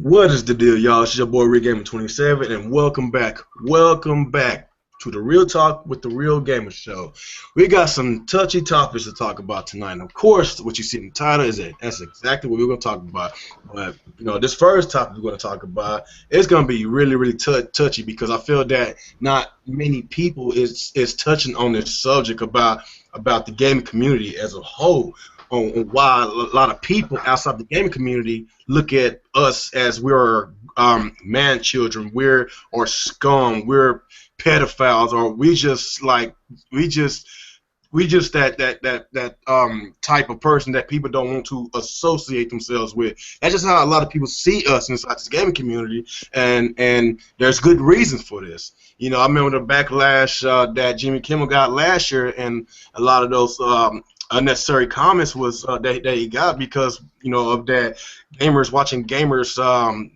What is the deal, y'all? It's your boy Rick Gamer 27, and welcome back. Welcome back to the Real Talk with the Real Gamer Show. We got some touchy topics to talk about tonight. And of course, what you see in the title is that's exactly what we're going to talk about. But this first topic we're going to talk about is going to be really, really touchy because I feel that not many people is touching on this subject about the gaming community as a whole. On why a lot of people outside the gaming community look at us as we're man children, or scum, we're pedophiles, or we just that type of person that people don't want to associate themselves with. That's just how a lot of people see us inside this gaming community, and there's good reasons for this. I remember the backlash that Jimmy Kimmel got last year, and a lot of those unnecessary comments was that he got because of that gamers watching gamers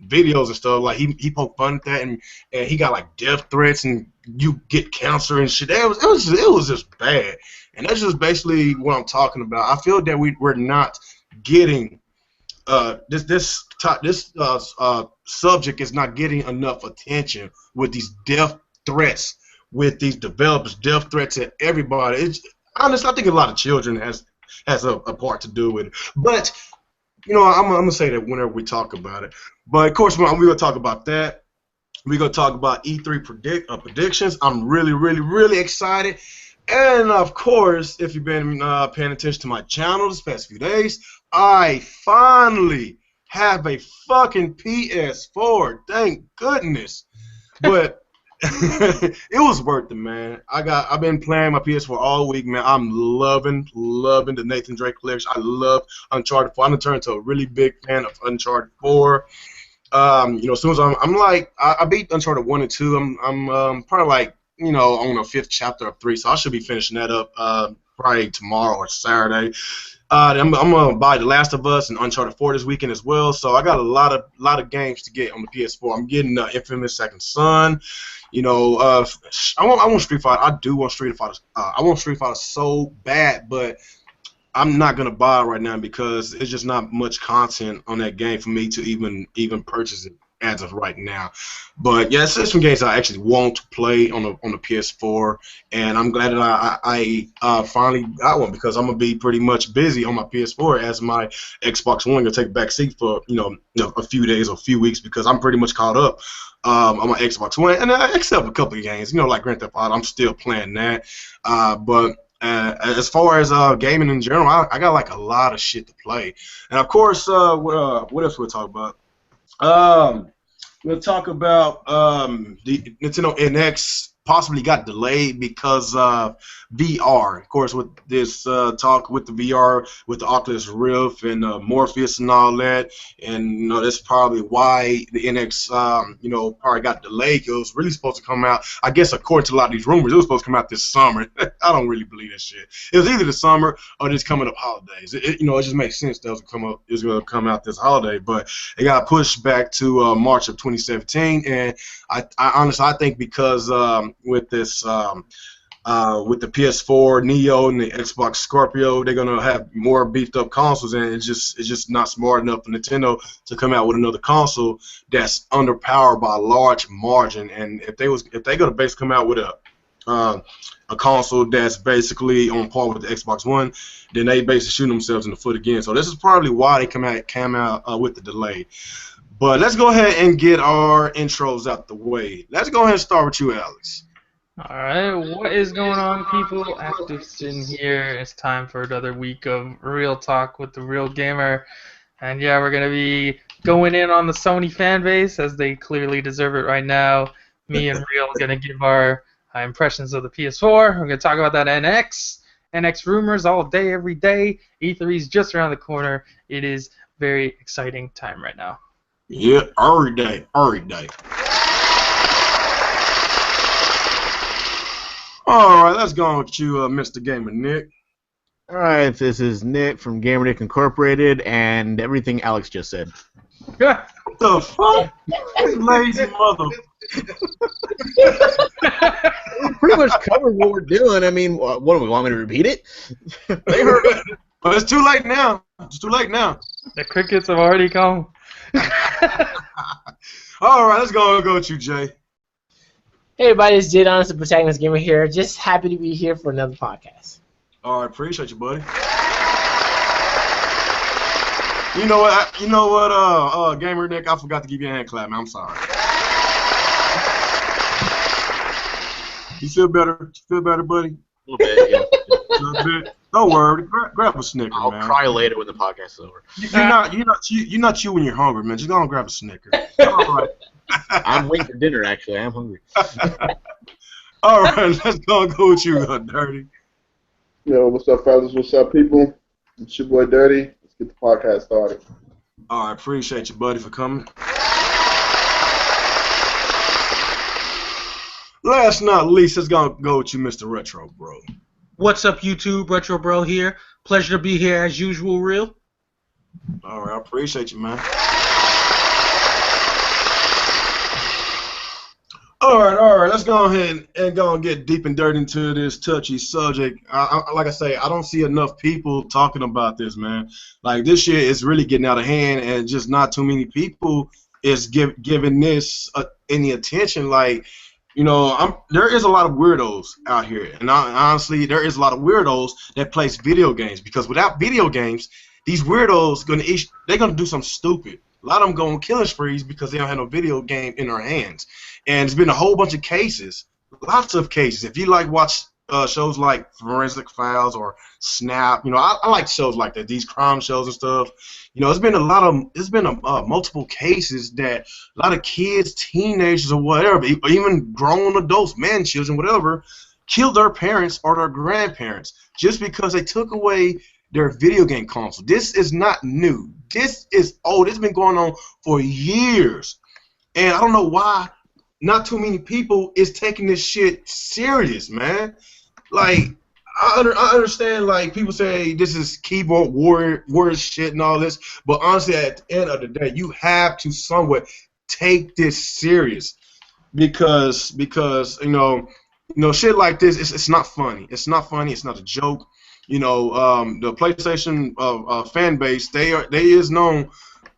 videos and stuff. Like he poked fun at that, and he got like death threats and you get cancer and shit. It was just bad, and that's just basically what I'm talking about. I feel that we're not getting this subject is not getting enough attention with these death threats, with these developers, death threats at everybody. Honestly, I think a lot of children has a part to do with it. But, I'm going to say that whenever we talk about it. But, of course, we're going to talk about that. We're going to talk about E3 predictions. I'm really, really, really excited. And, of course, if you've been paying attention to my channel this past few days, I finally have a fucking PS4. Thank goodness. But it was worth it, man. I've been playing my PS4 all week, man. I'm loving the Nathan Drake collection. I love Uncharted 4. I'm turned into a really big fan of Uncharted 4. As soon as I beat Uncharted 1 and 2. I'm probably like on the 5th chapter of 3, so I should be finishing that up probably tomorrow or Saturday. I'm gonna buy The Last of Us and Uncharted 4 this weekend as well. So I got a lot of games to get on the PS4. I'm getting Infamous Second Son. I want Street Fighter. I do want Street Fighter. I want Street Fighter so bad, but I'm not gonna buy it right now because it's just not much content on that game for me to even purchase it as of right now. But yeah, it's some games I actually want to play on the PS4, and I'm glad that I finally got one because I'm gonna be pretty much busy on my PS4 as my Xbox One gonna take a back seat for a few days or a few weeks because I'm pretty much caught up on my Xbox One, and except a couple of games, like Grand Theft Auto, I'm still playing that. But as far as gaming in general, I got like a lot of shit to play, and of course, what else we'll talk about? We'll talk about the Nintendo NX possibly got delayed because of VR. Of course, with this talk with the VR, with the Oculus Rift and Morpheus and all that, and that's probably why the NX probably got delayed. It was really supposed to come out, I guess, according to a lot of these rumors, it was supposed to come out this summer. I don't really believe that shit. It was either the summer or just coming up holidays. It just makes sense that it was going to come out this holiday, but it got pushed back to March of 2017, and I honestly think because with this with the PS4 Neo and the Xbox Scorpio, they're gonna have more beefed up consoles, and it's just not smart enough for Nintendo to come out with another console that's underpowered by a large margin. And if they're gonna basically come out with a console that's basically on par with the Xbox One, then they basically shoot themselves in the foot again. So this is probably why they came out with the delay. But let's go ahead and get our intros out the way. Let's go ahead and start with you, Alex. Alright, what is going on, people? Activeson here. It's time for another week of Real Talk with the Real Gamer. And yeah, we're going to be going in on the Sony fan base, as they clearly deserve it right now. Me and Real are going to give our impressions of the PS4. We're going to talk about that NX rumors all day, every day. E3 is just around the corner. It is very exciting time right now. Yeah, every day. All right, let's go on with you, Mr. Gamer Nick. All right, this is Nick from Gamertag Incorporated, and everything Alex just said. What the fuck? This lazy mother. We pretty much covered what we're doing. I mean, what do we want me to repeat it? They heard it. But it's too late now. It's too late now. The crickets have already come. All right, let's go with you, Jay. Hey everybody, it's Jay Donis, the Protagonist Gamer here. Just happy to be here for another podcast. All right, appreciate you, buddy. You know what, Gamer Nick, I forgot to give you a hand clap, man. I'm sorry. You feel better? You feel better, buddy? A little bit, yeah. A little bit. Don't worry. Grab a Snicker, I'll man. cry later when the podcast is over. You're not you when you're hungry, man. Just go and grab a Snicker. All right. I'm waiting for dinner, actually. I'm hungry. All right, let's go with you, Dirty. Yo, what's up, fellas? What's up, people? It's your boy Dirty. Let's get the podcast started. All right, appreciate you, buddy, for coming. Last but not least, let's go with you, Mr. Retro Bro. What's up, YouTube? Retro Bro here. Pleasure to be here as usual, real. All right, I appreciate you, man. All right, let's go ahead and go and get deep and dirty into this touchy subject. Like I say, I don't see enough people talking about this, man. Like, this shit is really getting out of hand, and just not too many people is giving this any attention. Like, you know, there is a lot of weirdos out here, and honestly, there is a lot of weirdos that plays video games, because without video games, these weirdos they're gonna do something stupid. A lot of them go on killing sprees because they don't have no video game in their hands. And there's been a whole bunch of cases, lots of cases. If you watch shows like Forensic Files or Snap, you know, I like shows like that, these crime shows and stuff. You know, there's been multiple cases that a lot of kids, teenagers or whatever, even grown adults, men, children, whatever, killed their parents or their grandparents just because they took away their video game console. This is not new. This is old. It's been going on for years. And I don't know why not too many people is taking this shit serious, man. Like, I understand, like, people say this is keyboard warrior shit and all this, but honestly, at the end of the day, you have to somewhat take this serious, because you know shit like this, it's not funny. It's not funny. It's not a joke. You know, the PlayStation fan base, they is known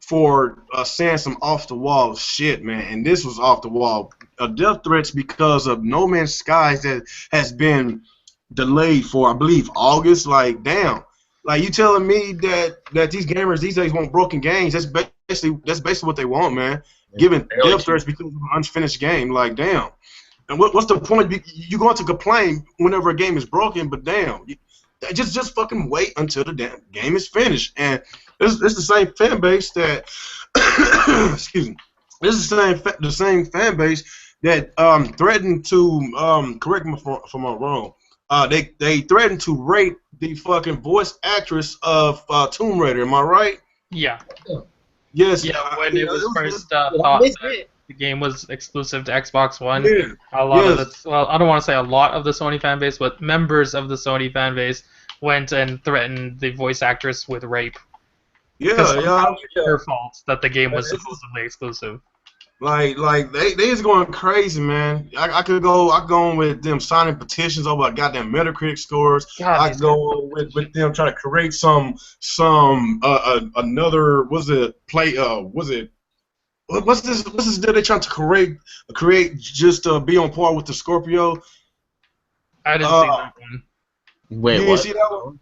for saying some off the wall shit, man, and this was off the wall. Death threats because of No Man's Skies that has been delayed for, I believe, August. Like, damn, like, you telling me that these gamers these days want broken games? That's basically what they want, man. Giving death threats because of an unfinished game. Like, damn. And what's the point? You going to complain whenever a game is broken, but damn. Just fucking wait until the damn game is finished. And it's the same fan base that excuse me. This is the same fan base that threatened to correct me if I'm wrong. They threatened to rape the fucking voice actress of Tomb Raider. Am I right? Yeah. Yes. Yeah. When it was first thought that the game was exclusive to Xbox One, a lot of the, well, I don't want to say a lot of the Sony fan base, but members of the Sony fan base went and threatened the voice actress with rape. Yeah, it's her fault that the game was supposedly exclusive. Like they is going crazy, man. I could go on with them signing petitions over goddamn Metacritic scores. I could go on with them trying to create another what's this deal they trying to create just be on par with the Scorpio? I didn't see that one. Wait, you what? See that one?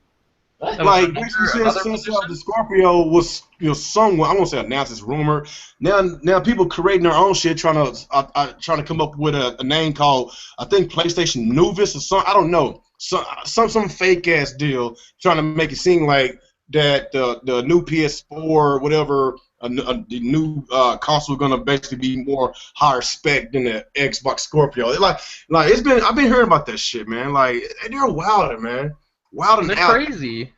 Like, since the Scorpio was, you know, somewhat, I won't say announced, it's rumor. Now people creating their own shit, trying to come up with a name called, I think, PlayStation Nuvis or something. I don't know, some fake ass deal, trying to make it seem like that the new PS4, whatever, the new console gonna basically be more higher spec than the Xbox Scorpio. Like I've been hearing about that shit, man. Like, they're wilder, man. Wild and They're out. crazy.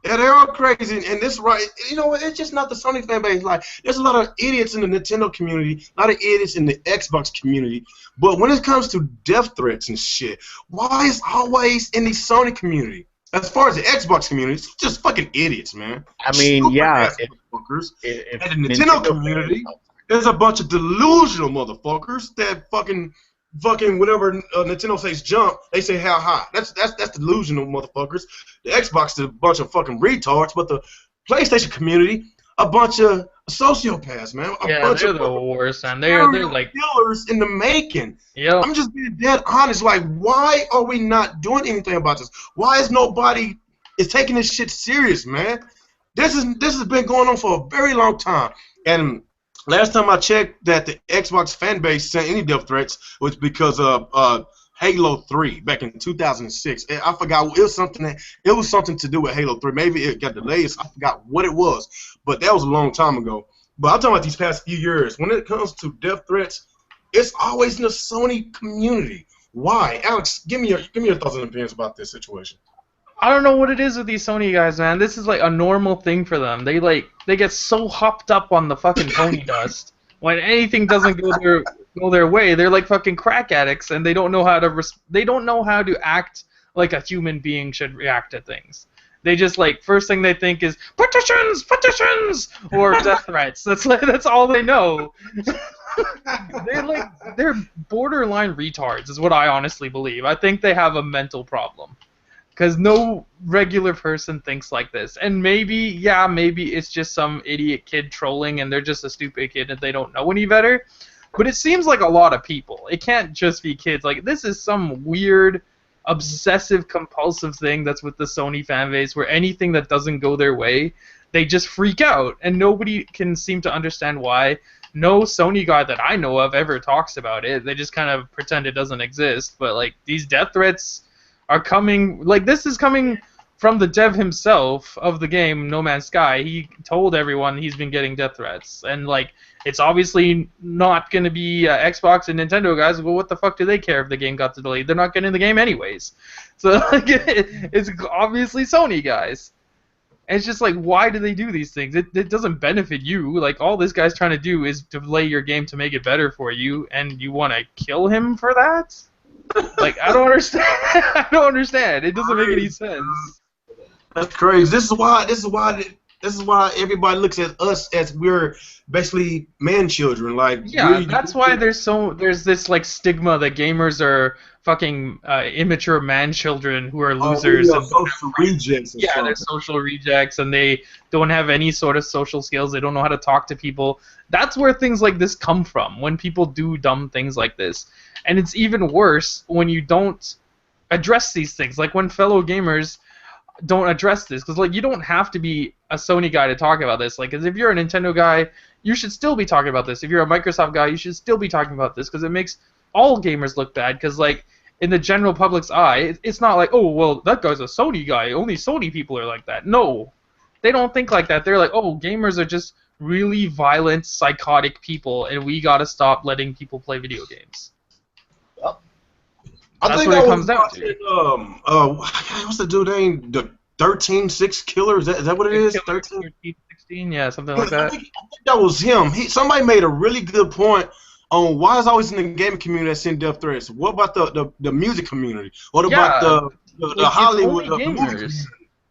Yeah, they're all crazy, and this, right? You know, it's just not the Sony fan base. Like, there's a lot of idiots in the Nintendo community, a lot of idiots in the Xbox community. But when it comes to death threats and shit, why is always in the Sony community? As far as the Xbox community, it's just fucking idiots, man. I mean, yeah. If and the Nintendo community, there's a bunch of delusional motherfuckers that fucking whenever Nintendo says jump, they say how high. That's delusional motherfuckers. The Xbox is a bunch of fucking retards, but the PlayStation community, a bunch of sociopaths, man. A Yeah, bunch they're of the worst, and they're like, killers in the making. yep. I'm just being dead honest. Like, why are we not doing anything about this? Why is nobody taking this shit serious, man? This has been going on for a very long time. And last time I checked, that the Xbox fan base sent any death threats was because of Halo 3 back in 2006. And I forgot, it was something to do with Halo 3. Maybe it got delayed. I forgot what it was, but that was a long time ago. But I'm talking about these past few years. When it comes to death threats, it's always in the Sony community. Why, Alex? Give me your thoughts and opinions about this situation. I don't know what it is with these Sony guys, man. This is like a normal thing for them. They get so hopped up on the fucking pony dust. When anything doesn't go their way, they're like fucking crack addicts, and they don't know how to act like a human being should react to things. They just like first thing they think is petitions, or death threats. That's all they know. They're borderline retards, is what I honestly believe. I think they have a mental problem. Because no regular person thinks like this. And maybe it's just some idiot kid trolling and they're just a stupid kid and they don't know any better. But it seems like a lot of people. It can't just be kids. Like, this is some weird, obsessive, compulsive thing that's with the Sony fanbase where anything that doesn't go their way, they just freak out. And nobody can seem to understand why. No Sony guy that I know of ever talks about it. They just kind of pretend it doesn't exist. But, like, these death threats are coming, like, this is coming from the dev himself of the game No Man's Sky. He told everyone he's been getting death threats, and like, it's obviously not going to be Xbox and Nintendo guys. Well, what the fuck do they care if the game got delayed? They're not getting the game anyways. So like, it's obviously Sony guys. And it's just like, why do they do these things? It doesn't benefit you. Like, all this guy's trying to do is delay your game to make it better for you, and you want to kill him for that? Like, I don't understand. I don't understand. It doesn't make any sense. That's crazy. This is why everybody looks at us as we're basically man children. Like, yeah, that's why there's this like stigma that gamers are fucking immature man children who are losers and social rejects. Yeah, they're social rejects and they don't have any sort of social skills. They don't know how to talk to people. That's where things like this come from, when people do dumb things like this. And it's even worse when you don't address these things, like when fellow gamers don't address this, because like, you don't have to be a Sony guy to talk about this. Like, 'cause if you're a Nintendo guy, you should still be talking about this. If you're a Microsoft guy, you should still be talking about this, because it makes all gamers look bad. Because like, in the general public's eye, it's not like, oh, well, that guy's a Sony guy, only Sony people are like that. No, they don't think like that. They're like, oh, gamers are just really violent, psychotic people, and we gotta stop letting people play video games. That's what it comes down to. What's the dude name? The 13-6 killer? Is that what it is? 13, 16, yeah, something like that. I think that was him. Somebody made a really good point on why is always in the gaming community that send death threats. What about the music community? What about the Hollywood the movie community?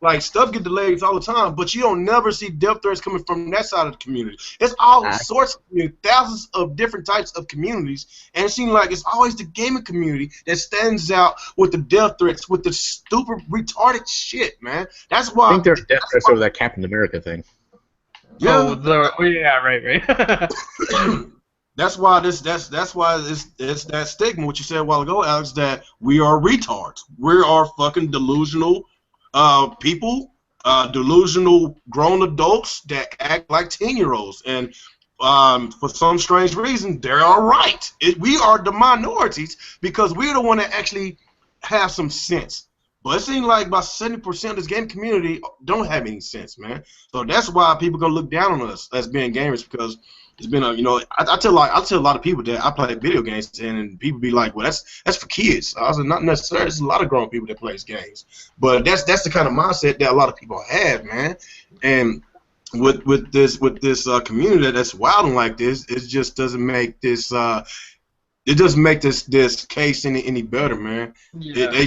Like, stuff get delayed all the time, but you don't never see death threats coming from that side of the community. It's all sorts of communities, thousands of different types of communities, and it seems like it's always the gaming community that stands out with the death threats, with the stupid, retarded shit, man. That's why I think there's death threats over that Captain America thing. Yeah. Right. That's why it's that stigma, what you said a while ago, Alex, that we are retards. We are fucking delusional people, delusional grown adults that act like 10-year-olds, and for some strange reason, they're all right. We are the minorities because we're the one that actually have some sense. But it seems like about 70% of this game community don't have any sense, man. So that's why people gonna look down on us as being gamers, because it's been I tell a lot of people that I play video games, and people be like, well, that's for kids. I was like, not necessarily. There's a lot of grown people that plays games, but that's the kind of mindset that a lot of people have, man. And with this community that's wilding like this, it just doesn't make this this case any better, man. Yeah. They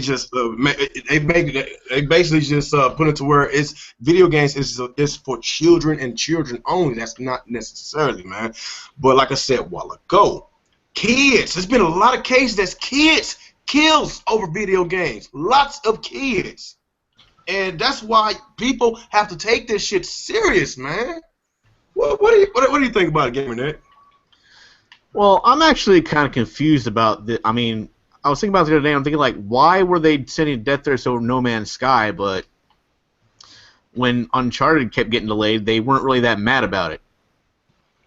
basically just put it to where it's video games is for children and children only. That's not necessarily, man. But like I said a while ago, kids. There's been a lot of cases that kids kills over video games. Lots of kids, and that's why people have to take this shit serious, man. What do you think about it, Gamer Nick? Well, I'm actually kind of confused about the. I mean, I was thinking about it the other day. I'm thinking like, why were they sending death threats over No Man's Sky? But when Uncharted kept getting delayed, they weren't really that mad about it.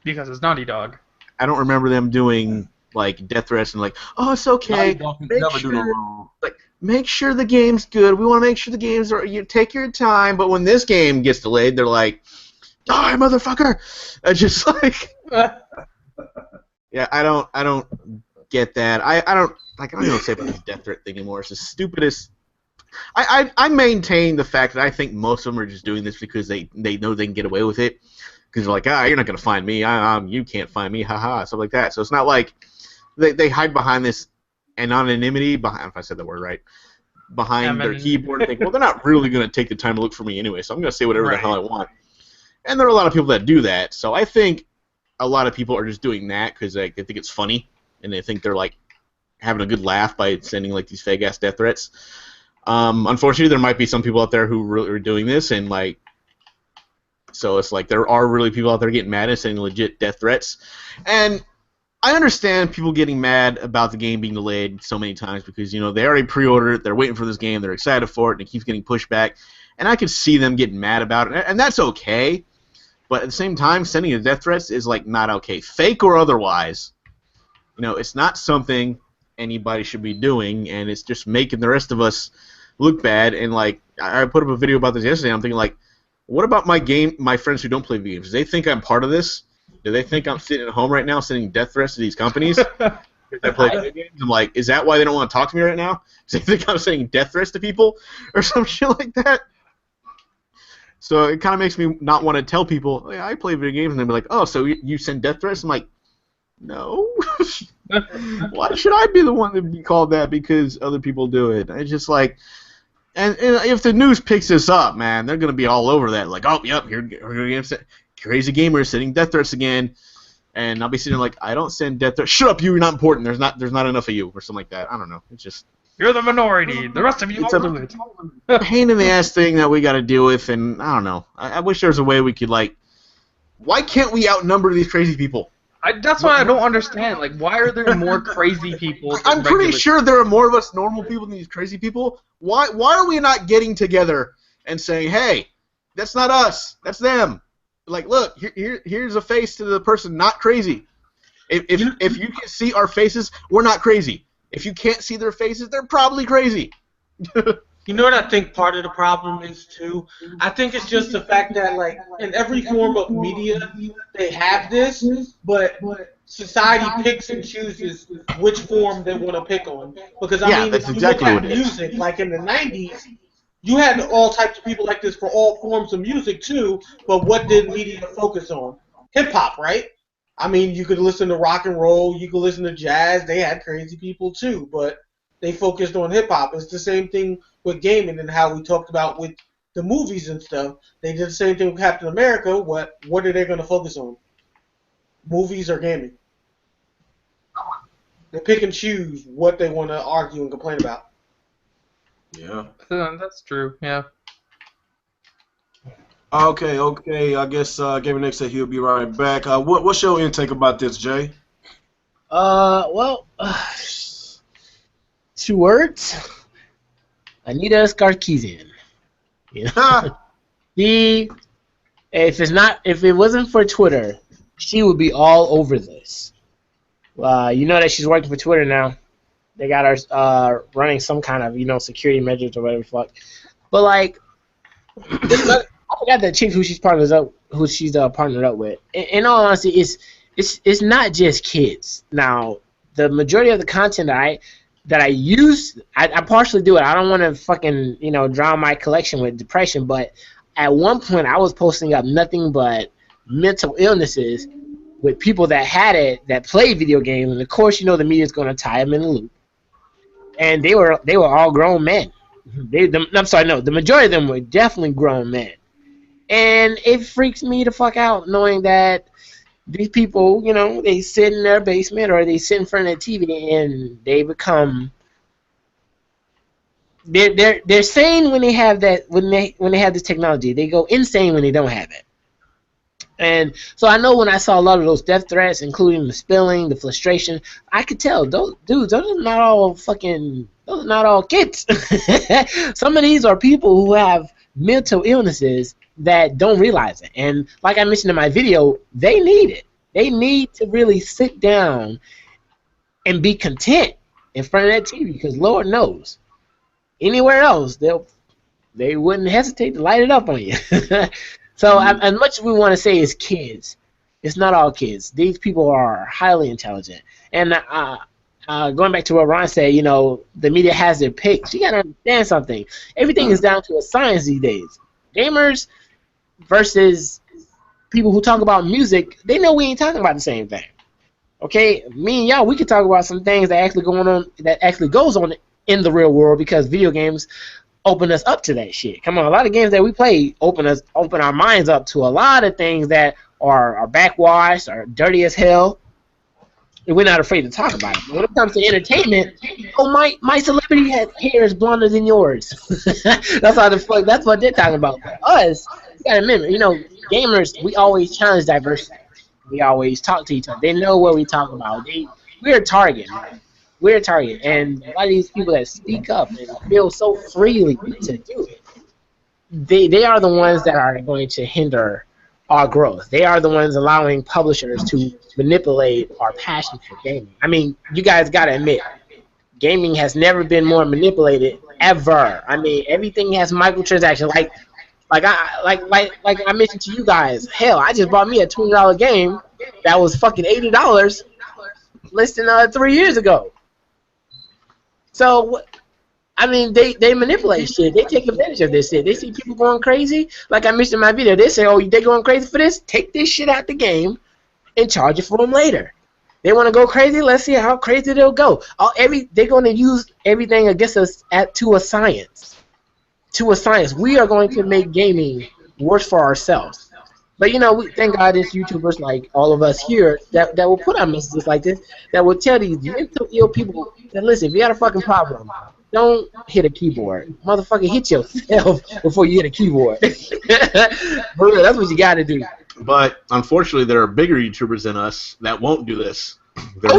Because it's Naughty Dog. I don't remember them doing like death threats and like, oh, it's okay. Make sure the game's good. We want to make sure the games are. You take your time. But when this game gets delayed, they're like, die, motherfucker! Just like. Yeah, I don't get that. I don't even say about this death threat thing anymore. It's the stupidest. I maintain the fact that I think most of them are just doing this because they know they can get away with it. Because they're like, you're not gonna find me. You can't find me. Haha, stuff like that. So it's not like they hide behind this anonymity. Behind, if I said that word right, behind their keyboard and think, well, they're not really gonna take the time to look for me anyway. So I'm gonna say whatever the hell I want. And there are a lot of people that do that. So I think a lot of people are just doing that because they think it's funny and they think they're like having a good laugh by sending like these fake ass death threats. Unfortunately, there might be some people out there who really are doing this, and like, so it's like there are really people out there getting mad and sending legit death threats. And I understand people getting mad about the game being delayed so many times because they already pre-ordered it, they're waiting for this game, they're excited for it, and it keeps getting pushed back. And I could see them getting mad about it, and that's okay. But at the same time, sending a death threats is like not okay, fake or otherwise. It's not something anybody should be doing, and it's just making the rest of us look bad. And like, I put up a video about this yesterday. I'm thinking like, what about my friends who don't play video games? Do they think I'm part of this? Do they think I'm sitting at home right now sending death threats to these companies because I play video games? I'm like, is that why they don't want to talk to me right now? Do they think I'm sending death threats to people or some shit like that? So it kind of makes me not want to tell people, hey, I play video games, and they'll be like, oh, so you send death threats? I'm like, no. Why should I be the one to be called that because other people do it? It's just like, and if the news picks this up, man, they're going to be all over that. Like, oh, yep, here crazy gamers sending death threats again. And I'll be sitting there like, I don't send death threats. Shut up, you're not important. There's not enough of you or something like that. I don't know. It's just... You're the minority. The rest of you are pain in the ass thing that we got to deal with, and I don't know. I wish there was a way we could like. Why can't we outnumber these crazy people? That's what I don't understand. Like, why are there more crazy people? I'm pretty sure there are more of us normal people than these crazy people. Why are we not getting together and saying, hey, that's not us, that's them? Like, look, here's a face to the person not crazy. If you can see our faces, we're not crazy. If you can't see their faces, they're probably crazy. You know what I think part of the problem is, too? I think it's just the fact that, like, in every form of media, they have this, but society picks and chooses which form they want to pick on. Because, I mean, that's if you exactly look at music, like in the 90s, you had all types of people like this for all forms of music, too, but what did media focus on? Hip-hop, right? I mean, you could listen to rock and roll, you could listen to jazz, they had crazy people too, but they focused on hip-hop. It's the same thing with gaming and how we talked about with the movies and stuff. They did the same thing with Captain America. What are they going to focus on? Movies or gaming? They pick and choose what they want to argue and complain about. Yeah. That's true, yeah. Okay. I guess Gamer Nick said he'll be right back. What's your intake about this, Jay? Well, 2 words. Anita Sarkeesian. If it wasn't for Twitter, she would be all over this. You know that she's working for Twitter now. They got her running some kind of security measures or whatever the fuck. But like, I forgot that chick who she's partnered up with. In all honesty, it's not just kids. Now, the majority of the content that I use, I partially do it. I don't want to fucking drown my collection with depression, but at one point I was posting up nothing but mental illnesses with people that had it, that play video games, and of course the media's going to tie them in the loop. And they were all grown men. The majority of them were definitely grown men. And it freaks me the fuck out knowing that these people, they sit in their basement or they sit in front of the TV and they become. They're sane when they have that when they have this technology. They go insane when they don't have it. And so I know when I saw a lot of those death threats, including the spilling, the frustration, I could tell those dudes, those are not all kids. Some of these are people who have mental illnesses that don't realize it. And like I mentioned in my video, they need it. They need to really sit down and be content in front of that TV, because Lord knows, anywhere else they wouldn't hesitate to light it up on you. So as much as we want to say it's kids, it's not all kids. These people are highly intelligent. And going back to what Ron said, you know, the media has their picks. You got to understand something. Everything is down to a science these days. Gamers versus people who talk about music, they know we ain't talking about the same thing. Okay, me and y'all, we could talk about some things that actually goes on in the real world, because video games open us up to that shit. Come on, a lot of games that we play open our minds up to a lot of things that are backwashed, are dirty as hell, and we're not afraid to talk about it. But when it comes to entertainment, oh, my celebrity hair is blonder than yours. That's what they're talking about. For us, you gotta remember, you know, gamers, we always challenge diversity. We always talk to each other. They know what we talk about. We're a target, man. We're a target, and a lot of these people that speak up and feel so freely to do it, they are the ones that are going to hinder our growth. They are the ones allowing publishers to manipulate our passion for gaming. I mean, you guys got to admit, gaming has never been more manipulated ever. I mean, everything has microtransactions. Like I mentioned to you guys, hell, I just bought me a $20 game that was fucking $80 less than 3 years ago. So, I mean, they manipulate shit. They take advantage of this shit. They see people going crazy. Like I mentioned in my video, they say, oh, they going crazy for this? Take this shit out the game and charge it for them later. They want to go crazy? Let's see how crazy they'll go. They're going to use everything against us to a science. To a science. We are going to make gaming worse for ourselves. But, you know, thank God there's YouTubers like all of us here that will put out messages like this, that will tell these mental ill people that, listen, if you got a fucking problem, don't hit a keyboard. Motherfucker, hit yourself before you hit a keyboard. For real, that's what you got to do. But, unfortunately, there are bigger YouTubers than us that won't do this. They're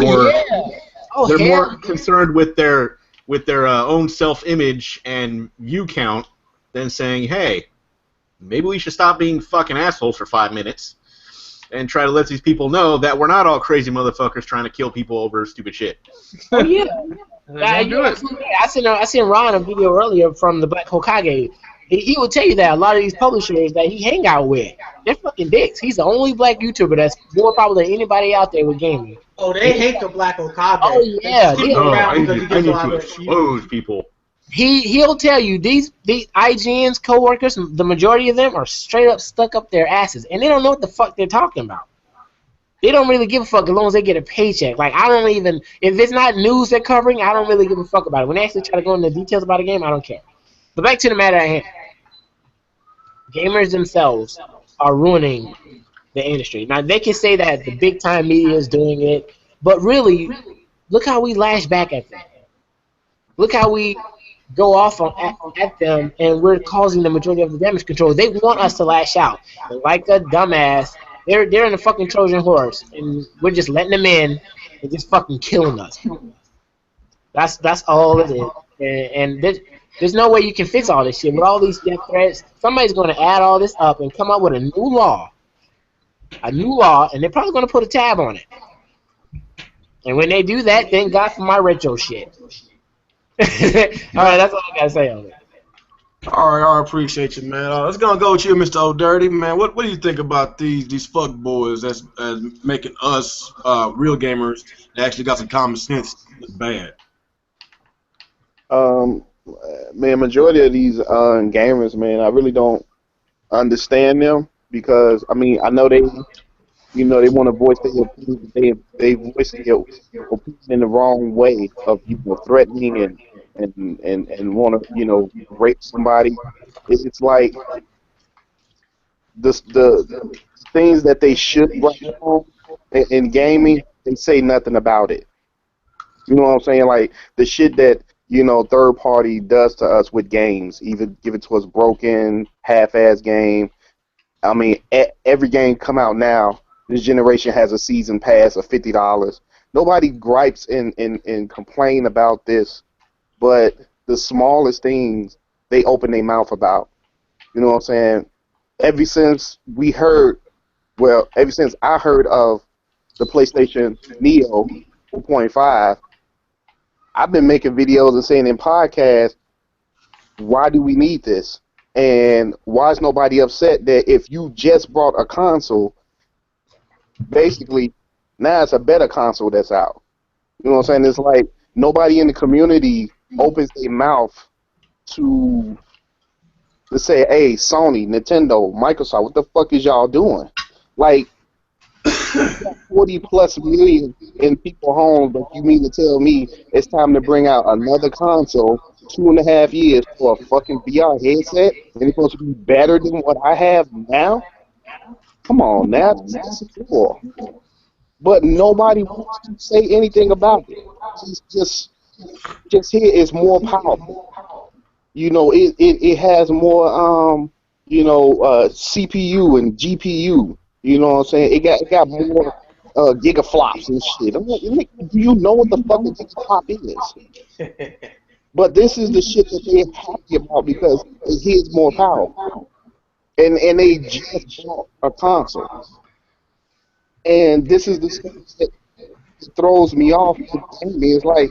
more concerned with their own self-image and view count than saying, hey, maybe we should stop being fucking assholes for 5 minutes and try to let these people know that we're not all crazy motherfuckers trying to kill people over stupid shit. Oh, yeah. I seen Ron a video earlier from the Black Hokage. He will tell you that a lot of these publishers that he hang out with, they're fucking dicks. He's the only black YouTuber that's more popular than anybody out there with gaming. Oh, they hate the Black Hokage. Oh, yeah. I need to expose people. He'll tell you these IGN's co-workers, the majority of them are straight up stuck up their asses, and they don't know what the fuck they're talking about. They don't really give a fuck as long as they get a paycheck. Like, I don't even, if it's not news they're covering, I don't really give a fuck about it. When they actually try to go into details about a game, I don't care. But back to the matter at hand. Gamers themselves are ruining the industry. Now, they can say that the big time media is doing it, but really, look how we lash back at them. Look how we go off at them, and we're causing the majority of the damage control. They want us to lash out. And like a dumbass, they're in the fucking Trojan horse, and we're just letting them in and just fucking killing us. That's all it is. And there's no way you can fix all this shit. With all these death threats, somebody's going to add all this up and come up with a new law. And they're probably going to put a tab on it. And when they do that, thank God for my retro shit. Alright, that's all I got to say on it. Alright, I appreciate you, man. Let's go with you, Mr. O'Dirty, man. What do you think about these fuckboys that's making us real gamers that actually got some common sense look bad? Man, majority of these gamers, man, I really don't understand them, because I mean, I know they want to voice their opinion, they voice their opinion in the wrong way of threatening and want to rape somebody. It's like the things that they should write on in gaming, they say nothing about it. You know what I'm saying? Like the shit that third party does to us with games, either give it to us broken, half-ass game. I mean, every game come out now. This generation has a season pass of $50. Nobody gripes and complain about this, but the smallest things they open their mouth about. You know what I'm saying? Ever since we heard, well, ever since I heard of the PlayStation Neo 2.5, I've been making videos and saying in podcasts, why do we need this? And why is nobody upset that if you just brought a console, basically now it's a better console that's out? You know what I'm saying? It's like nobody in the community opens their mouth to say, hey, Sony, Nintendo, Microsoft, what the fuck is y'all doing? Like, 40 plus million in people home, but you mean to tell me it's time to bring out another console 2.5 years for a fucking VR headset and it's supposed to be better than what I have now? Come on, now that's cool. But nobody wants to say anything about it. Just here is more powerful. You know, it has more CPU and GPU. You know what I'm saying? It got more gigaflops and shit. I'm like, do you know what the fuck a gigaflop is? But this is the shit that they're happy about because it is more powerful. And they just bought a console. And this is the stuff that throws me off. It's like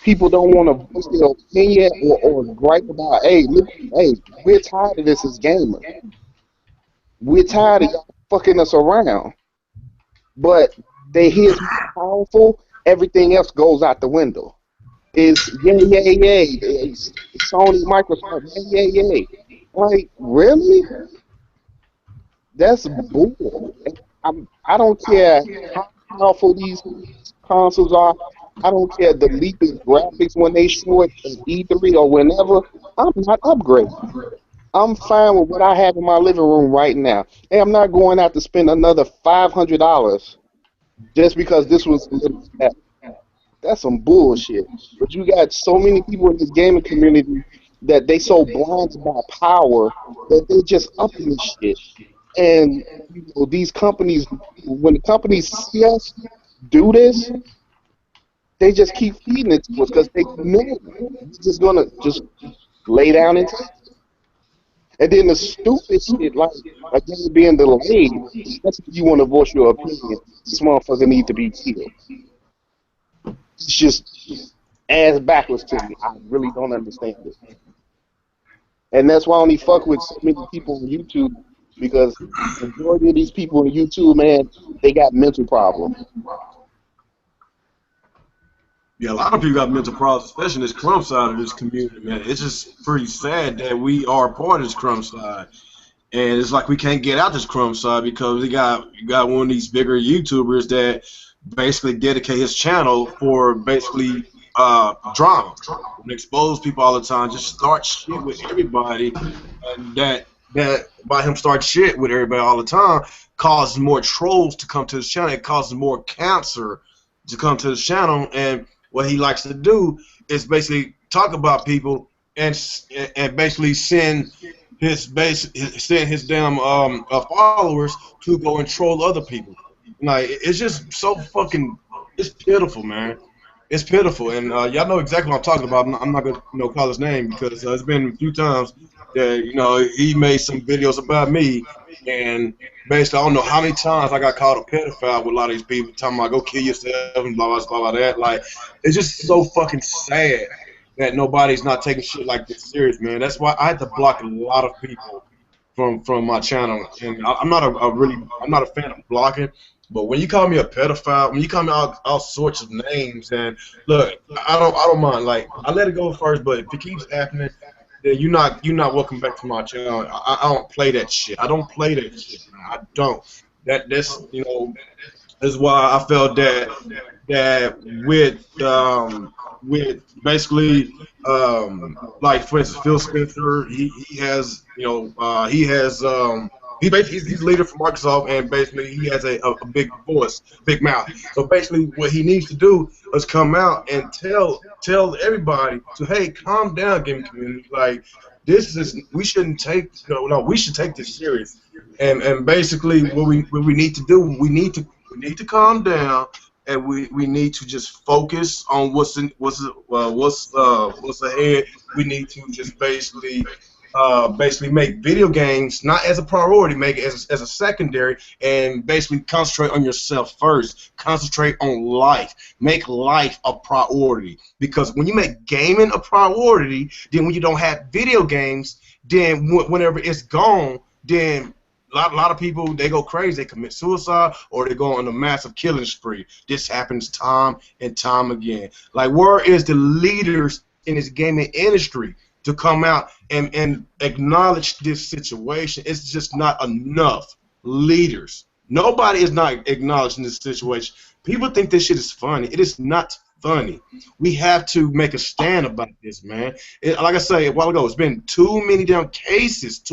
people don't want to voice their opinion or gripe about, hey, look, hey, we're tired of this as gamers. We're tired of y'all fucking us around. But they hear it's more powerful, everything else goes out the window. It's yay, yay, yay. It's Sony, Microsoft, yay, yay, yay. Like, really? That's bull. I don't care how powerful these consoles are. I don't care the leap in graphics when they show it in E3 or whenever. I'm not upgrading. I'm fine with what I have in my living room right now. And I'm not going out to spend another $500 just because this was. That's some bullshit. But you got so many people in this gaming community that they so blind about power that they just upping this shit. And you know, these companies, when the companies see us do this, they just keep feeding it to us because they know we're just gonna just lay down and take it. And then the stupid shit, like a game being delayed, that's if you want to voice your opinion. This motherfucker need to be killed. It's just ass backwards to me. I really don't understand it. And that's why I only fuck with so many people on YouTube because the majority of these people on YouTube, man, they got mental problems. Yeah, a lot of people got mental problems, especially in this crumb side of this community, man. It's just pretty sad that we are part of this crumb side. And it's like we can't get out this crumb side because you got one of these bigger YouTubers that basically dedicate his channel for basically drama and expose people all the time, just start shit with everybody, and that by him start shit with everybody all the time causes more trolls to come to his channel. It causes more cancer to come to his channel, and what he likes to do is basically talk about people and basically send his damn followers to go and troll other people. Like, it's just so fucking, it's pitiful, man. It's pitiful, and y'all know exactly what I'm talking about. I'm not gonna call his name because it's been a few times that he made some videos about me, and basically I don't know how many times I got called a pedophile with a lot of these people talking about go kill yourself and blah blah blah blah that. Like, it's just so fucking sad that nobody's not taking shit like this serious, man. That's why I had to block a lot of people from my channel, and I'm not I'm not a fan of blocking. But when you call me a pedophile, when you call me all sorts of names, and look, I don't mind. Like, I let it go first, but if it keeps happening, then you're not welcome back to my channel. I don't play that shit. I don't play that shit. Man. I don't. That's is why I felt that with basically like for instance Phil Spencer, he has he's leader for Microsoft, and basically he has a big voice, big mouth. So basically what he needs to do is come out and tell everybody to, hey, calm down, gaming community. Like, we shouldn't take we should take this serious. And basically what we need to do, we need to calm down, and we need to just focus on what's ahead. We need to just basically make video games not as a priority, make it as a secondary, and basically concentrate on yourself first. Concentrate on life. Make life a priority. Because when you make gaming a priority, then when you don't have video games, then whenever it's gone, then a lot of people, they go crazy, they commit suicide, or they go on a massive killing spree. This happens time and time again. Like, where is the leaders in this gaming industry to come out and acknowledge this situation? It's just not enough leaders. Nobody is not acknowledging this situation. People think this shit is funny. It is not funny. We have to make a stand about this, man. Like I said a while ago, it's been too many cases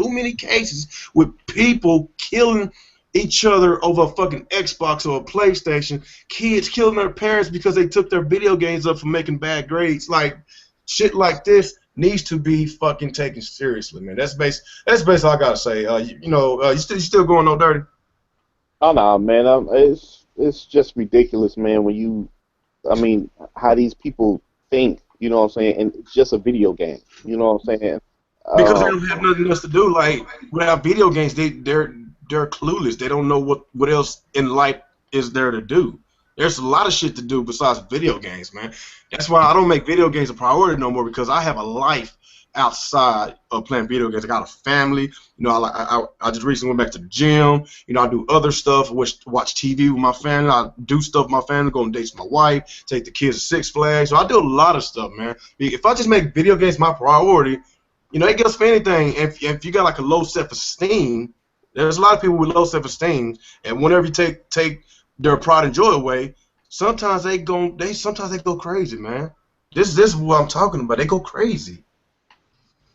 with people killing each other over a fucking Xbox or a PlayStation. Kids killing their parents because they took their video games up for making bad grades. Like, shit like this needs to be fucking taken seriously, man. That's basically all I gotta say. You still going no dirty? Oh no, man. It's just ridiculous, man. How these people think, you know what I'm saying, and it's just a video game, you know what I'm saying? Because they don't have nothing else to do. Like, without video games, they're clueless. They don't know what else in life is there to do. There's a lot of shit to do besides video games, man. That's why I don't make video games a priority no more, because I have a life outside of playing video games. I got a family. I just recently went back to the gym. I do other stuff, watch TV with my family. I do stuff with my family, go on dates with my wife, take the kids to Six Flags. So I do a lot of stuff, man. If I just make video games my priority, it goes for anything. If you got like a low self-esteem, there's a lot of people with low self-esteem, and whenever you take their pride and joy away, sometimes they go crazy, man. This is what I'm talking about. They go crazy.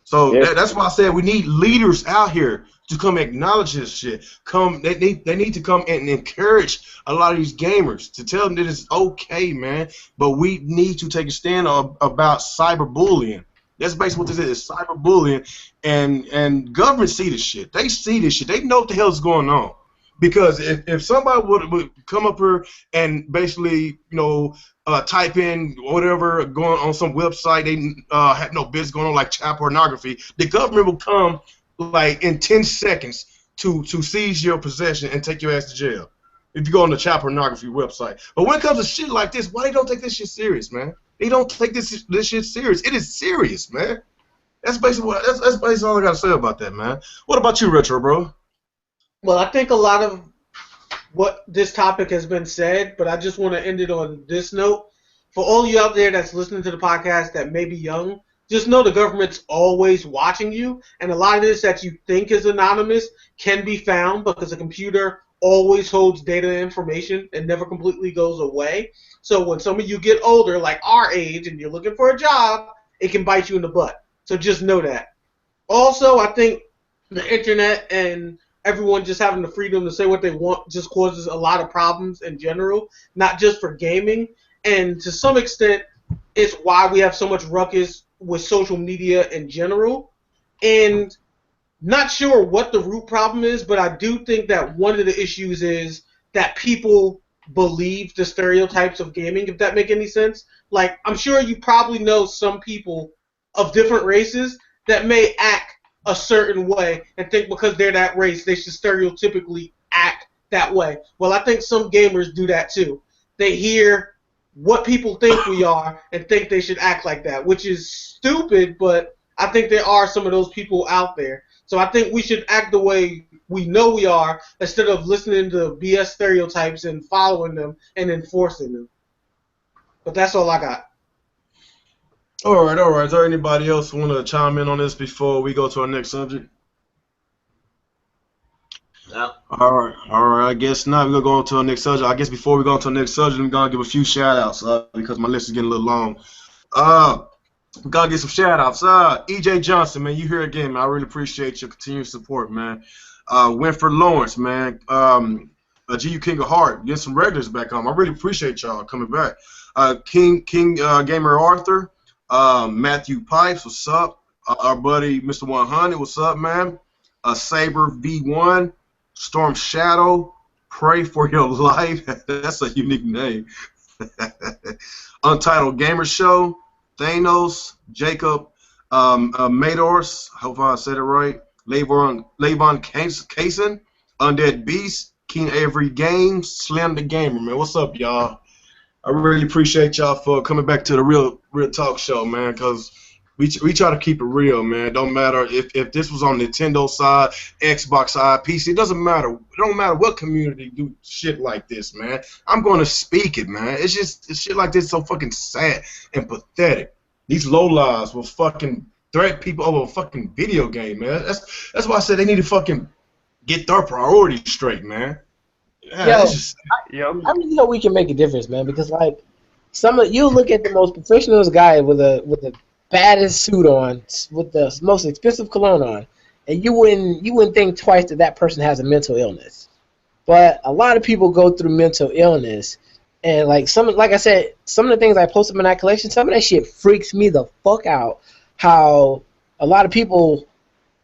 So yeah. That's why I said we need leaders out here to come acknowledge this shit. They need to come and encourage a lot of these gamers to tell them that it's okay, man. But we need to take a stand about cyberbullying. That's basically what this is cyberbullying, and government see this shit. They see this shit. They know what the hell is going on. Because if somebody would come up here and basically, type in whatever going on some website they had no business going on, like child pornography, the government will come like in 10 seconds to seize your possession and take your ass to jail if you go on the child pornography website. But when it comes to shit like this, why they don't take this shit serious, man? They don't take this shit serious. It is serious, man. That's basically all I gotta say about that, man. What about you, Retro, bro? Well, I think a lot of what this topic has been said, but I just want to end it on this note. For all you out there that's listening to the podcast that may be young, just know the government's always watching you, and a lot of this that you think is anonymous can be found because a computer always holds data and information and never completely goes away. So when some of you get older, like our age, and you're looking for a job, it can bite you in the butt. So just know that. Also, I think the internet and everyone just having the freedom to say what they want just causes a lot of problems in general, not just for gaming. And to some extent, it's why we have so much ruckus with social media in general. And not sure what the root problem is, but I do think that one of the issues is that people believe the stereotypes of gaming, if that make any sense. Like, I'm sure you probably know some people of different races that may act a certain way and think because they're that race they should stereotypically act that way. Well, I think some gamers do that too. They hear what people think we are and think they should act like that, which is stupid, but I think there are some of those people out there. So I think we should act the way we know we are instead of listening to BS stereotypes and following them and enforcing them. But that's all I got. All right. Is there anybody else want to chime in on this before we go to our next subject? No. All right. I guess not. We're going to go on to our next subject. I guess before we go on to our next subject, we're going to give a few shout-outs because my list is getting a little long. We got to get some shout-outs. E.J. Johnson, man, you here again, man. I really appreciate your continued support, man. Winford Lawrence, man. GU King of Heart, get some regulars back home. I really appreciate y'all coming back. King Gamer Arthur. Matthew Pipes, what's up? our buddy Mr. 100. What's up, man? Saber V1, Storm Shadow, Pray for Your Life. That's a unique name. Untitled Gamer Show, Thanos, Jacob Madors, hope I said it right, Levon Kaysen, Undead Beast, Keen Avery Games, Slim the Gamer, man. What's up, y'all? I really appreciate y'all for coming back to the real talk show, man, because we try to keep it real, man. Don't matter if this was on Nintendo side, Xbox side, PC. It doesn't matter. It don't matter what community do shit like this, man. I'm going to speak it, man. It's just shit like this is so fucking sad and pathetic. These lowlives will fucking threat people over a fucking video game, man. That's why I said they need to fucking get their priorities straight, man. Yeah, I really hope we can make a difference, man. Because like you look at the most professional guy with the baddest suit on, with the most expensive cologne on, and you wouldn't think twice that person has a mental illness. But a lot of people go through mental illness, and like I said, some of the things I posted in that collection, some of that shit freaks me the fuck out. How a lot of people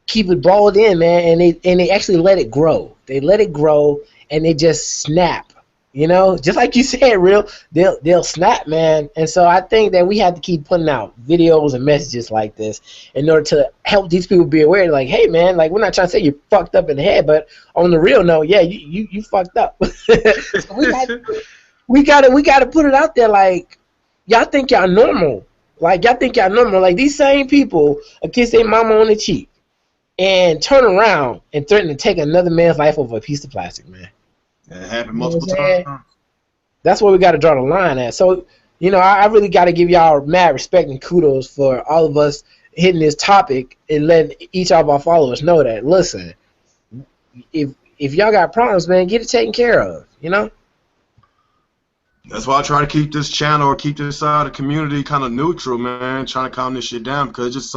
keep it balled in, man, and they actually let it grow. They let it grow, and they just snap. You know, just like you said, real, they'll snap, man. And so I think that we have to keep putting out videos and messages like this in order to help these people be aware. Like, hey, man, like we're not trying to say you're fucked up in the head, but on the real note, yeah, you fucked up. So we gotta put it out there. Like, y'all think y'all normal. Like y'all think y'all normal. Like these same people will kiss their mama on the cheek and turn around and threaten to take another man's life over a piece of plastic, man. It happened multiple times. That's where we got to draw the line at. So, you know, I really got to give y'all mad respect and kudos for all of us hitting this topic and letting each of our followers know that, listen, if y'all got problems, man, get it taken care of, you know? That's why I try to keep this channel or keep this side of the community kind of neutral, man, trying to calm this shit down because it's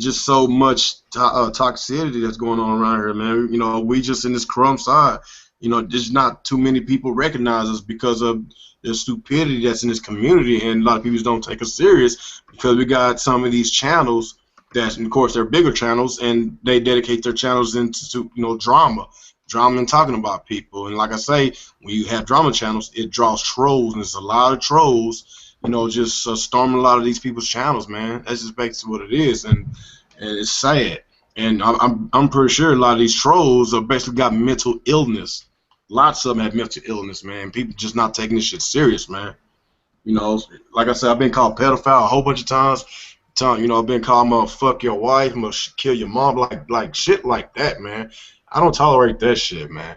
just so much toxicity that's going on around here, man. You know, we just in this crumb side. You know, there's not too many people recognize us because of the stupidity that's in this community, and a lot of people don't take us serious because we got some of these channels that, of course, they're bigger channels, and they dedicate their channels into, you know, drama and talking about people. And like I say, when you have drama channels, it draws trolls, and there's a lot of trolls, you know, just storming a lot of these people's channels, man. That's just basically what it is, and it's sad. And I'm pretty sure a lot of these trolls have basically got mental illness. Lots of them have mental illness, man. People just not taking this shit serious, man. You know, like I said, I've been called pedophile a whole bunch of times. You know, I've been called, I'm gonna fuck your wife, I'm gonna kill your mom, like shit like that, man. I don't tolerate that shit, man.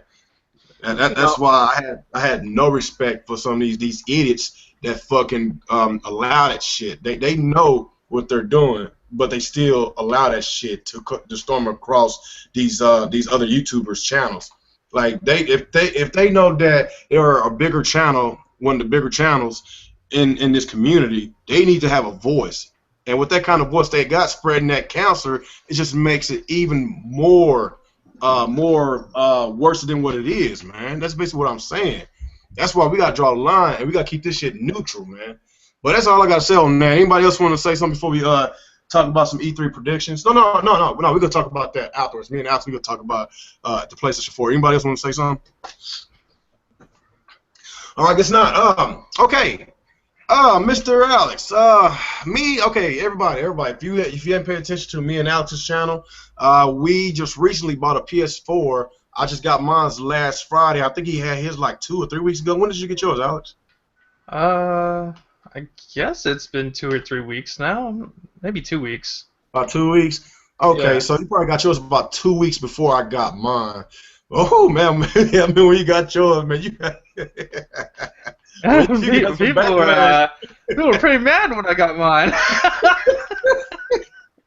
That's why I had no respect for some of these idiots that fucking allow that shit. They know what they're doing, but they still allow that shit to storm across these other YouTubers' channels. Like if they know that there are a bigger channel, one of the bigger channels in this community, they need to have a voice. And with that kind of voice they got spreading that cancer, it just makes it even more worse than what it is, man. That's basically what I'm saying. That's why we gotta draw the line and we gotta keep this shit neutral, man. But that's all I gotta say on that. Anybody else want to say something before we talk about some E3 predictions? No. We're gonna talk about that afterwards. Me and Alex, we're gonna talk about the PlayStation 4. Anybody else want to say something? All right, I guess not. Okay. Mr. Alex. Okay, everybody. If you haven't paid attention to me and Alex's channel, we just recently bought a PS4. I just got mine last Friday. I think he had his like 2 or 3 weeks ago. When did you get yours, Alex? I guess it's been 2 or 3 weeks now. Maybe 2 weeks. About 2 weeks? Okay, Yeah. So you probably got yours about 2 weeks before I got mine. Oh, man, I mean, when you got yours, man, you got... People were pretty mad when I got mine.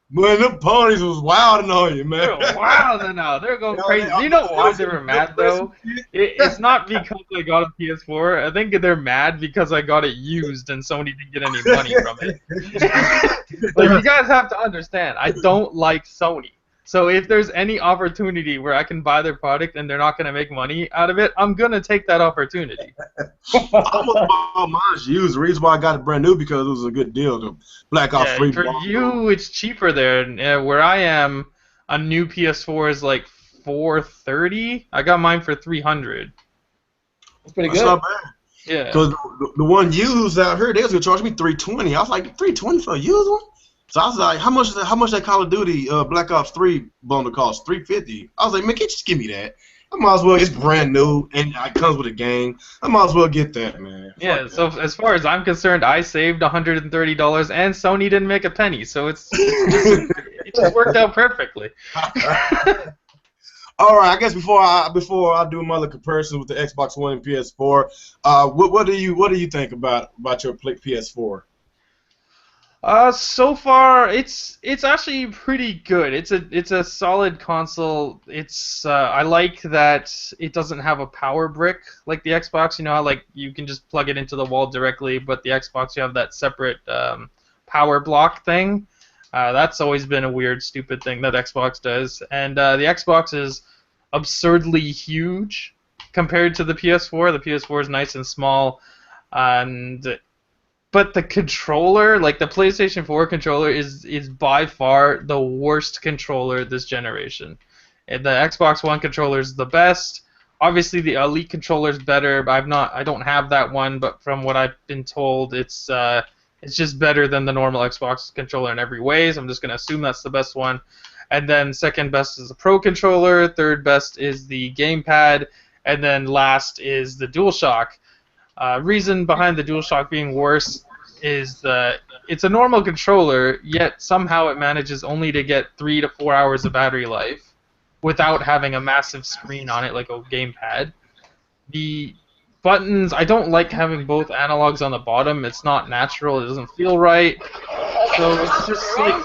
Man, the ponies was wilding on you, man. They were wilding out. They were going crazy. You know why they were mad, though? It's not because I got a PS4. I think they're mad because I got it used and Sony didn't get any money from it. Like, you guys have to understand, I don't like Sony. So if there's any opportunity where I can buy their product and they're not gonna make money out of it, I'm gonna take that opportunity. I almost bought mine used. The reason why I got it brand new because it was a good deal. The Black Ops Yeah, 3. for you it's cheaper there. And, where I am, a new PS4 is like $430. I got mine for $300. That's pretty That's good. not bad. Yeah. Because the one used out here, they was gonna charge me $320. I was like, $320 for a used one? So I was like, how much that Call of Duty Black Ops 3 bundle cost? $350. I was like, man, can't you just give me that? I might as well. It's brand new and it comes with a game. I might as well get that, man. Yeah, Fuck so as far as I'm concerned, I saved $130 and Sony didn't make a penny, so it just worked out perfectly. that. All right, I guess before I do my other comparison with the Xbox One and PS4, what do you think about your PS4? So far it's actually pretty good. It's a solid console. I like that it doesn't have a power brick like the Xbox. You know how like you can just plug it into the wall directly, but the Xbox you have that separate power block thing. That's always been a weird, stupid thing that Xbox does. And the Xbox is absurdly huge compared to the PS4. The PS4 is nice and small, but the controller, like the PlayStation 4 controller, is by far the worst controller this generation. And the Xbox One controller is the best. Obviously, the Elite controller is better. I don't have that one, but from what I've been told, it's just better than the normal Xbox controller in every way. So I'm just gonna assume that's the best one. And then second best is the Pro controller. Third best is the gamepad, and then last is the DualShock. Reason behind the DualShock being worse is that it's a normal controller, yet somehow it manages only to get 3 to 4 hours of battery life without having a massive screen on it like a gamepad. The buttons, I don't like having both analogs on the bottom. It's not natural. It doesn't feel right. So it's just like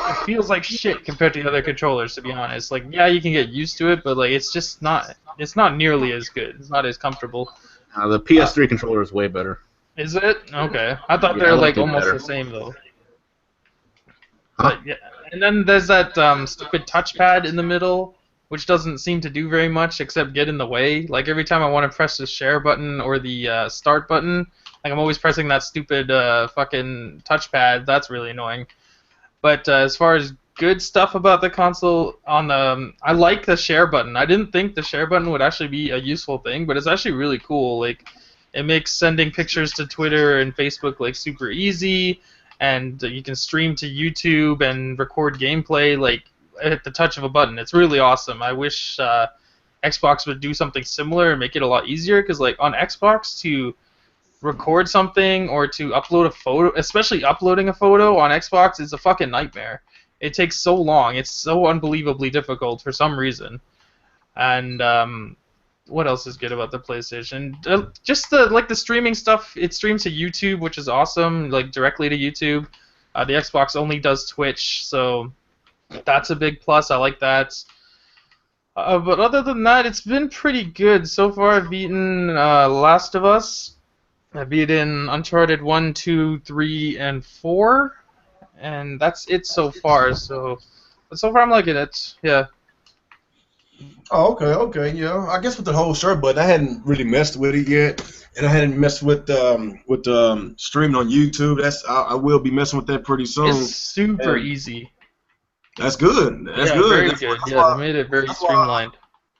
it feels like shit compared to the other controllers, to be honest. Like, yeah, you can get used to it, but like it's just not. It's not nearly as good. It's not as comfortable. The PS3 controller is way better. Is it? Okay. I thought Yeah, they I were liked like it almost better. the same though. Huh? But, yeah. And then there's that stupid touchpad in the middle, which doesn't seem to do very much except get in the way. Like every time I want to press the share button or the start button, like I'm always pressing that stupid fucking touchpad. That's really annoying. But as far as good stuff about the console, I like the share button. I didn't think the share button would actually be a useful thing, but it's actually really cool. Like, it makes sending pictures to Twitter and Facebook like super easy, and you can stream to YouTube and record gameplay like at the touch of a button. It's really awesome. I wish Xbox would do something similar and make it a lot easier, because like on Xbox to record something or to upload a photo, especially uploading a photo on Xbox, is a fucking nightmare. It takes so long. It's so unbelievably difficult for some reason. And what else is good about the PlayStation? Just the streaming stuff. It streams to YouTube, which is awesome, like directly to YouTube. The Xbox only does Twitch, so that's a big plus. I like that. But other than that, it's been pretty good. So far, I've beaten Last of Us. I've beaten Uncharted 1, 2, 3, and 4. And that's it so far. But so far I'm liking it. Yeah. Oh, okay, yeah. I guess with the whole share button, I hadn't really messed with it yet, and I hadn't messed with streaming on YouTube. I will be messing with that pretty soon. It's super And easy. that's good. That's Yeah, good. very That's good. that's Yeah, why- they made it very that's why- streamlined.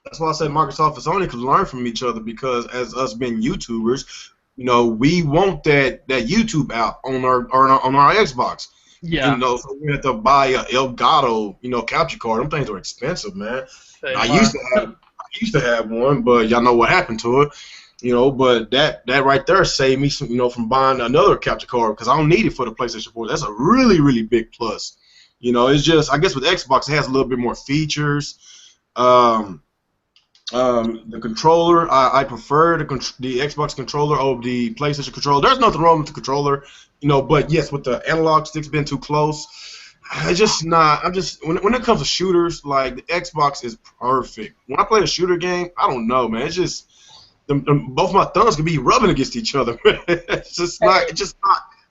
That's why I said Microsoft and Sony could learn from each other, because as us being YouTubers, you know, we want that YouTube out on our Xbox. Yeah. You know, so we have to buy a Elgato, capture card. Them things are expensive, man. I used to have one, but y'all know what happened to it. But that right there saved me some, from buying another capture card, because I don't need it for the PlayStation 4. That's a really, really big plus. It's just, I guess with Xbox it has a little bit more features. The controller, I prefer the Xbox controller over the PlayStation controller. There's nothing wrong with the controller, but yes, with the analog sticks being too close, when it comes to shooters, like the Xbox is perfect. When I play a shooter game, I don't know, man. It's just both my thumbs can be rubbing against each other. It's just not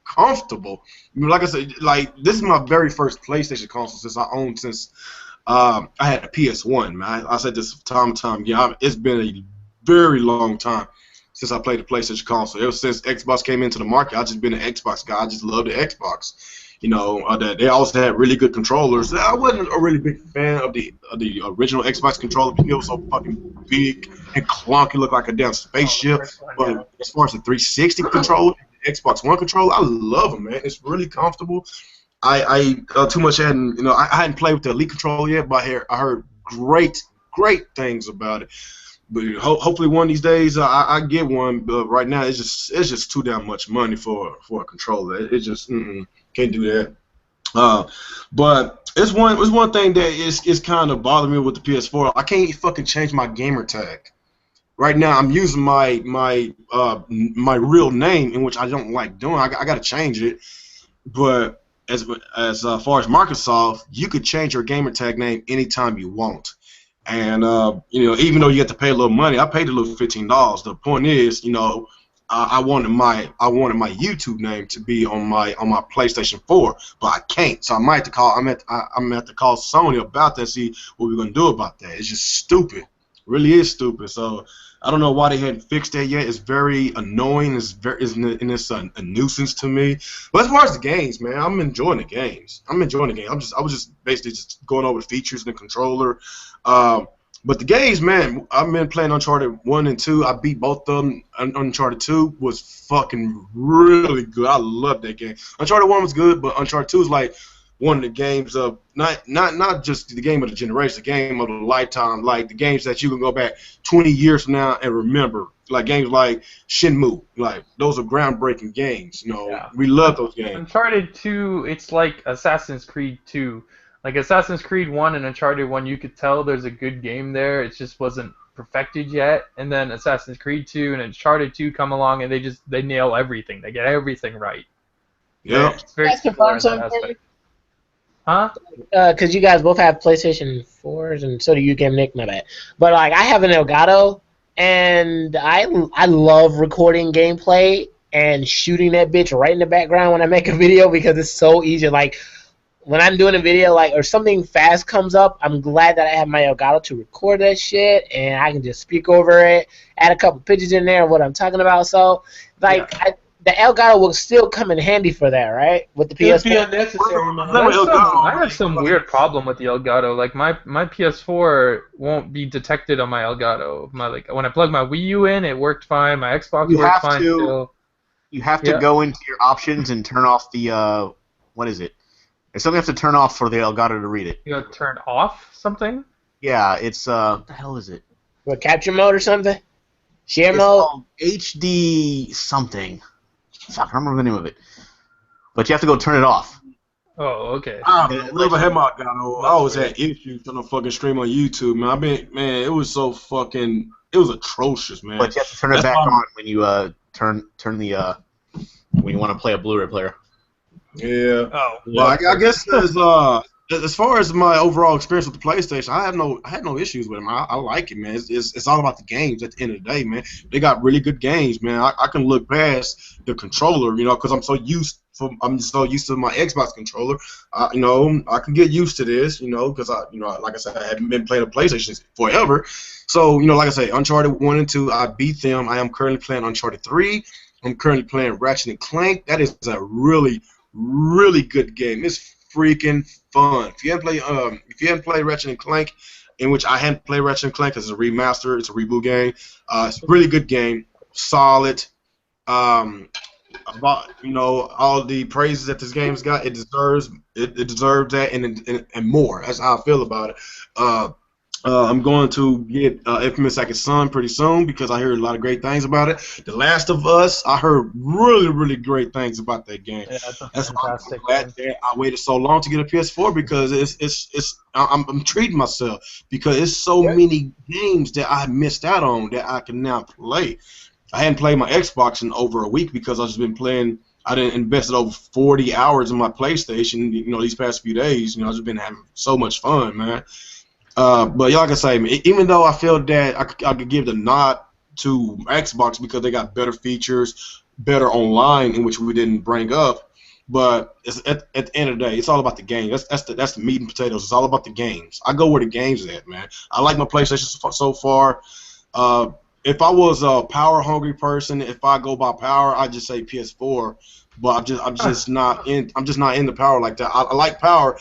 comfortable. Like I said, like this is my very first PlayStation console since I had a PS1, man. I said this time and time again. It's been a very long time since I played the PlayStation console. Ever since Xbox came into the market, I just been an Xbox guy. I just love the Xbox. You know, that they also had really good controllers. I wasn't a really big fan of the original Xbox controller because it was so fucking big and clunky, looked like a damn spaceship. But as far as the 360 controller, the Xbox One controller, I love them, man. It's really comfortable. I too much hadn't, you know, I hadn't played with the Elite controller yet, but I heard great things about it. But hopefully one of these days I get one. But right now it's just too damn much money for a controller. It just can't do that. But it's one thing that is kind of bothering me with the PS4. I can't fucking change my gamer tag. Right now I'm using my real name, in which I don't like doing. I got to change it. But as far as Microsoft, you could change your gamer tag name anytime you want. And you know, even though you have to pay a little money, I paid a little $15. The point is, you know, I wanted my YouTube name to be on my PlayStation 4, but I can't. So I might have to call. I'm at to call Sony about that. See what we're gonna do about that. It's just stupid. It really is stupid. So I don't know why they hadn't fixed that yet. It's very annoying. It's a nuisance to me. But as far as the games, man, I'm enjoying the games. I was just basically just going over the features and the controller. But the games, man, I've been playing Uncharted 1 and 2. I beat both of them. Uncharted 2 was fucking really good. I love that game. Uncharted 1 was good, but Uncharted 2 is like one of the games of not just the game of the generation, the game of the lifetime, like the games that you can go back 20 years from now and remember. Like games like Shenmue, like those are groundbreaking games. You know, yeah. We love those games. Uncharted 2, it's like Assassin's Creed 2. Like Assassin's Creed 1 and Uncharted 1, you could tell there's a good game there. It just wasn't perfected yet. And then Assassin's Creed 2 and Uncharted 2 come along and they nail everything. They get everything right. Yeah. It's very similar in that aspect. Huh? Because you guys both have PlayStation 4s, and so do you, Game Nick, my bad. But like, I have an Elgato, and I love recording gameplay and shooting that bitch right in the background when I make a video because it's so easy. Like, when I'm doing a video, like, or something fast comes up, I'm glad that I have my Elgato to record that shit, and I can just speak over it, add a couple pictures in there of what I'm talking about. So, like, yeah. The Elgato will still come in handy for that, right? With the PS4. It'd be unnecessary, man. I have some weird problem with the Elgato. Like my PS4 won't be detected on my Elgato. When I plug my Wii U in, it worked fine. My Xbox worked fine still. You have to go into your options and turn off the what is it? There's something you have to turn off for the Elgato to read it. You gotta turn off something? Yeah, it's what the hell is it? What, capture mode or something? Share mode? Called HD something. Fuck, I don't remember the name of it. But you have to go turn it off. Oh, okay. I always had issues trying to fucking stream on YouTube, man. It was atrocious, man. But you have to turn it back on when you turn the when you want to play a Blu-ray player. Yeah. Oh. Well, I guess as far as my overall experience with the PlayStation, I had no issues with them. I like it, man. It's all about the games at the end of the day, man. They got really good games, man. I can look past the controller, you know, because I'm so used to my Xbox controller. You know, I can get used to this, you know, because like I said, I haven't been playing a PlayStation forever. So, you know, like I say, Uncharted 1 and 2, I beat them. I am currently playing Uncharted 3. I'm currently playing Ratchet and Clank. That is a really, really good game. It's freaking fun. If you haven't played Ratchet and Clank, in which I hadn't played Ratchet and Clank, it's a remaster, it's a reboot game. It's a really good game, solid. About, you know, all the praises that this game's got, it deserves that and more. That's how I feel about it. I'm going to get Infamous Second Son pretty soon because I heard a lot of great things about it. The Last of Us, I heard really, really great things about that game. Yeah, that's why I'm glad that I waited so long to get a PS4 because I'm treating myself because it's so many games that I missed out on that I can now play. I hadn't played my Xbox in over a week because I've just been playing. I done invested over 40 hours in my PlayStation, you know, these past few days. You know, I've just been having so much fun, man. But like I say, even though I feel that I could give the nod to Xbox because they got better features, better online, in which we didn't bring up, But at the end of the day, it's all about the game. That's the meat and potatoes. It's all about the games. I go where the games at, man. I like my PlayStation so far. If I was a power hungry person, if I go by power, I just say PS4. But I'm just not in the power like that. I like power,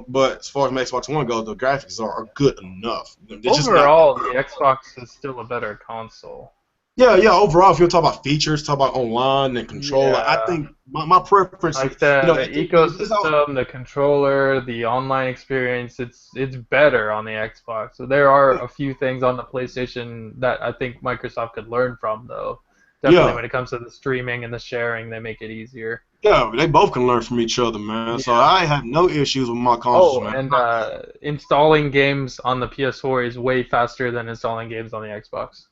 but as far as my Xbox One goes, the graphics are good enough. Overall, the Xbox is still a better console. Yeah. Overall, if you're talking about features, talk about online and controller, I think my preference like is the ecosystem, the controller, the online experience. It's better on the Xbox. So there are a few things on the PlayStation that I think Microsoft could learn from, though. Definitely when it comes to the streaming and the sharing, they make it easier. Yeah, they both can learn from each other, man. Yeah. So I have no issues with my consoles, man. And installing games on the PS4 is way faster than installing games on the Xbox.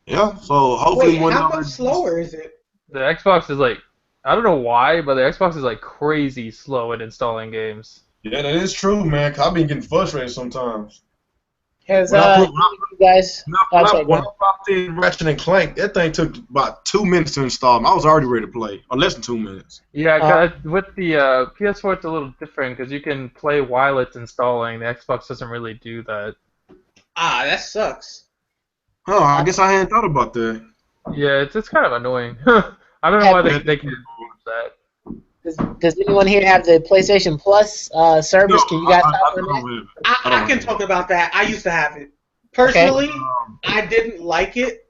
Yeah, so hopefully how much slower is it? The Xbox is like, I don't know why, but the Xbox is like crazy slow at installing games. Yeah, that is true, man. 'Cause I've been getting frustrated sometimes. Has you guys? When I popped in Ratchet and Clank, that thing took about 2 minutes to install. I was already ready to play, or less than 2 minutes. Yeah, with the PS4, it's a little different because you can play while it's installing. The Xbox doesn't really do that. That sucks. Oh, I guess I hadn't thought about that. Yeah, it's kind of annoying. I don't know why they can do that. Does anyone here have the PlayStation Plus service? Can you guys talk about that? I can talk about that. I used to have it. Personally, I didn't like it.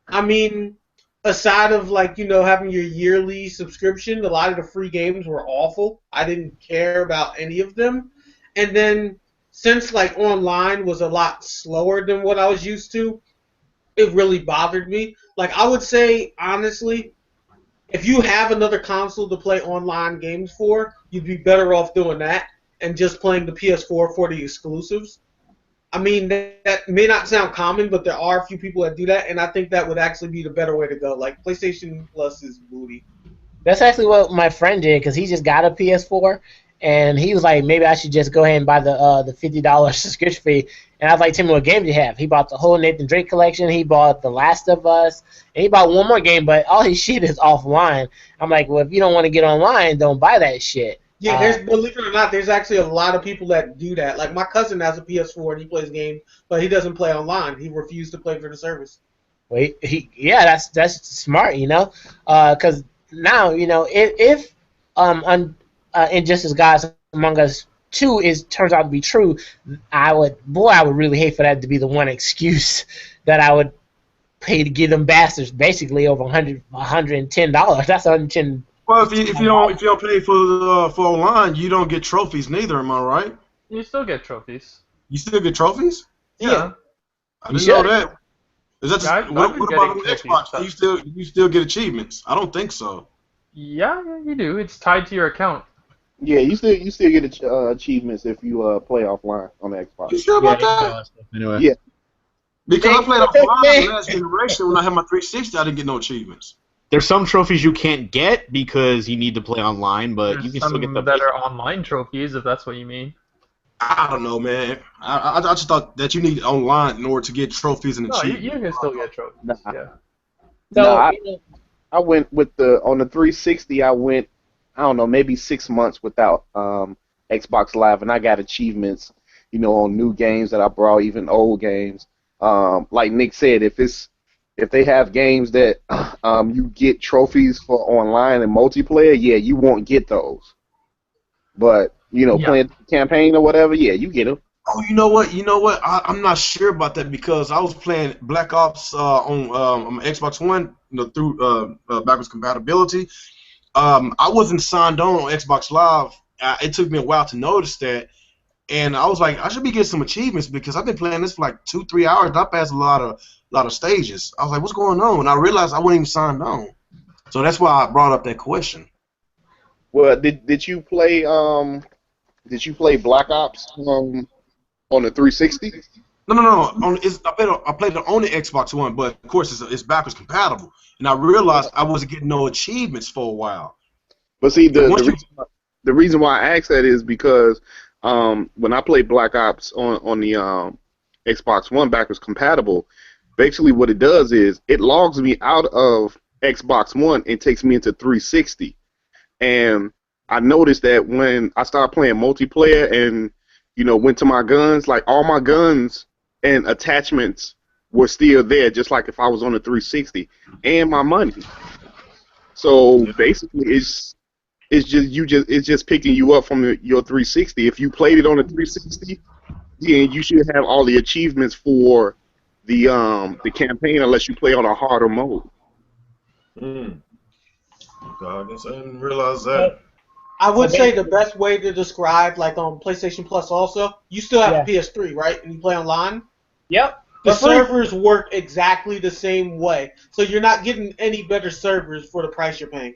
I mean, aside of having your yearly subscription, a lot of the free games were awful. I didn't care about any of them. And then since online was a lot slower than what I was used to, it really bothered me. I would say, honestly, if you have another console to play online games for, you'd be better off doing that and just playing the PS4 for the exclusives. I mean, that may not sound common, but there are a few people that do that, and I think that would actually be the better way to go. PlayStation Plus is booty. That's actually what my friend did, because he just got a PS4, and he was like, maybe I should just go ahead and buy the $50 subscription fee. And I was like, Tim, what game do you have? He bought the whole Nathan Drake collection. He bought The Last of Us. And he bought one more game, but all his shit is offline. I'm like, well, if you don't want to get online, don't buy that shit. Yeah, believe it or not, there's actually a lot of people that do that. My cousin has a PS4 and he plays games, but he doesn't play online. He refused to play for the service. Wait, that's smart, because now, if Injustice Gods Among Us 2 turns out to be true, I would really hate for that to be the one excuse that I would pay to get them bastards basically over $110. That's $110. Well, if you don't pay for online, you don't get trophies neither. Am I right? You still get trophies. You still get trophies? Yeah. I didn't know that. Is that just, what about on the Xbox? You still get achievements? I don't think so. Yeah, you do. It's tied to your account. Yeah, you still get achievements if you play offline on the Xbox. You sure about that? Anyway. Yeah. Because I played offline the last generation when I had my 360, I didn't get no achievements. There's some trophies you can't get because you need to play online, but you can still get the better online trophies if that's what you mean. I don't know, man. I just thought that you need online in order to get trophies and achievements. You can still get trophies. Nah. Yeah. So I went with on the 360. I went, I don't know, maybe 6 months without Xbox Live, and I got achievements, on new games that I brought, even old games. Like Nick said, if they have games that you get trophies for online and multiplayer, yeah, you won't get those. But playing campaign or whatever, yeah, you get them. Oh, you know what? I'm not sure about that because I was playing Black Ops on Xbox One, through backwards compatibility. I wasn't signed on Xbox Live. It took me a while to notice that, and I was like, I should be getting some achievements because I've been playing this for 2-3 hours. I passed a lot of stages. I was like, what's going on? And I realized I wasn't even signed on. So that's why I brought up that question. Well, did you play Black Ops on the 360? No. I played it on the Xbox One, but of course it's backwards compatible. And I realized I wasn't getting no achievements for a while. But see, the reason why I asked that is because when I played Black Ops on the Xbox One backwards compatible, basically what it does is it logs me out of Xbox One and takes me into 360. And I noticed that when I started playing multiplayer and went to my guns, like all my guns and attachments were still there, just like if I was on the 360, and my money. So basically, it's just picking you up from your 360. If you played it on the 360, then you should have all the achievements for the campaign, unless you play on a harder mode. Okay, I guess I didn't realize that. I would say the best way to describe, like on PlayStation Plus also, you still have a PS3, right? And you play online? Yep. The servers work exactly the same way. So you're not getting any better servers for the price you're paying.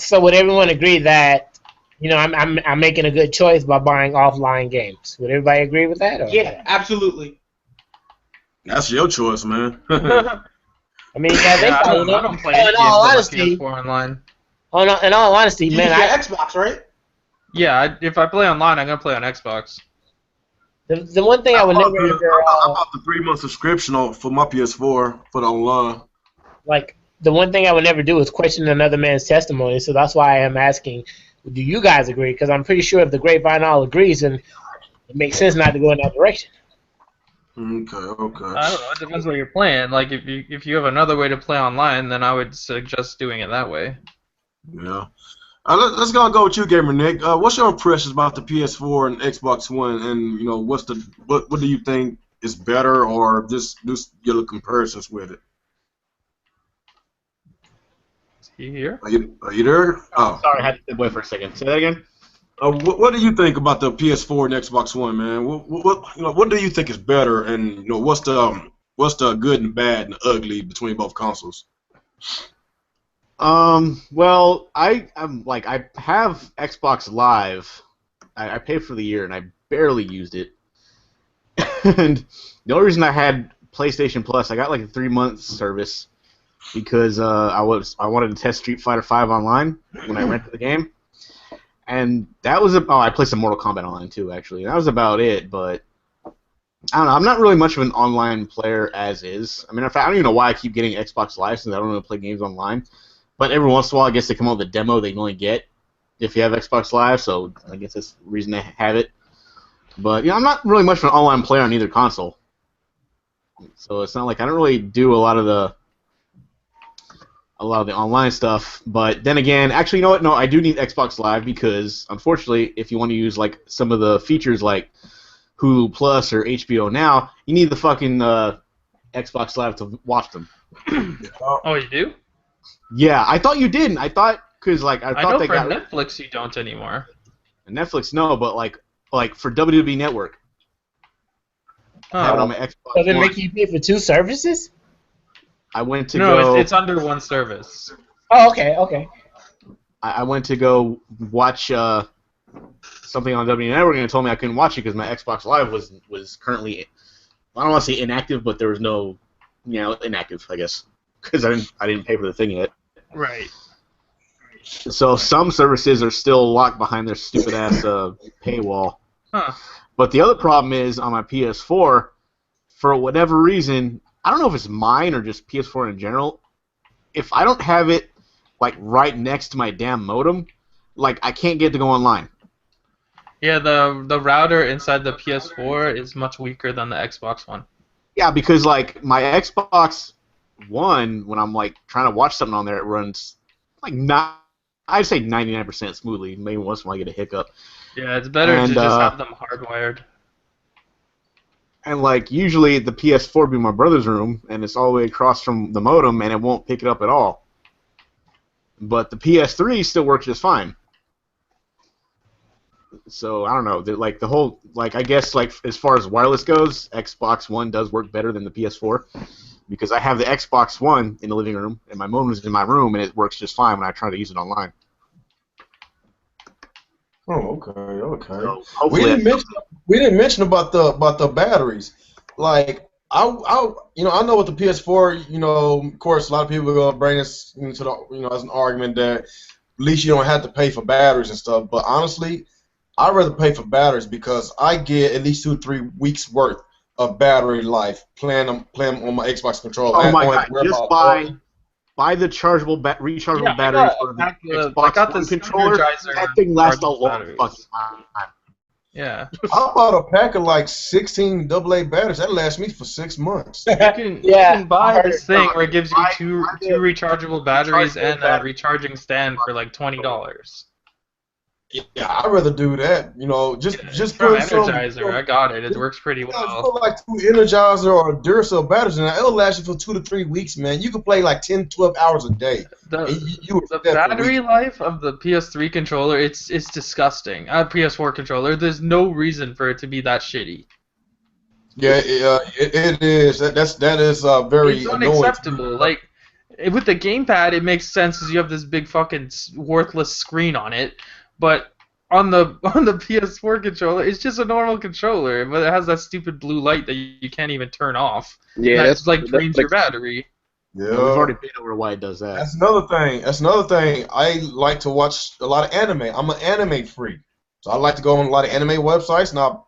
So would everyone agree that, I'm making a good choice by buying offline games? Would everybody agree with that? Or? Yeah, absolutely. That's your choice, man. I mean, I don't play games on my PS4 online. In all honesty, You man, use your Xbox, right? Yeah, if I play online, I'm gonna play on Xbox. The one thing I would never. I bought the 3-month subscription for my PS4 for the online. Like the one thing I would never do is question another man's testimony. So that's why I am asking, do you guys agree? Because I'm pretty sure if the grapevine all agrees, then it makes sense not to go in that direction. Okay. I don't know. It depends what you're playing. Like if you have another way to play online, then I would suggest doing it that way. Yeah. Let's go with you, Gamer Nick. What's your impressions about the PS4 and Xbox One, and what do you think is better, or just do your comparisons with it? Is he here? Are you there? Oh, sorry, I had to step away for a second. Say that again. What do you think about the PS4 and Xbox One, man? What do you think is better, and what's the good and bad and ugly between both consoles? Well, I have Xbox Live. I paid for the year and I barely used it. And the only reason I had PlayStation Plus, I got like a 3-month service because I wanted to test Street Fighter V online when I rented the game. And that was I played some Mortal Kombat online too, actually. That was about it, but I don't know. I'm not really much of an online player as is. I mean, in fact, I don't even know why I keep getting Xbox Live since I don't really play games online. But every once in a while, I guess they come out with a demo they can only get if you have Xbox Live, so I guess that's the reason they have it. But I'm not really much of an online player on either console, so it's not like I don't really do a lot of the online stuff. But then again, actually, you know what? No, I do need Xbox Live because unfortunately, if you want to use like some of the features like Hulu Plus or HBO Now, you need the fucking Xbox Live to watch them. Oh, you do? Yeah, I thought you didn't. I thought because I thought know they for got Netflix you don't anymore. Netflix, no, but like for WWE Network, I have it on my Xbox So they One. make you pay for 2 services? I went to No, go. it's under one service. Oh, okay. I went to go watch something on WWE Network, and it told me I couldn't watch it because my Xbox Live was currently, I don't want to say inactive, but there was no, inactive, I guess, because I didn't pay for the thing yet. Right. So some services are still locked behind their stupid ass paywall. Huh. But the other problem is on my PS4, for whatever reason, I don't know if it's mine or just PS4 in general, if I don't have it like right next to my damn modem, like I can't get to go online. Yeah, the router inside the PS4 is much weaker than the Xbox One. Yeah, because like my Xbox One, when I'm like trying to watch something on there, it runs like I'd say 99% smoothly. Maybe once in a while I get a hiccup. Yeah, it's better to just have them hardwired. And like usually the PS4 would be in my brother's room, and it's all the way across from the modem, and it won't pick it up at all. But the PS3 still works just fine. So I don't know. Like the whole, like I guess like as far as wireless goes, Xbox One does work better than the PS4 because I have the Xbox One in the living room, and my modem is in my room, and it works just fine when I try to use it online. Oh, okay. So We didn't mention about the batteries. Like I know with the PS4, of course, a lot of people are gonna bring this into the, as an argument that at least you don't have to pay for batteries and stuff. But honestly, I'd rather pay for batteries because I get at least 2-3 weeks worth of battery life playing them on my Xbox controller. oh my god! buy the rechargeable Yeah, batteries for the Xbox One controller. That thing lasts a long fucking time. Yeah. I bought a pack of like 16 AA batteries. That lasts me for 6 months. You can buy this thing where it gives you two rechargeable batteries and a recharging stand for like $20. Yeah, I'd rather do that. You know, just From put some. Energizer, I got it. It works pretty Just well. put like 2 Energizer or Duracell batteries in there. It'll last you for 2 to 3 weeks, man. You can play like 10, 12 hours a day. The battery life of the PS3 controller, it's disgusting. PS4 controller, there's no reason for it to be that shitty. Yeah, it is. That is very It's annoying. unacceptable. Like with the gamepad, it makes sense because you have this big fucking worthless screen on it. But on the PS4 controller, it's just a normal controller, but it has that stupid blue light that you can't even turn off. Yeah, that's like drains your battery. Yeah, we've already been over why it does that. That's another thing. I like to watch a lot of anime. I'm an anime freak, so I like to go on a lot of anime websites, and I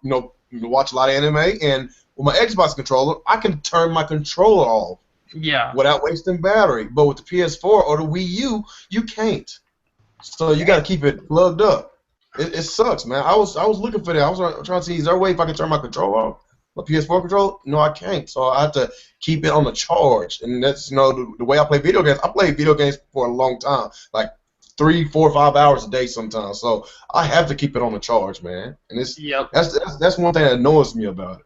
watch a lot of anime. And with my Xbox controller, I can turn my controller off. Yeah. Without wasting battery. But with the PS4 or the Wii U, you can't. So you got to keep it plugged up. It sucks, man. I was looking for that. I was trying to see, is there a way if I can turn my controller off? My PS4 controller? No, I can't. So I have to keep it on the charge. And that's, the way I play video games. I play video games for a long time, like 3, 4, 5 hours a day sometimes. So I have to keep it on the charge, man. And that's one thing that annoys me about it.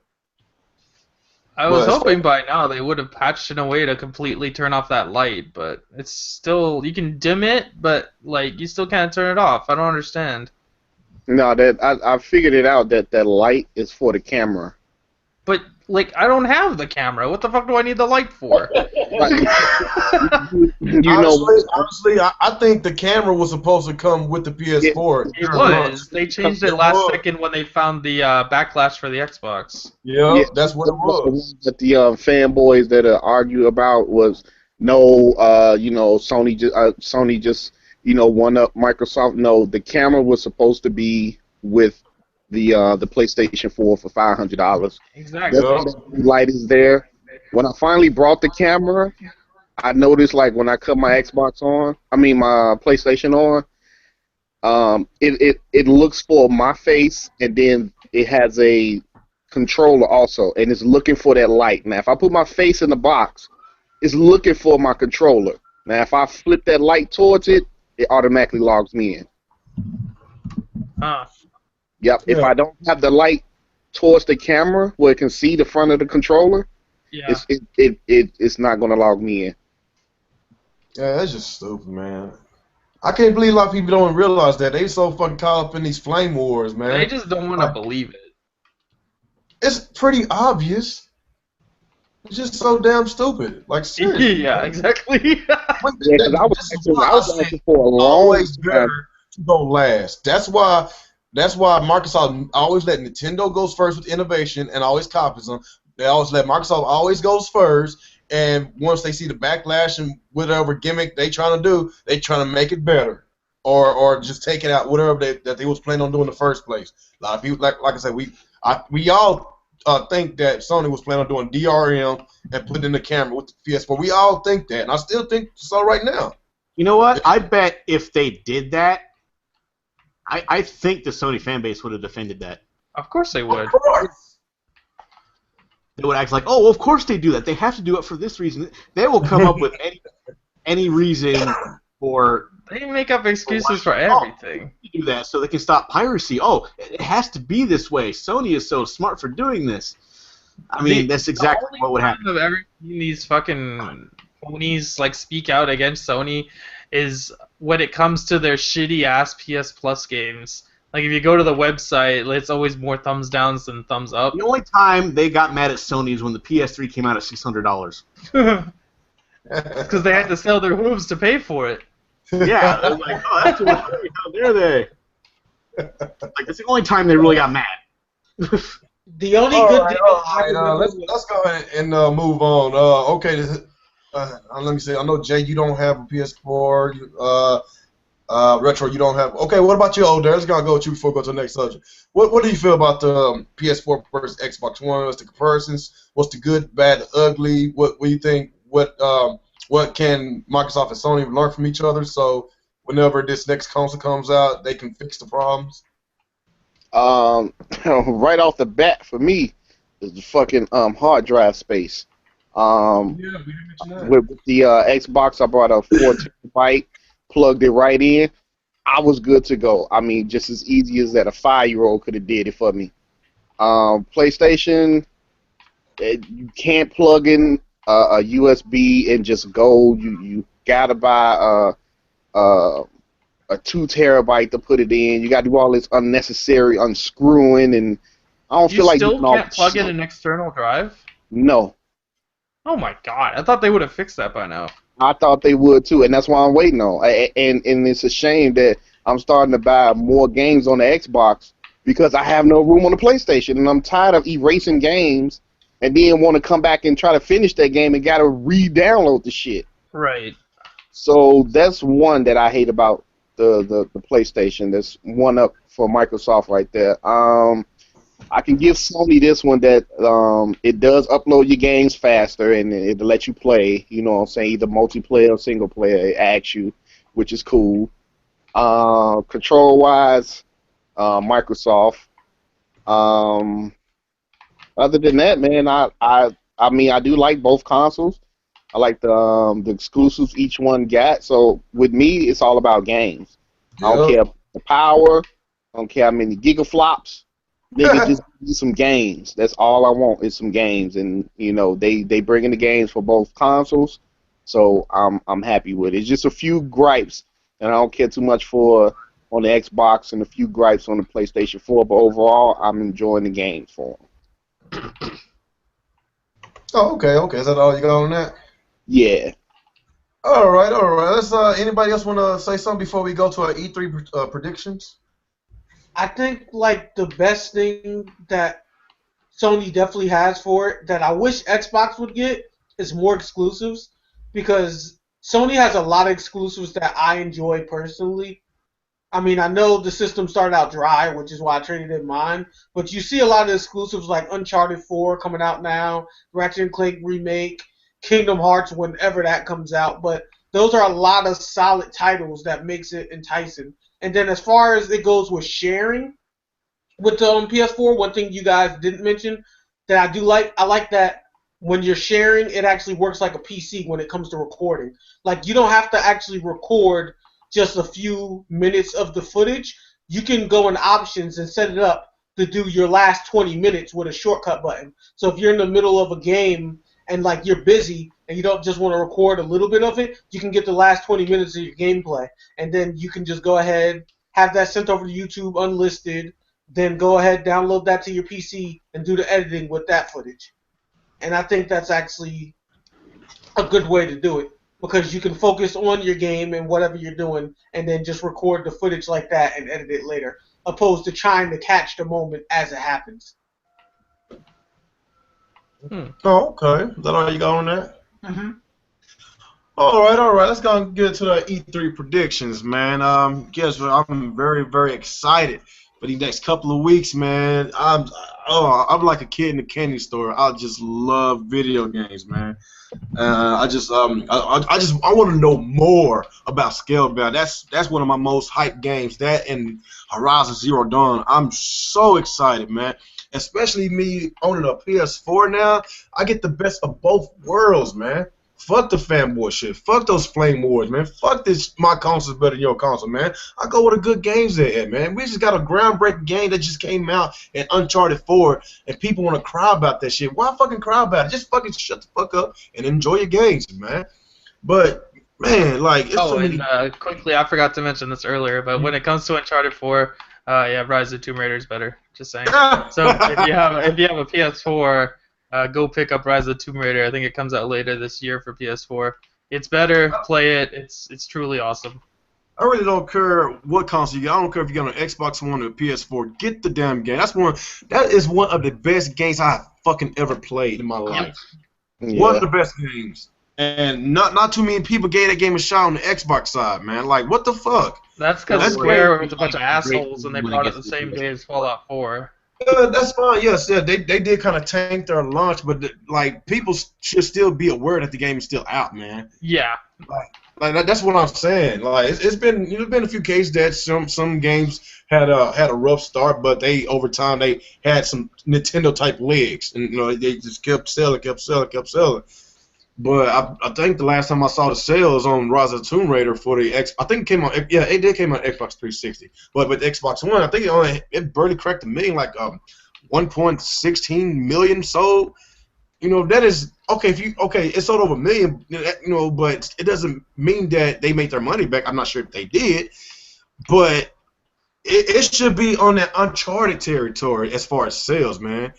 I was hoping by now they would have patched in a way to completely turn off that light, but it's still, you can dim it, but like you still can't turn it off. I don't understand. No, I figured it out that light is for the camera. But like I don't have the camera. What the fuck do I need the light for? Honestly, I think the camera was supposed to come with the PS4. It was. They changed it last second when they found the backlash for the Xbox. Yeah, that's what it was. That the fanboys that argue about was Sony just one up Microsoft. No, the camera was supposed to be with the PlayStation 4 for $500. Exactly. The light is there. When I finally brought the camera, I noticed like when I cut my my PlayStation on, it looks for my face, and then it has a controller also, and it's looking for that light. Now, if I put my face in the box, it's looking for my controller. Now, if I flip that light towards it, it automatically logs me in. Huh. Yep. Yeah. If I don't have the light towards the camera where it can see the front of the controller, it's not gonna log me in. Yeah, that's just stupid, man. I can't believe a lot of people don't realize that. They so fucking caught up in these flame wars, man. They just don't want to believe it. It's pretty obvious. It's just so damn stupid. Like, seriously. Yeah, exactly. Because I was asking for a long always better to go last. That's why Microsoft always let Nintendo goes first with innovation and always copies them. They always let Microsoft always goes first, and once they see the backlash and whatever gimmick they trying to do, they trying to make it better, or just take it out, whatever that they was planning on doing in the first place. A lot of people, like I said, we all think that Sony was planning on doing DRM and putting in the camera with the PS4. We all think that, and I still think so right now. You know what? I bet if they did that, I think the Sony fan base would have defended that. Of course they would. Of course. They would act like, oh, well, of course they do that. They have to do it for this reason. They will come up with any reason for... They make up excuses for everything. Do that so they can stop piracy. Oh, it has to be this way. Sony is so smart for doing this. I mean, that's exactly what would happen. Of everything these fucking ponies like speak out against Sony is when it comes to their shitty ass PS Plus games. Like if you go to the website, it's always more thumbs downs than thumbs up. The only time they got mad at Sony is when the PS3 came out at $600. Because they had to sell their hooves to pay for it. Yeah, they're like, oh, that's what, how dare they? Like that's the only time they really got mad. The only good thing. Let's go ahead and move on. Okay, let me see. I know Jay, you don't have a PS4. Retro, you don't have. Okay, what about you, Older? Let's go with you before we go to the next subject. What do you feel about the PS4 versus Xbox One? What's the comparisons? What's the good, bad, ugly? What do you think? What what can Microsoft and Sony learn from each other? So whenever this next console comes out, they can fix the problems. Right off the bat for me is the fucking hard drive space. Yeah, we didn't mention that. With the Xbox, I brought a 4 terabyte, plugged it right in. I was good to go. I mean, just as easy as that a 5-year-old could have did it for me. PlayStation, you can't plug in a USB and just go. You gotta buy a 2 terabyte to put it in. You gotta do all this unnecessary unscrewing, and I don't You feel like still doing all can't this plug in shit. an external drive? No. Oh my god, I thought they would have fixed that by now. I thought they would too, and that's why I'm waiting on. And it's a shame that I'm starting to buy more games on the Xbox because I have no room on the PlayStation, and I'm tired of erasing games and then want to come back and try to finish that game and gotta re-download the shit. Right. So that's one that I hate about the PlayStation. That's one up for Microsoft right there. I can give Sony this one that it does upload your games faster and it'll let you play, you know what I'm saying, either multiplayer or single player. It asks you, which is cool. Control-wise, Microsoft. Other than that, man, I mean, I do like both consoles. I like the exclusives each one got. So with me, it's all about games. I don't care about the power. I don't care how many gigaflops. Nigga, just give me some games. That's all I want is some games, and you know they bring in the games for both consoles, so I'm happy with it. It's just a few gripes, and I don't care too much for on the Xbox and a few gripes on the PlayStation 4, but overall I'm enjoying the games for them. Oh, okay. Is that all you got on that? Yeah. All right. Let's. Anybody else want to say something before we go to our E3 predictions? I think like the best thing that Sony definitely has for it that I wish Xbox would get is more exclusives, because Sony has a lot of exclusives that I enjoy personally. I mean, I know the system started out dry, which is why I traded in mine, but you see a lot of exclusives like Uncharted 4 coming out now, Ratchet and Clank Remake, Kingdom Hearts whenever that comes out, but those are a lot of solid titles that makes it enticing. And then as far as it goes with sharing with the PS4, one thing you guys didn't mention that I do like, I like that when you're sharing, it actually works like a PC when it comes to recording. Like, you don't have to actually record just a few minutes of the footage. You can go in options and set it up to do your last 20 minutes with a shortcut button. So if you're in the middle of a game and like you're busy and you don't just want to record a little bit of it, you can get the last 20 minutes of your gameplay, and then you can just go ahead, have that sent over to YouTube unlisted, then go ahead, download that to your PC and do the editing with that footage. And I think that's actually a good way to do it, because you can focus on your game and whatever you're doing and then just record the footage like that and edit it later, opposed to trying to catch the moment as it happens. Oh, okay. Is that all you got on that? Mm-hmm. All right. Let's go and get to the E3 predictions, man. Guess what? I'm very, very excited for the next couple of weeks, man. I'm like a kid in the candy store. I just love video games, man. I want to know more about Scalebound. That's one of my most hyped games. That and Horizon Zero Dawn. I'm so excited, man. Especially me owning a PS4 now. I get the best of both worlds, man. Fuck the fanboy shit. Fuck those flame wars, man. Fuck this. My console's better than your console, man. I go with the good games there, man. We just got a groundbreaking game that just came out in Uncharted 4, and people want to cry about that shit. Why fucking cry about it? Just fucking shut the fuck up and enjoy your games, man. But man, like, it's so many. Quickly, I forgot to mention this earlier, but when it comes to Uncharted 4, yeah, Rise of the Tomb Raider is better. Just saying. So if you have a PS4. Go pick up Rise of the Tomb Raider. I think it comes out later this year for PS4. It's better. Play it. It's truly awesome. I really don't care what console you get. I don't care if you get an Xbox One or a PS4. Get the damn game. That is one of the best games I have fucking ever played in my life. Yeah. One of the best games. And not too many people gave that game a shot on the Xbox side, man. Like, what the fuck? That's because Square was a bunch of assholes and they brought it the same day as Fallout 4. That's fine. Yes, yeah, they did kind of tank their launch, but like people should still be aware that the game is still out, man. Yeah. That's what I'm saying. Like it's been a few cases that some games had a rough start, but they over time they had some Nintendo type legs, and they just kept selling. But I think the last time I saw the sales on Rise of the Tomb Raider for the X, I think it came on. Yeah, it did came on Xbox 360. But with Xbox One, I think it barely cracked a million, like 1.16 million sold. That is okay. It sold over a million. But it doesn't mean that they made their money back. I'm not sure if they did, but it should be on that Uncharted territory as far as sales, man,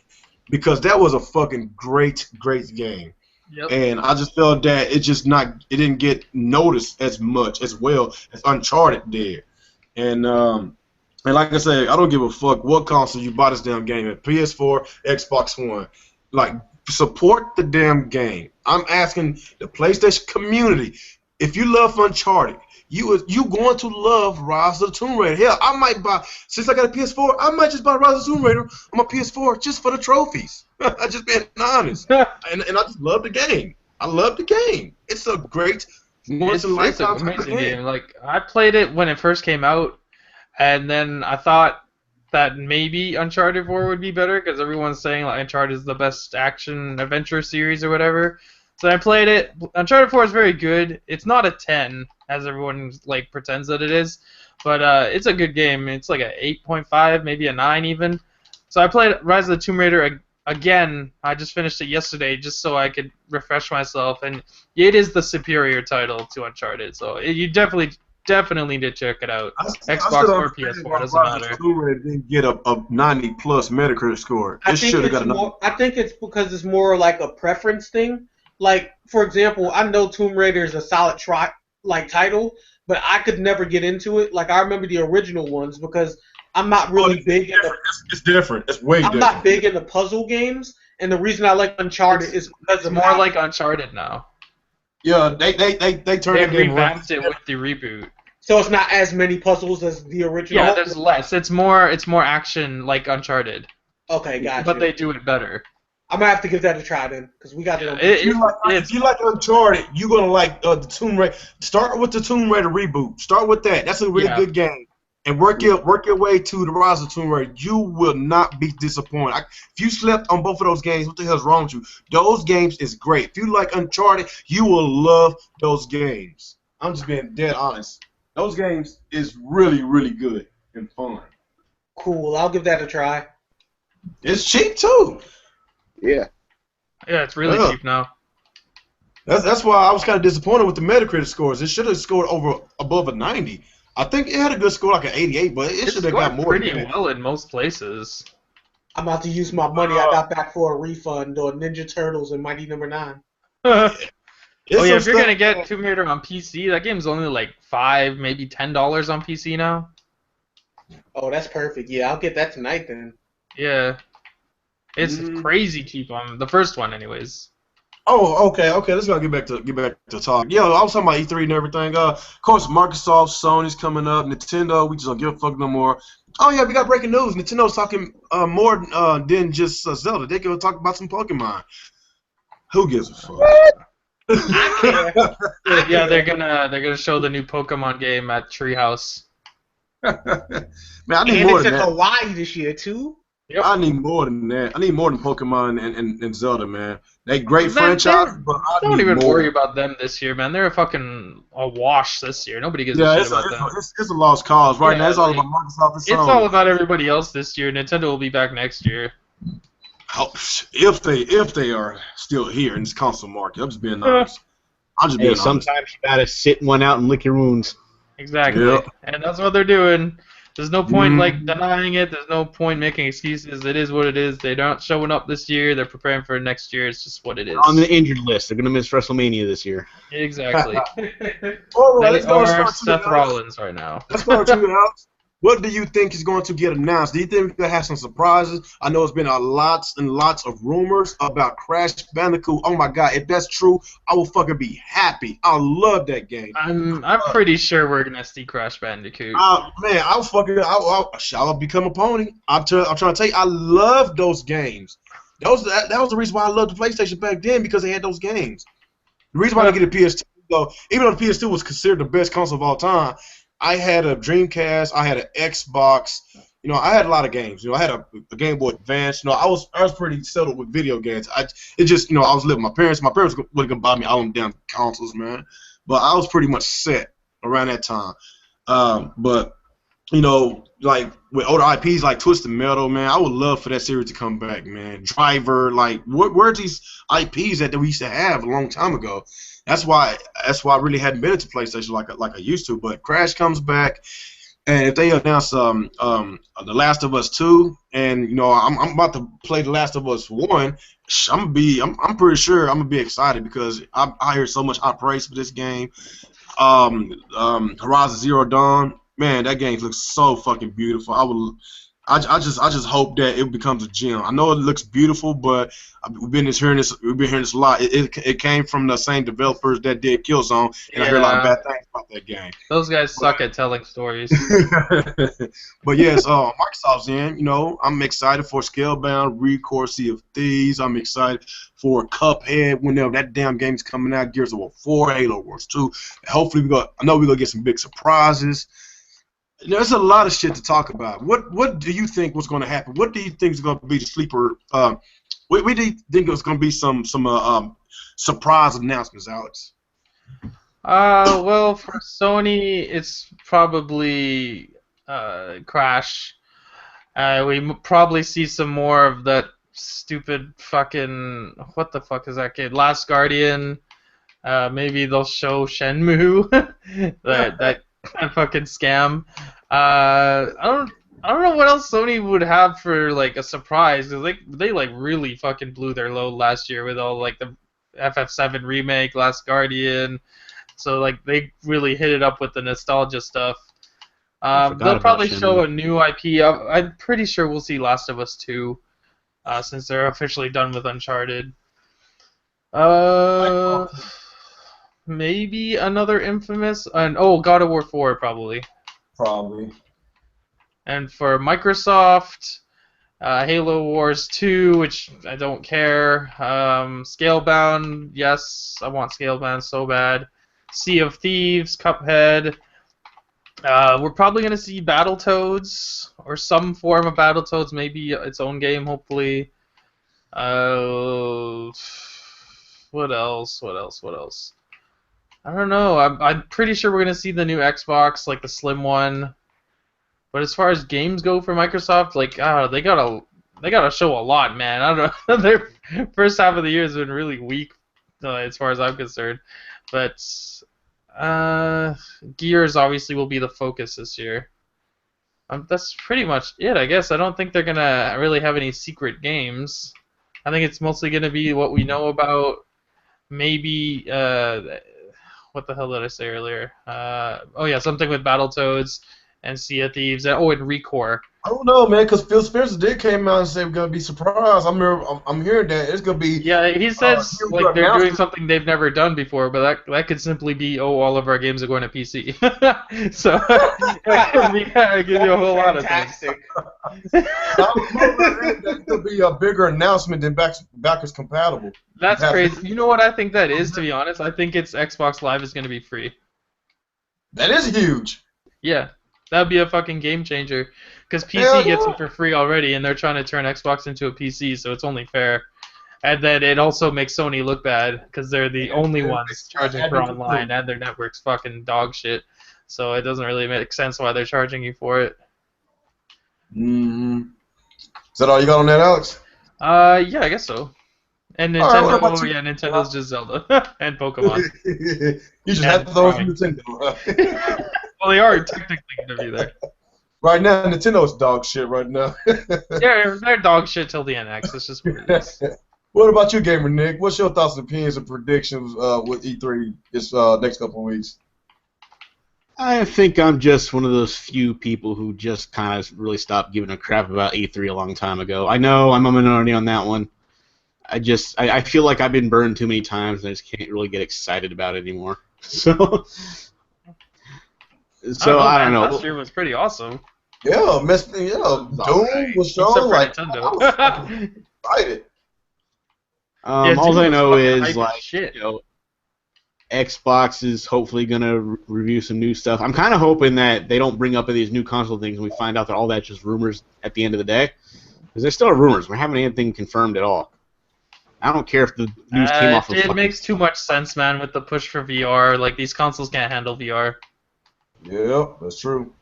because that was a fucking great game. Yep. And I just felt that it didn't get noticed as much as well as Uncharted did. And like I said, I don't give a fuck what console you buy this damn game at, PS4, Xbox One. Like, support the damn game. I'm asking the PlayStation community, if you love Uncharted, you going to love Rise of the Tomb Raider. Hell, I might buy, since I got a PS4, I might just buy Rise of the Tomb Raider on my PS4 just for the trophies. I just being honest. and I just love the game. I love the game. It's a great once in a lifetime amazing game. Like, I played it when it first came out, and then I thought that maybe Uncharted 4 would be better because everyone's saying like Uncharted is the best action adventure series or whatever. So I played it. Uncharted 4 is very good. It's not a 10 as everyone like pretends that it is, but it's a good game. It's like a 8.5, maybe a 9 even. So I played Rise of the Tomb Raider again. I just finished it yesterday just so I could refresh myself, and it is the superior title to Uncharted. So you definitely need to check it out. Xbox or PS4 doesn't matter. Tomb Raider didn't get a 90 plus Metacritic score. It should have got a. I think it's because it's more like a preference thing. Like, for example, I know Tomb Raider is a solid title, but I could never get into it. Like, I remember the original ones because I'm not really big into. It's different. It's way different. I'm not big into puzzle games, and the reason I like Uncharted is because it's more like Uncharted now. Yeah, they turned it revamped it with the reboot. So it's not as many puzzles as the original. Yeah, there's less. It's more action like Uncharted. Okay, gotcha. But they do it better. I'm gonna have to give that a try then, because we got it. If you like Uncharted, you're gonna like the Tomb Raider. Start with the Tomb Raider reboot. Start with that. That's a really good game. And work your way to the Rise of Tomb Raider. You will not be disappointed. If you slept on both of those games, what the hell's wrong with you? Those games is great. If you like Uncharted, you will love those games. I'm just being dead honest. Those games is really, really good and fun. Cool. I'll give that a try. It's cheap too. Yeah. Yeah, it's really cheap now. That's why I was kind of disappointed with the Metacritic scores. It should have scored above a 90. I think it had a good score, like an 88, but it should have got more. Pretty well in most places. I'm about to use my money I got back for a refund on Ninja Turtles and Mighty Number 9. If you're gonna get Tomb Raider on PC, that game's only like $5, maybe $10 on PC now. Oh, that's perfect. Yeah, I'll get that tonight then. Yeah, it's crazy cheap on the first one, anyways. Oh, okay. Let's get back to talk. Yeah, I was talking about E3 and everything. Of course, Microsoft, Sony's coming up. Nintendo, we just don't give a fuck no more. Oh yeah, we got breaking news. Nintendo's talking more than just Zelda. They go talk about some Pokemon. Who gives a fuck? Yeah, they're gonna show the new Pokemon game at Treehouse. Man, I need more than that. Hawaii this year too. Yep. I need more than that. I need more than Pokemon and Zelda, man. They great franchise, but don't even worry about them this year, man. They're a wash this year. Nobody gives a shit about them. It's a lost cause right now. It's all about Microsoft and Sony. It's all about everybody else this year. Nintendo will be back next year. If they are still here in this console market, I'm just being honest. Sometimes you gotta sit one out and lick your wounds. Exactly, and that's what they're doing. There's no point denying it. There's no point making excuses. It is what it is. They're not showing up this year. They're preparing for next year. It's just what it is. On the injured list, they're gonna miss WrestleMania this year. Exactly. All right, let's go. Seth Rollins right now. Let's go to Alex. What do you think is going to get announced? Do you think we're going to have some surprises? I know it's been lots and lots of rumors about Crash Bandicoot. Oh my God, if that's true, I will fucking be happy. I love that game. I'm pretty sure we're gonna see Crash Bandicoot. Man, I'll become a pony. I'm trying to tell you, I love those games. That was the reason why I loved the PlayStation back then, because they had those games. The reason why I didn't get a PS2, though, even though the PS2 was considered the best console of all time, I had a Dreamcast, I had an Xbox. You know, I had a lot of games. You know, I had a Game Boy Advance. You know, I was pretty settled with video games. I was living with my parents. My parents wasn't gonna buy me all them damn consoles, man. But I was pretty much set around that time. But you know, like with older IPs like Twisted Metal, man, I would love for that series to come back, man. Driver, like where's these IPs that we used to have a long time ago? That's why I really hadn't been into PlayStation like I used to. But Crash comes back, and if they announce The Last of Us 2, and you know I'm about to play The Last of Us 1, I'm pretty sure I'm gonna be excited, because I hear so much high praise for this game. Horizon Zero Dawn, man, that game looks so fucking beautiful. I just hope that it becomes a gem. I know it looks beautiful, but we've been hearing this a lot. It came from the same developers that did Killzone, and I hear a lot of bad things about that game. Those guys suck at telling stories. But yes, Microsoft's in. You know, I'm excited for Scalebound, Recore, Sea of Thieves. I'm excited for Cuphead whenever that damn game's coming out. Gears of War 4, Halo Wars 2. Hopefully I know we're gonna get some big surprises. There's a lot of shit to talk about. What do you think was going to happen? What do you think is going to be the sleeper? What do you think is going to be some surprise announcements, Alex? Well, for Sony, it's probably Crash. We probably see some more of that stupid fucking, what the fuck is that game? Last Guardian. Maybe they'll show Shenmue. that fucking scam. I don't know what else Sony would have for like a surprise. They like really fucking blew their load last year with all like the FF7 remake, Last Guardian. So like they really hit it up with the nostalgia stuff. They'll probably show a new IP. I'm pretty sure we'll see Last of Us 2, since they're officially done with Uncharted. Maybe another Infamous, and God of War 4 probably. Probably. And for Microsoft, Halo Wars 2, which I don't care. Scalebound, yes, I want Scalebound so bad. Sea of Thieves, Cuphead. We're probably going to see Battletoads, or some form of Battletoads, maybe its own game, hopefully. What else? I don't know. I'm pretty sure we're going to see the new Xbox, like the slim one. But as far as games go for Microsoft, like they gotta show a lot, man. I don't know. Their first half of the year has been really weak, as far as I'm concerned. But Gears obviously will be the focus this year. That's pretty much it, I guess. I don't think they're gonna really have any secret games. I think it's mostly gonna be what we know about. Maybe what the hell did I say earlier? Something with Battletoads and Sea of Thieves, and Recore. I don't know, man, because Phil Spencer did came out and said we're gonna be surprised. I'm hearing that it's gonna be. Yeah, he says like they're doing something they've never done before, but that could simply be all of our games are going to PC. So it give you a whole lot of things. That could be a bigger announcement than backwards compatible. That's crazy. You know what I think that is, to be honest? I think it's Xbox Live is going to be free. That is huge. Yeah. That'd be a fucking game changer, because PC gets it for free already, and they're trying to turn Xbox into a PC, so it's only fair. And then it also makes Sony look bad, because they're the only ones charging for online, and their network's fucking dog shit. So it doesn't really make sense why they're charging you for it. Is that all you got on that, Alex? Yeah, I guess so. And Nintendo, Nintendo's just Zelda and Pokemon. You just have to throw some Nintendo. Well, they are technically going to be there. Right now, Nintendo's dog shit right now. They're dog shit till the NX. It's just what it is. What about you, Gamer Nick? What's your thoughts, opinions, and predictions with E3 this next couple of weeks? I think I'm just one of those few people who just kind of really stopped giving a crap about E3 a long time ago. I know I'm a minority on that one. I feel like I've been burned too many times and I just can't really get excited about it anymore. So I don't know. Last year was pretty awesome. Yeah, Doom was Except shown. for Like, Nintendo. I was fucking excited. All I know is like shit. Xbox is hopefully gonna review some new stuff. I'm kind of hoping that they don't bring up any of these new console things and we find out that all that's just rumors at the end of the day, because they're still rumors. We haven't anything confirmed at all. I don't care if the news came off of. It makes too much sense, man, with the push for VR. Like these consoles can't handle VR. Yeah, that's true.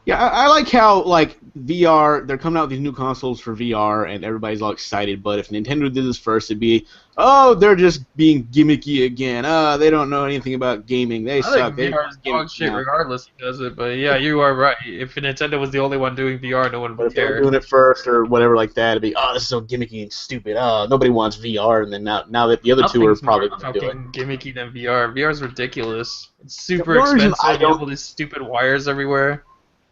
Yeah, I like how like VR. They're coming out with these new consoles for VR, and everybody's all excited. But if Nintendo did this first, it'd be, oh, they're just being gimmicky again. They don't know anything about gaming. They suck. Think VR is dog shit regardless who does it. But yeah, you are right. If Nintendo was the only one doing VR, no one But would if they were care. doing it first or whatever like that, it'd be, oh, this is so gimmicky and stupid. Oh, nobody wants VR. And then now that the other two are probably going to do it. Fucking gimmicky than VR. VR is ridiculous. It's super The only reason expensive. You have all these stupid wires everywhere.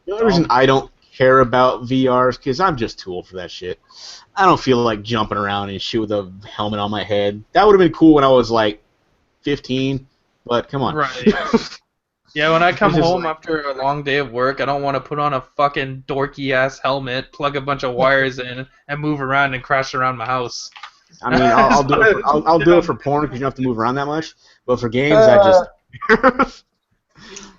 The only reason I don't care about VR is because I'm just too old for that shit. I don't feel like jumping around and shit with a helmet on my head. That would have been cool when I was like 15, but come on. Right. Yeah, when I come It's just home like- after a long day of work, I don't want to put on a fucking dorky ass helmet, plug a bunch of wires in, and move around and crash around my house. I mean, I'll do it. I'll do it for porn because you don't have to move around that much. But for games, I just.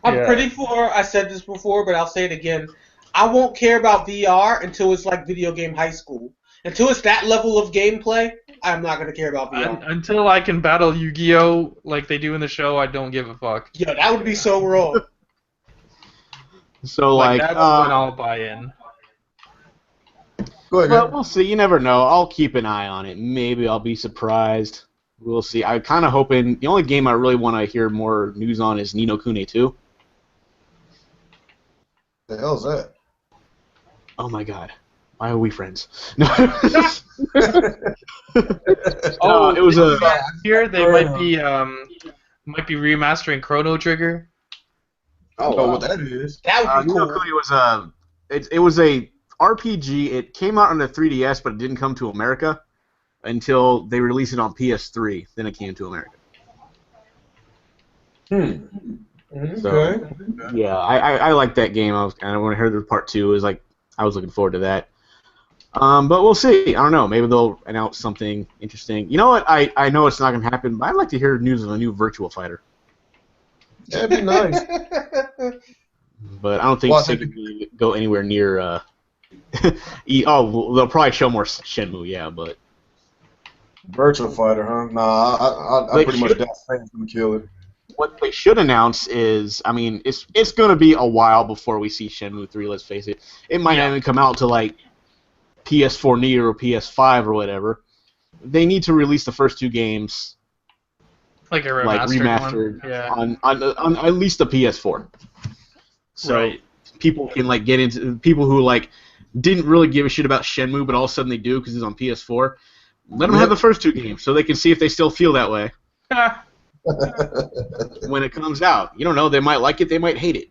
I'm pretty sure I said this before, but I'll say it again. I won't care about VR until it's like video game high school. Until it's that level of gameplay, I'm not going to care about VR. Until I can battle Yu-Gi-Oh! Like they do in the show, I don't give a fuck. Yo, that would be so wrong. So like, that's when I'll buy in. Go ahead, but we'll see. You never know. I'll keep an eye on it. Maybe I'll be surprised. We'll see. I'm kind of hoping. The only game I really want to hear more news on is Ni no Kuni 2. The hell's that? Oh my god. Why are we friends? No. Oh, it was a. Here they might be remastering Chrono Trigger. I don't know what that is. That would be Ni no cool. Kuni was a. It was a RPG. It came out on the 3DS, but it didn't come to America until they released it on PS3. Then it came to America. Okay. Yeah, I like that game. And when I heard the part 2, it was like I was looking forward to that. But we'll see. I don't know. Maybe they'll announce something interesting. You know what? I know it's not gonna happen, but I'd like to hear news of a new Virtua Fighter. That'd be nice. But I don't think Sega can go anywhere near. They'll probably show more Shenmue, yeah, but. Virtual Fighter, huh? Nah, I pretty much doubt Saint's gonna kill it. What they should announce is, I mean, it's going to be a while before we see Shenmue 3, let's face it. It might not even come out to, like, PS4 Neo or PS5 or whatever. They need to release the first 2 games, Like a remastered one. Yeah. on at least the PS4. So Right. people can, like, get into... People who, like, didn't really give a shit about Shenmue, but all of a sudden they do because it's on PS4. Let them have the first 2 games so they can see if they still feel that way. When it comes out. You don't know, they might like it, they might hate it.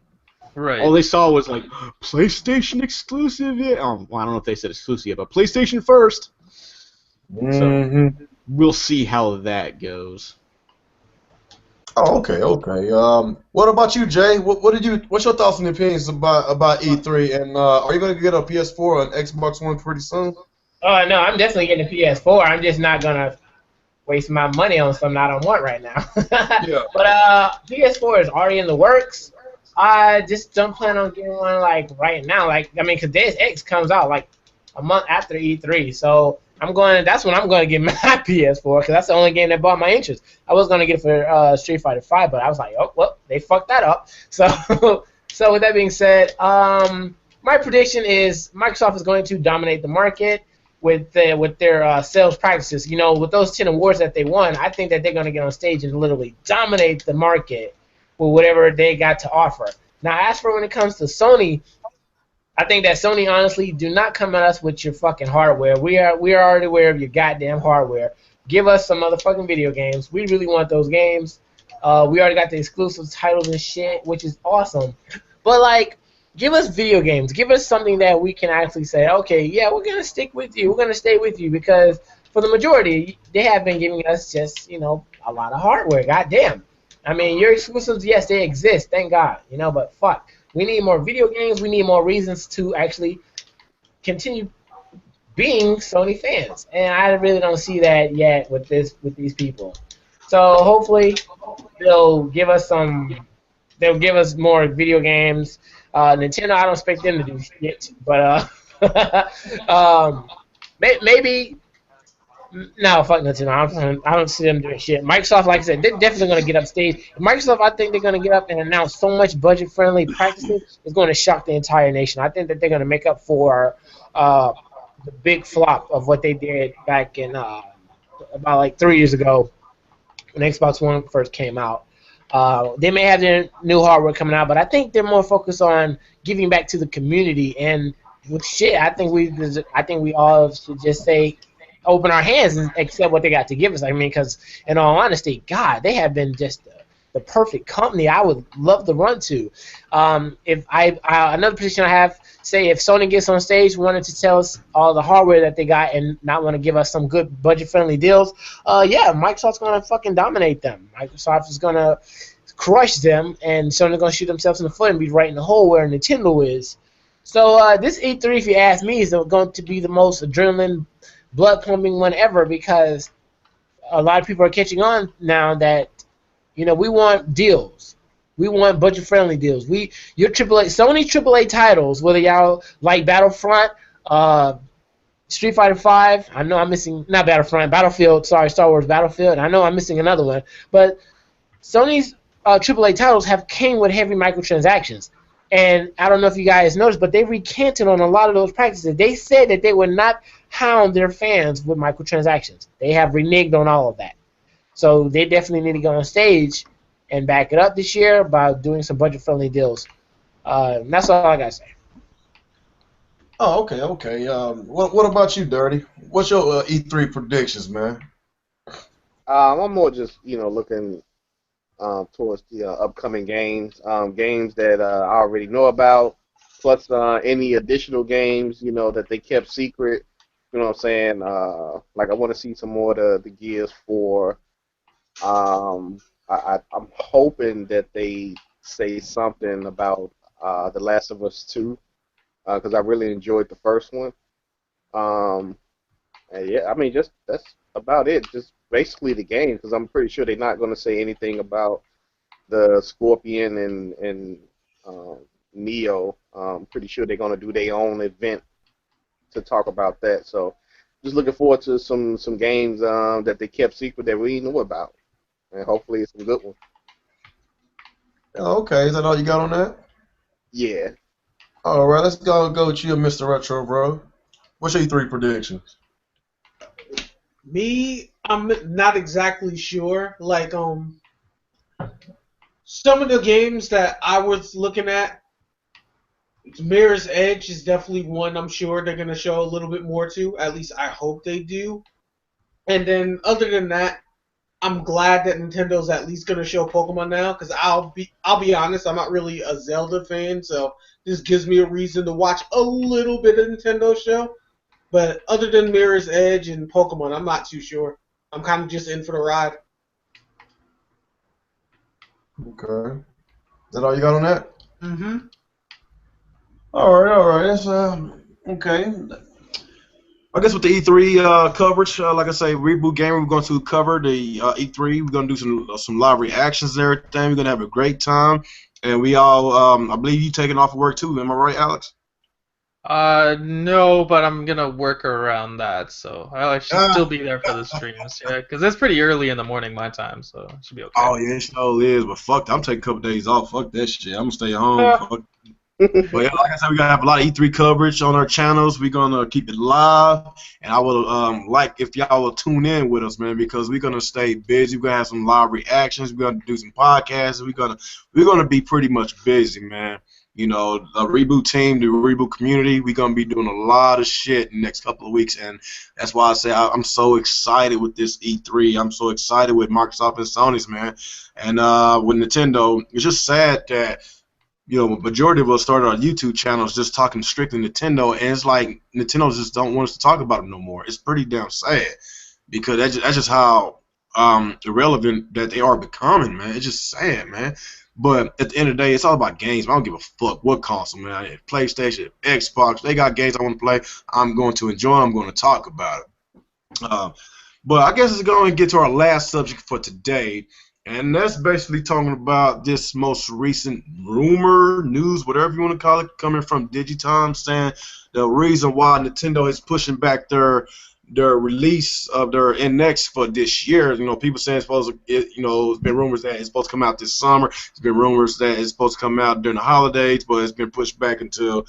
Right. All they saw was like, PlayStation exclusive, yeah. Oh, well, I don't know if they said exclusive yet, but PlayStation first. So, we'll see how that goes. Oh, okay. What about you, Jay? What's your thoughts and opinions about E3? And are you gonna get a PS4 or an Xbox One pretty soon? Oh, no, I'm definitely getting a PS4. I'm just not going to waste my money on something I don't want right now. Yeah. But PS4 is already in the works. I just don't plan on getting one, like, right now. Like, I mean, because Deus Ex comes out, like, a month after E3. So that's when I'm going to get my PS4, because that's the only game that bought my interest. I was going to get it for Street Fighter 5, but I was like, oh, well, they fucked that up. So, so with that being said, my prediction is Microsoft is going to dominate the market with their sales practices. You know, with those 10 awards that they won, I think that they're going to get on stage and literally dominate the market with whatever they got to offer. Now, as for when it comes to Sony, I think that Sony, honestly, do not come at us with your fucking hardware. We are already aware of your goddamn hardware. Give us some motherfucking video games. We really want those games. We already got the exclusive titles and shit, which is awesome. But like, give us video games. Give us something that we can actually say, okay, yeah, we're gonna stick with you. We're gonna stay with you because for the majority, they have been giving us just a lot of hardware. Goddamn. I mean, your exclusives, yes, they exist. Thank God. But fuck, we need more video games. We need more reasons to actually continue being Sony fans, and I really don't see that yet with these people. So hopefully they'll give us some. They'll give us more video games. Nintendo, I don't expect them to do shit, but maybe. No, fuck Nintendo. I don't see them doing shit. Microsoft, like I said, they're definitely going to get up stage. Microsoft, I think they're going to get up and announce so much budget-friendly practices, it's going to shock the entire nation. I think that they're going to make up for the big flop of what they did back in about like 3 years ago when Xbox One first came out. They may have their new hardware coming out, but I think they're more focused on giving back to the community. And with shit, I think we all should just say, open our hands and accept what they got to give us. I mean, because in all honesty, God, they have been just the perfect company I would love to run to. If another position I have, say if Sony gets on stage, wanted to tell us all the hardware that they got and not want to give us some good budget-friendly deals, yeah, Microsoft's going to fucking dominate them. Microsoft is going to crush them, and Sony's going to shoot themselves in the foot and be right in the hole where Nintendo is. So this E3, if you ask me, is going to be the most adrenaline blood-pumping one ever because a lot of people are catching on now that, we want deals. We want budget-friendly deals. Your Sony AAA titles, whether y'all like Battlefront, Street Fighter V, I know I'm missing, not Battlefront, Battlefield, sorry, Star Wars Battlefield, I know I'm missing another one, but Sony's AAA titles came with heavy microtransactions. And I don't know if you guys noticed, but they recanted on a lot of those practices. They said that they would not hound their fans with microtransactions. They have reneged on all of that. So they definitely need to go on stage and back it up this year by doing some budget-friendly deals. And that's all I got to say. Oh, okay. What about you, Dirty? What's your E3 predictions, man? I'm more just looking towards the upcoming games, games that I already know about, plus any additional games that they kept secret. You know what I'm saying? Like I want to see some more of the Gears 4. I'm hoping that they say something about The Last of Us 2 because I really enjoyed the first one. And yeah, I mean, that's about it. Just basically the game, because I'm pretty sure they're not going to say anything about the Scorpion and Neo. I'm pretty sure they're going to do their own event to talk about that. So just looking forward to some games that they kept secret that we know about, and hopefully it's some good ones. Okay, is that all you got on that? Yeah. All right, let's go with you, Mr. Retro, bro. What's your E3 predictions? Me, I'm not exactly sure. Like, some of the games that I was looking at, Mirror's Edge is definitely one I'm sure they're going to show a little bit more to. At least I hope they do. And then other than that, I'm glad that Nintendo's at least going to show Pokemon now, because I'll be honest, I'm not really a Zelda fan, so this gives me a reason to watch a little bit of Nintendo show. But other than Mirror's Edge and Pokemon, I'm not too sure. I'm kind of just in for the ride. Okay. Is that all you got on that? Mm-hmm. All right. That's okay. I guess with the E3 coverage, like I say, Reboot Gamer, we're going to cover the E3. We're going to do some live reactions and everything. We're going to have a great time. And we all, I believe you taking off of work too. Am I right, Alex? No, but I'm gonna work around that, so I should still be there for the streams, yeah, because it's pretty early in the morning my time, so it should be okay. Oh yeah, it sure is. But fuck, I'm taking a couple days off. Fuck that shit. I'm gonna stay home. Fuck. But yeah, like I said, we're gonna have a lot of E3 coverage on our channels. We're gonna keep it live, and I will like if y'all will tune in with us, man, because we're gonna stay busy. We're gonna have some live reactions. We're gonna do some podcasts. We're gonna be pretty much busy, man. You know, the reboot team, the reboot community, we're gonna be doing a lot of shit in the next couple of weeks, and that's why I say I'm so excited with this E3. I'm so excited with Microsoft and Sony's, man, and with Nintendo. It's just sad that majority of us started our YouTube channels just talking strictly Nintendo, and it's like Nintendo just don't want us to talk about it no more. It's pretty damn sad because that's just how irrelevant that they are becoming, man. It's just sad, man. But at the end of the day, it's all about games. I don't give a fuck what console, man. PlayStation, Xbox, they got games I want to play. I'm going to enjoy. I'm going to talk about it. But I guess it's going to get to our last subject for today, and that's basically talking about this most recent rumor, news, whatever you want to call it, coming from Digitime, saying the reason why Nintendo is pushing back their release of their NX for this year. People saying it's been rumors that it's supposed to come out this summer. It's been rumors that it's supposed to come out during the holidays, but it's been pushed back until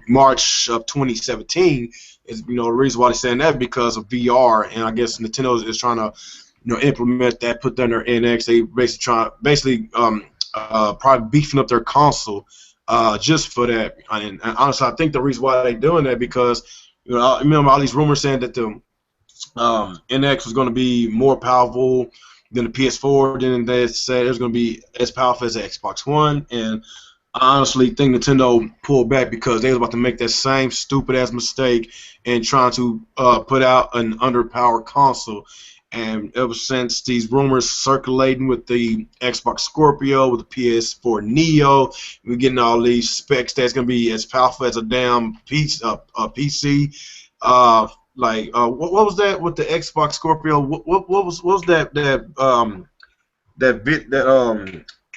March of 2017. The reason why they're saying that because of VR, and I guess Nintendo is trying to implement that, put that in their NX. They basically probably beefing up their console just for that. And honestly, I think the reason why they're doing that because I remember all these rumors saying that the NX was going to be more powerful than the PS4. Then they said it was going to be as powerful as the Xbox One. And I honestly think Nintendo pulled back because they was about to make that same stupid-ass mistake in trying to put out an underpowered console. And ever since these rumors circulating with the Xbox Scorpio, with the PS4 Neo, we're getting all these specs that's going to be as powerful as a damn PC. What was that with the Xbox Scorpio? What was that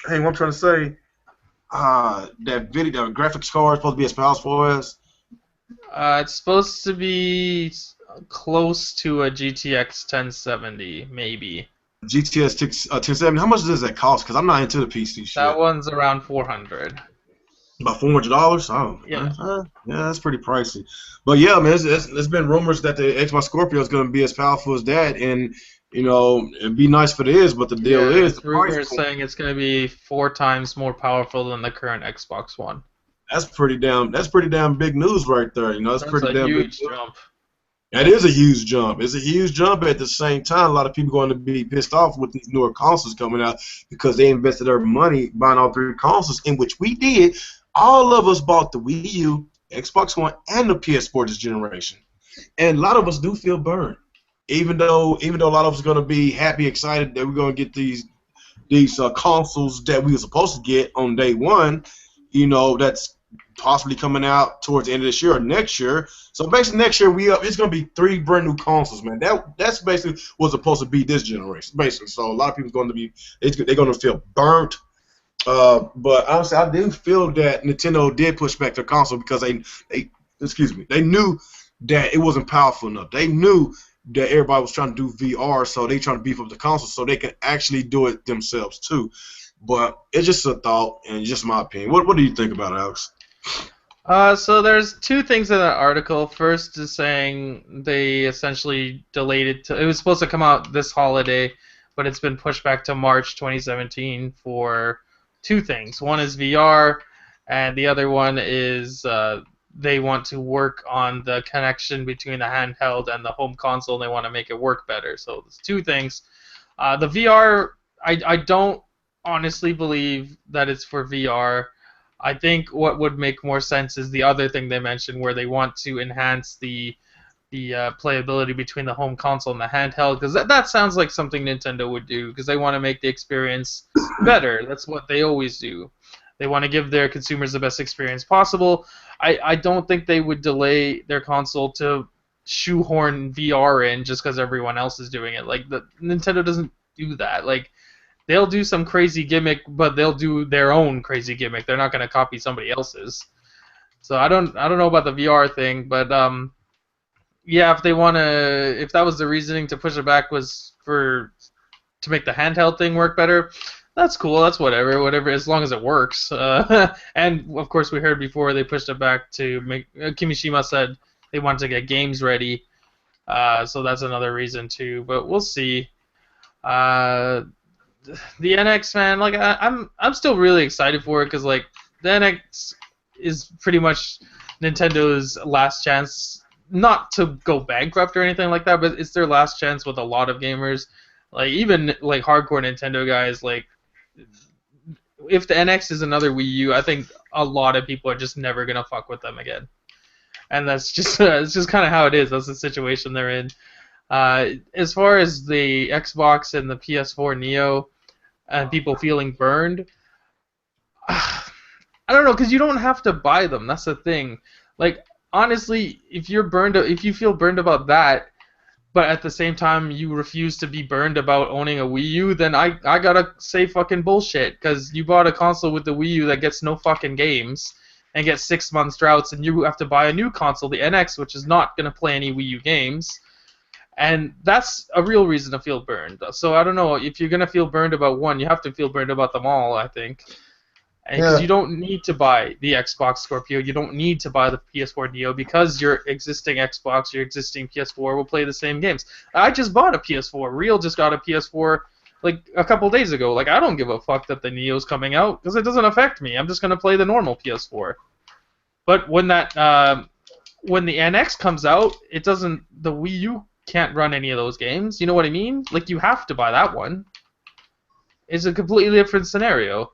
hang, what I'm trying to say? That video, the graphics card is supposed to be as powerful as? It's supposed to be close to a GTX 1070, maybe. GTX 1070. How much does that cost? Because I'm not into the PC shit. That one's around $400. About $400? Oh, yeah. Yeah, that's pretty pricey. But yeah, man, there's been rumors that the Xbox Scorpio is going to be as powerful as that, and it'd be nice if it is, but the deal is the rumors saying it's going to be 4 times more powerful than the current Xbox One. That's pretty damn big news right there. That's pretty damn huge big jump. That is a huge jump. It's a huge jump. At the same time, a lot of people are going to be pissed off with these newer consoles coming out because they invested their money buying all 3 consoles, in which we did. All of us bought the Wii U, Xbox One, and the PS4 this generation, and a lot of us do feel burned. Even though a lot of us are going to be happy, excited that we're going to get these consoles that we were supposed to get on day one, that's possibly coming out towards the end of this year or next year. So basically next year it's going to be 3 brand new consoles, man. That's basically what's supposed to be this generation, basically. So a lot of people they're going to feel burnt. But honestly, I do feel that Nintendo did push back their console because they knew that it wasn't powerful enough. They knew that everybody was trying to do VR, so they trying to beef up the console so they can actually do it themselves too. But it's just a thought and just my opinion. What do you think about it, Alex? So there's 2 things in that article. First is saying they essentially delayed it. It was supposed to come out this holiday, but it's been pushed back to March 2017 for 2 things. One is VR, and the other one is they want to work on the connection between the handheld and the home console, and they want to make it work better. So there's 2 things. The VR, I don't honestly believe that it's for VR. I think what would make more sense is the other thing they mentioned, where they want to enhance the playability between the home console and the handheld, because that sounds like something Nintendo would do, because they want to make the experience better. That's what they always do. They want to give their consumers the best experience possible. I don't think they would delay their console to shoehorn VR in just because everyone else is doing it. Nintendo doesn't do that. They'll do some crazy gimmick, but they'll do their own crazy gimmick. They're not going to copy somebody else's. So I don't know about the VR thing, but yeah, if that was the reasoning to push it back was to make the handheld thing work better, that's cool. That's whatever, as long as it works. And of course, we heard before they pushed it back to make. Kimishima said they wanted to get games ready, so that's another reason too. But we'll see. The NX, man, I'm still really excited for it because the NX is pretty much Nintendo's last chance, not to go bankrupt or anything like that, but it's their last chance with a lot of gamers. Like even like hardcore Nintendo guys, like if the NX is another Wii U, I think a lot of people are just never gonna fuck with them again. And that's just it's just kind of how it is. That's the situation they're in. As far as the Xbox and the PS4 Neo and people feeling burned, I don't know, because you don't have to buy them. That's the thing. Like honestly, if you feel burned about that, but at the same time you refuse to be burned about owning a Wii U, then I gotta say fucking bullshit, because you bought a console with the Wii U that gets no fucking games and gets 6 months droughts, and you have to buy a new console, the NX, which is not gonna play any Wii U games, and that's a real reason to feel burned. So I don't know, if you're gonna feel burned about one, you have to feel burned about them all, I think. Because you don't need to buy the Xbox Scorpio, you don't need to buy the PS4 Neo, because your existing Xbox, your existing PS4 will play the same games. I just bought a PS4. Real just got a PS4 like a couple days ago. Like I don't give a fuck that the Neo's coming out, because it doesn't affect me. I'm just gonna play the normal PS4. But when when the NX comes out, it doesn't. The Wii U can't run any of those games. You know what I mean? Like you have to buy that one. It's a completely different scenario.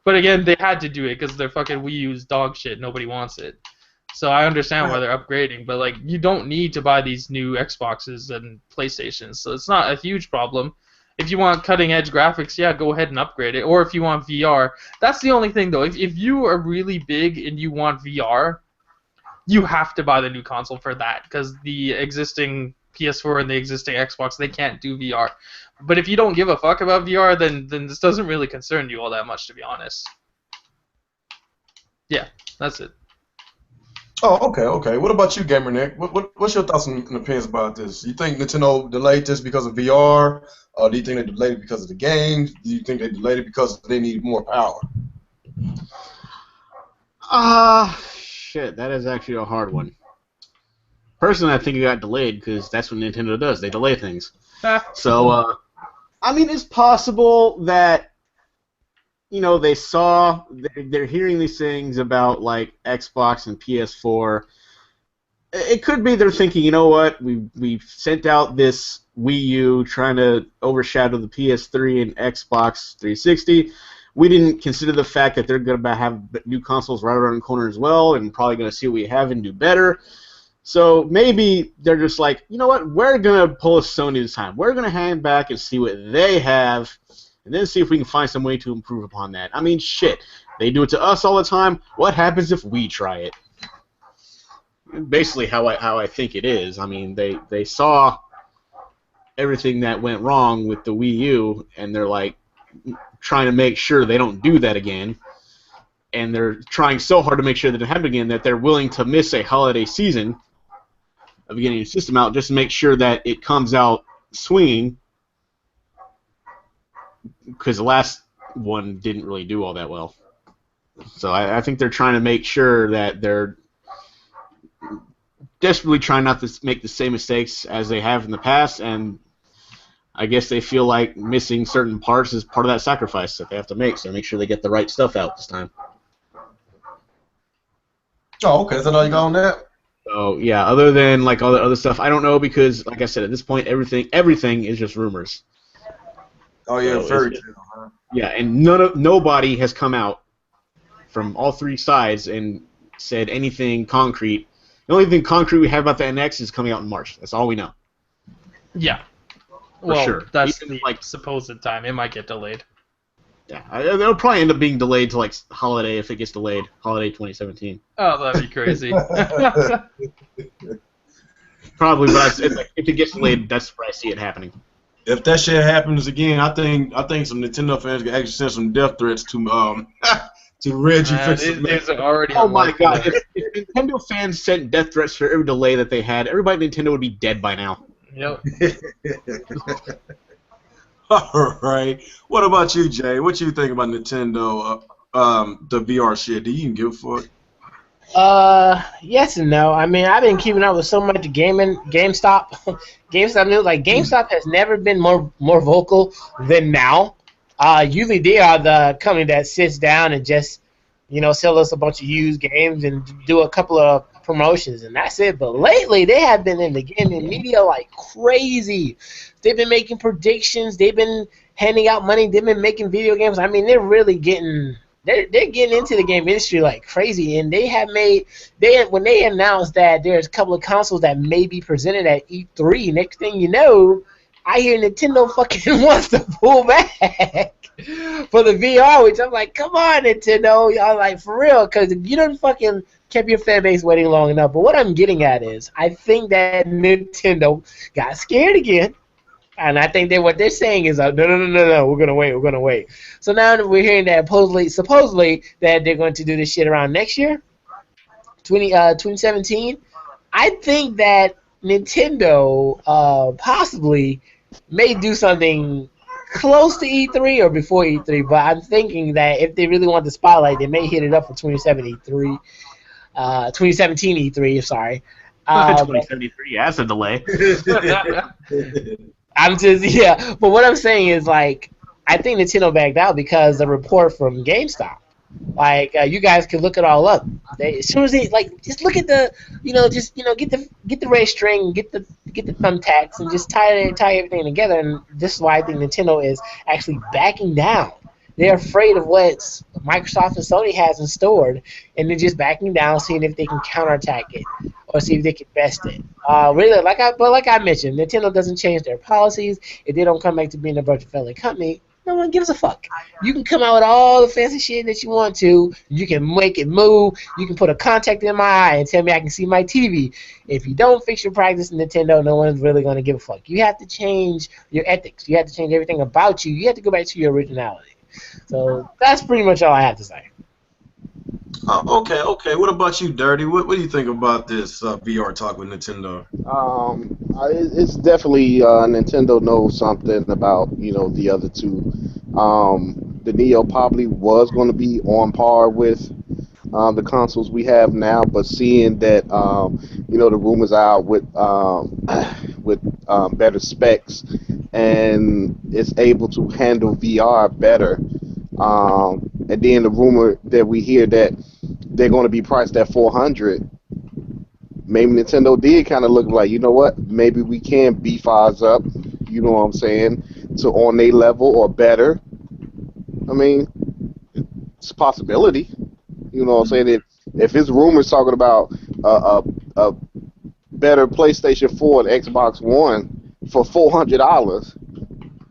But again, they had to do it because their fucking Wii U's dog shit. Nobody wants it. So I understand why they're upgrading, but like you don't need to buy these new Xboxes and PlayStations. So it's not a huge problem. If you want cutting edge graphics, yeah, go ahead and upgrade it. Or if you want VR, that's the only thing though. If you are really big and you want VR, you have to buy the new console for that, because the existing PS4 and the existing Xbox, they can't do VR. But if you don't give a fuck about VR, then this doesn't really concern you all that much, to be honest. Yeah, that's it. Oh, okay. What about you, Gamer Nick? What's your thoughts and opinions about this? You think Nintendo delayed this because of VR? Or do you think they delayed it because of the games? Do you think they delayed it because they need more power? Shit, that is actually a hard one. Personally, I think it got delayed because that's what Nintendo does. They delay things. So, I mean, it's possible that, you know, they're hearing these things about, like, Xbox and PS4. It could be they're thinking, you know what, we've sent out this Wii U trying to overshadow the PS3 and Xbox 360. We didn't consider the fact that they're going to have new consoles right around the corner as well, and probably going to see what we have and do better. So maybe they're just like, you know what, we're going to pull a Sony this time. We're going to hang back and see what they have, and then see if we can find some way to improve upon that. I mean, shit, they do it to us all the time. What happens if we try it? Basically how I think it is. I mean, they saw everything that went wrong with the Wii U, and they're like trying to make sure they don't do that again. And they're trying so hard to make sure that it happens again that they're willing to miss a holiday season of getting a system out just to make sure that it comes out swinging, because the last one didn't really do all that well. So I think they're trying to make sure that they're desperately trying not to make the same mistakes as they have in the past, and I guess they feel like missing certain parts is part of that sacrifice that they have to make, so make sure they get the right stuff out this time. Oh, okay. Is that all you got on that? So yeah, other than like all the other stuff, I don't know, because like I said, at this point, everything is just rumors. Oh yeah, So fairy tale, huh? Yeah, and nobody has come out from all three sides and said anything concrete. The only thing concrete we have about the NX is coming out in March. That's all we know. Yeah. For sure. That's Even, the supposed time. It might get delayed. Yeah, it'll probably end up being delayed to like holiday if it gets delayed. Holiday 2017. Oh, that'd be crazy. Probably, but it's like, if it gets delayed, that's where I see it happening. If that shit happens again, I think some Nintendo fans can actually send some death threats to to Reggie. These are already. Oh my god! If Nintendo fans sent death threats for every delay that they had, everybody at Nintendo would be dead by now. Yep. All right. What about you, Jay? What you think about Nintendo? The VR shit. Do you even give a fuck? Yes and no. I mean, I've been keeping up with so much GameStop. GameStop news. Like, GameStop has never been more vocal than now. Usually they are the company that sits down and just sell us a bunch of used games and do a couple of promotions, and that's it. But lately, they have been in the gaming media like crazy. They've been making predictions. They've been handing out money. They've been making video games. I mean, they're really getting they're getting into the game industry like crazy. And when they announced that there's a couple of consoles that may be presented at E3, next thing you know, I hear Nintendo fucking wants to pull back for the VR, which I'm like, come on, Nintendo, y'all, like, for real, because if you don't fucking kept your fan base waiting long enough. But what I'm getting at is, I think that Nintendo got scared again, and I think that what they're saying is, no, we're gonna wait. So now we're hearing that supposedly that they're going to do this shit around next year, 2017. I think that Nintendo possibly may do something close to E3 or before E3, but I'm thinking that if they really want the spotlight, they may hit it up for 2017 E3, sorry. 2073, that's a delay. But what I'm saying is, like, I think Nintendo backed out because the report from GameStop. Like, you guys can look it all up. As soon as they, like, just look at the, get the red string, get the thumbtacks, and just tie everything together. And this is why I think Nintendo is actually backing down. They're afraid of what Microsoft and Sony has in store, and they're just backing down, seeing if they can counterattack it or see if they can best it. Really, like I mentioned, Nintendo doesn't change their policies. If they don't come back to being a budget-friendly company, no one gives a fuck. You can come out with all the fancy shit that you want to. You can make it move. You can put a contact in my eye and tell me I can see my TV. If you don't fix your practice in Nintendo, no one's really going to give a fuck. You have to change your ethics. You have to change everything about you. You have to go back to your originality. So that's pretty much all I have to say. Okay. What about you, Dirty? What do you think about this VR talk with Nintendo? It's definitely Nintendo knows something about the other two. The Neo probably was going to be on par with the consoles we have now, but seeing that the rumors are out with better specs and it's able to handle VR better. And then the rumor that we hear that they're going to be priced at $400. Maybe Nintendo did kind of look like, you know what? Maybe we can beef ours up. You know what I'm saying? To on a level or better. I mean, it's a possibility. You know what I'm saying? If his rumors talking about a better PlayStation 4 and Xbox One for $400.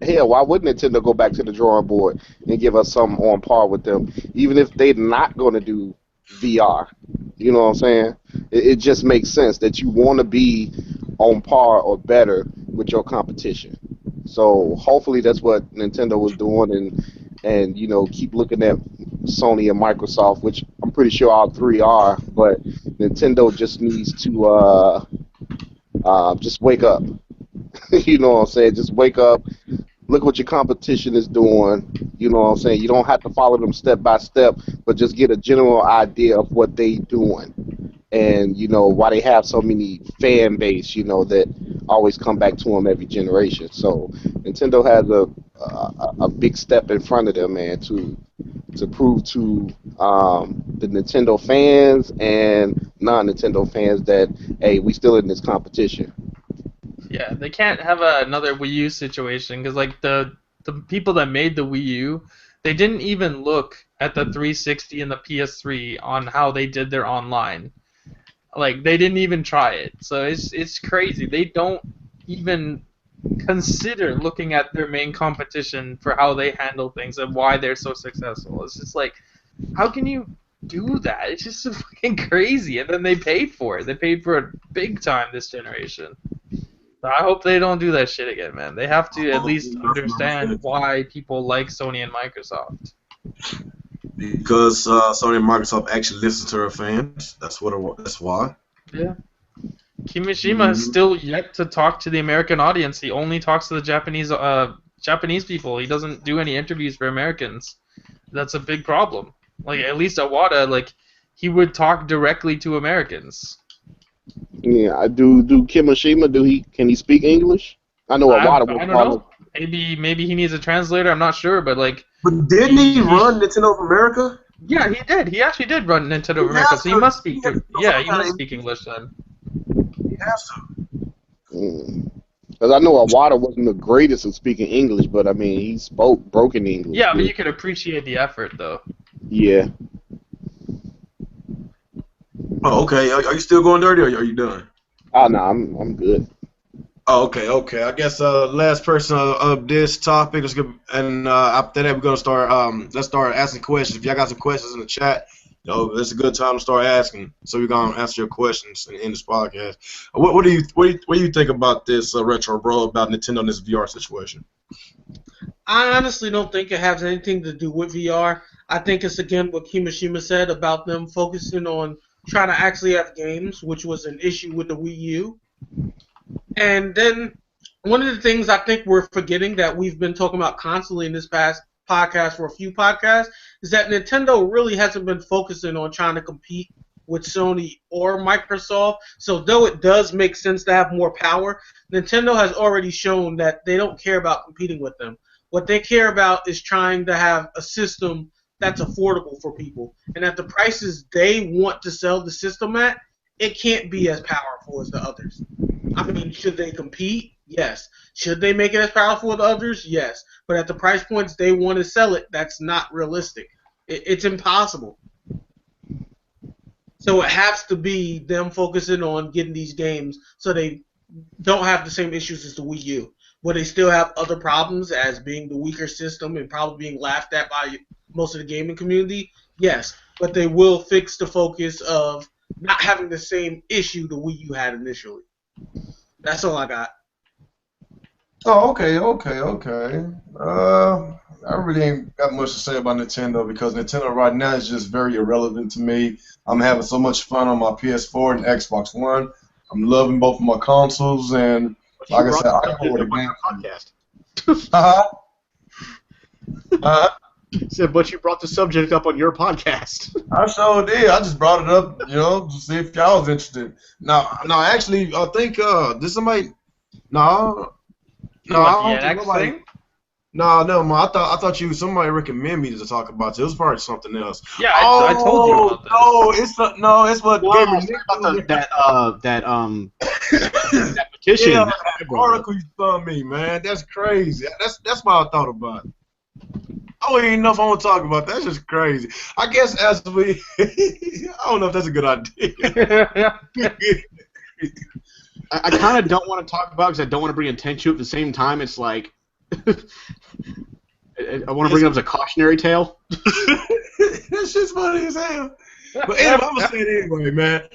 Hell, why wouldn't Nintendo go back to the drawing board and give us something on par with them, even if they're not going to do VR? You know what I'm saying? It just makes sense that you want to be on par or better with your competition. So hopefully that's what Nintendo was doing, and keep looking at Sony and Microsoft, which I'm pretty sure all three are, but Nintendo just needs to just wake up. You know what I'm saying? Just wake up. Look what your competition is doing. You know what I'm saying? You don't have to follow them step by step, but just get a general idea of what they doing. And, why they have so many fan base, that always come back to them every generation. So Nintendo has a big step in front of them, man, to prove to the Nintendo fans and non-Nintendo fans that, hey, we still in this competition. Yeah, they can't have another Wii U situation because, like, the people that made the Wii U, they didn't even look at the 360 and the PS3 on how they did their online. Like, they didn't even try it. So it's crazy. They don't even consider looking at their main competition for how they handle things and why they're so successful. It's just like, how can you do that? It's just so fucking crazy. And then they paid for it. They paid for it big time this generation. I hope they don't do that shit again, man. They have to at least understand why people like Sony and Microsoft. Because Sony and Microsoft actually listen to their fans. That's why. Yeah. Kimishima has still yet to talk to the American audience. He only talks to the Japanese people. He doesn't do any interviews for Americans. That's a big problem. Like, at least Iwata, like, he would talk directly to Americans. Yeah, I do Kimishima, can he speak English? I know Iwata I don't know. Maybe he needs a translator, I'm not sure, but like... But didn't he run Nintendo of America? Yeah, he did. He actually did run Nintendo of America, so he must speak. Yeah, he must speak English then. He has to. Because I know Awada wasn't the greatest at speaking English, but I mean, he spoke broken English. Yeah, but good. you could appreciate the effort, though. Yeah. Oh, okay. Are you still going dirty, or are you done? Oh, no, I'm good. Oh, okay. I guess last person of this topic is good, and after that we're gonna start. Let's start asking questions. If y'all got some questions in the chat, it's a good time to start asking. So we're gonna answer your questions in this podcast. What do you think about this retro bro about Nintendo and this VR situation? I honestly don't think it has anything to do with VR. I think it's again what Kimishima said about them focusing on trying to actually have games, which was an issue with the Wii U. And then one of the things I think we're forgetting that we've been talking about constantly in this past podcast for a few podcasts is that Nintendo really hasn't been focusing on trying to compete with Sony or Microsoft. So though it does make sense to have more power, Nintendo has already shown that they don't care about competing with them. What they care about is trying to have a system that's affordable for people. And at the prices they want to sell the system at, it can't be as powerful as the others. I mean, should they compete? Yes. Should they make it as powerful as the others? Yes. But at the price points they want to sell it, that's not realistic. It's impossible. So it has to be them focusing on getting these games so they don't have the same issues as the Wii U. Will they still have other problems as being the weaker system and probably being laughed at by most of the gaming community? Yes. But they will fix the focus of not having the same issue the Wii U had initially. That's all I got. Oh, okay. I really ain't got much to say about Nintendo because Nintendo right now is just very irrelevant to me. I'm having so much fun on my PS4 and Xbox One. I'm loving both of my consoles, and like I said, I go with the game. Podcast. Said, but you brought the subject up on your podcast. I sure did. I just brought it up, to see if y'all was interested. No, actually, I think did somebody? No, I don't think nobody. No, I thought somebody recommended me to talk about it. It was probably something else. Yeah, I told you about this. It's what Gamer Nick that petition. Yeah, that article you spun me, man. That's crazy. That's why I thought about it. I don't even know if I want to talk about that. That's just crazy. I guess as we, I don't know if that's a good idea. I kind of don't want to talk about it because I don't want to bring attention to it. At the same time, it's like I want to bring it up as a cautionary tale. That's just funny as hell. But anyway, I'm gonna say it anyway, man.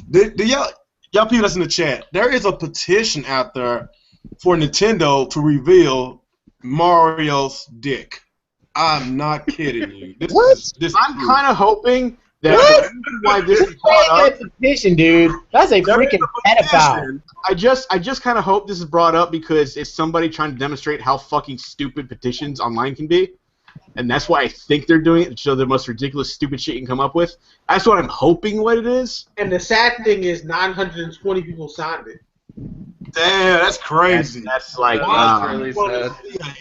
Do y'all people that's in the chat? There is a petition out there for Nintendo to reveal Mario's dick. I'm not kidding you. I'm kind of hoping that why this is brought up. Petition, dude. That's a freaking pedophile. I just kind of hope this is brought up because it's somebody trying to demonstrate how fucking stupid petitions online can be, and that's why I think they're doing it to show the most ridiculous, stupid shit you can come up with. That's what I'm hoping. What it is. And the sad thing is, 920 people signed it. Damn, that's crazy. That's like really sad.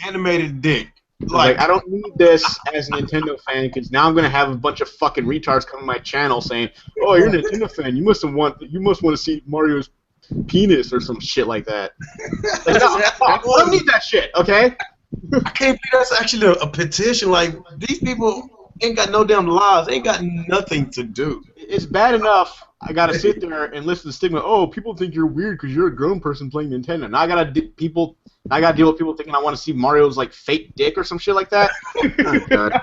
Animated dick. Like I don't need this as a Nintendo fan because now I'm gonna have a bunch of fucking retards come to my channel saying, "Oh, you're a Nintendo fan. You must want to see Mario's penis or some shit like that." Like, no, I don't need that shit. Okay. I can't believe that's actually a petition. Like these people ain't got no damn lives. Ain't got nothing to do. It's bad enough. I gotta sit there and listen to the stigma. Oh, people think you're weird because you're a grown person playing Nintendo. Now I gotta deal with people thinking I want to see Mario's like fake dick or some shit like that. Oh, God.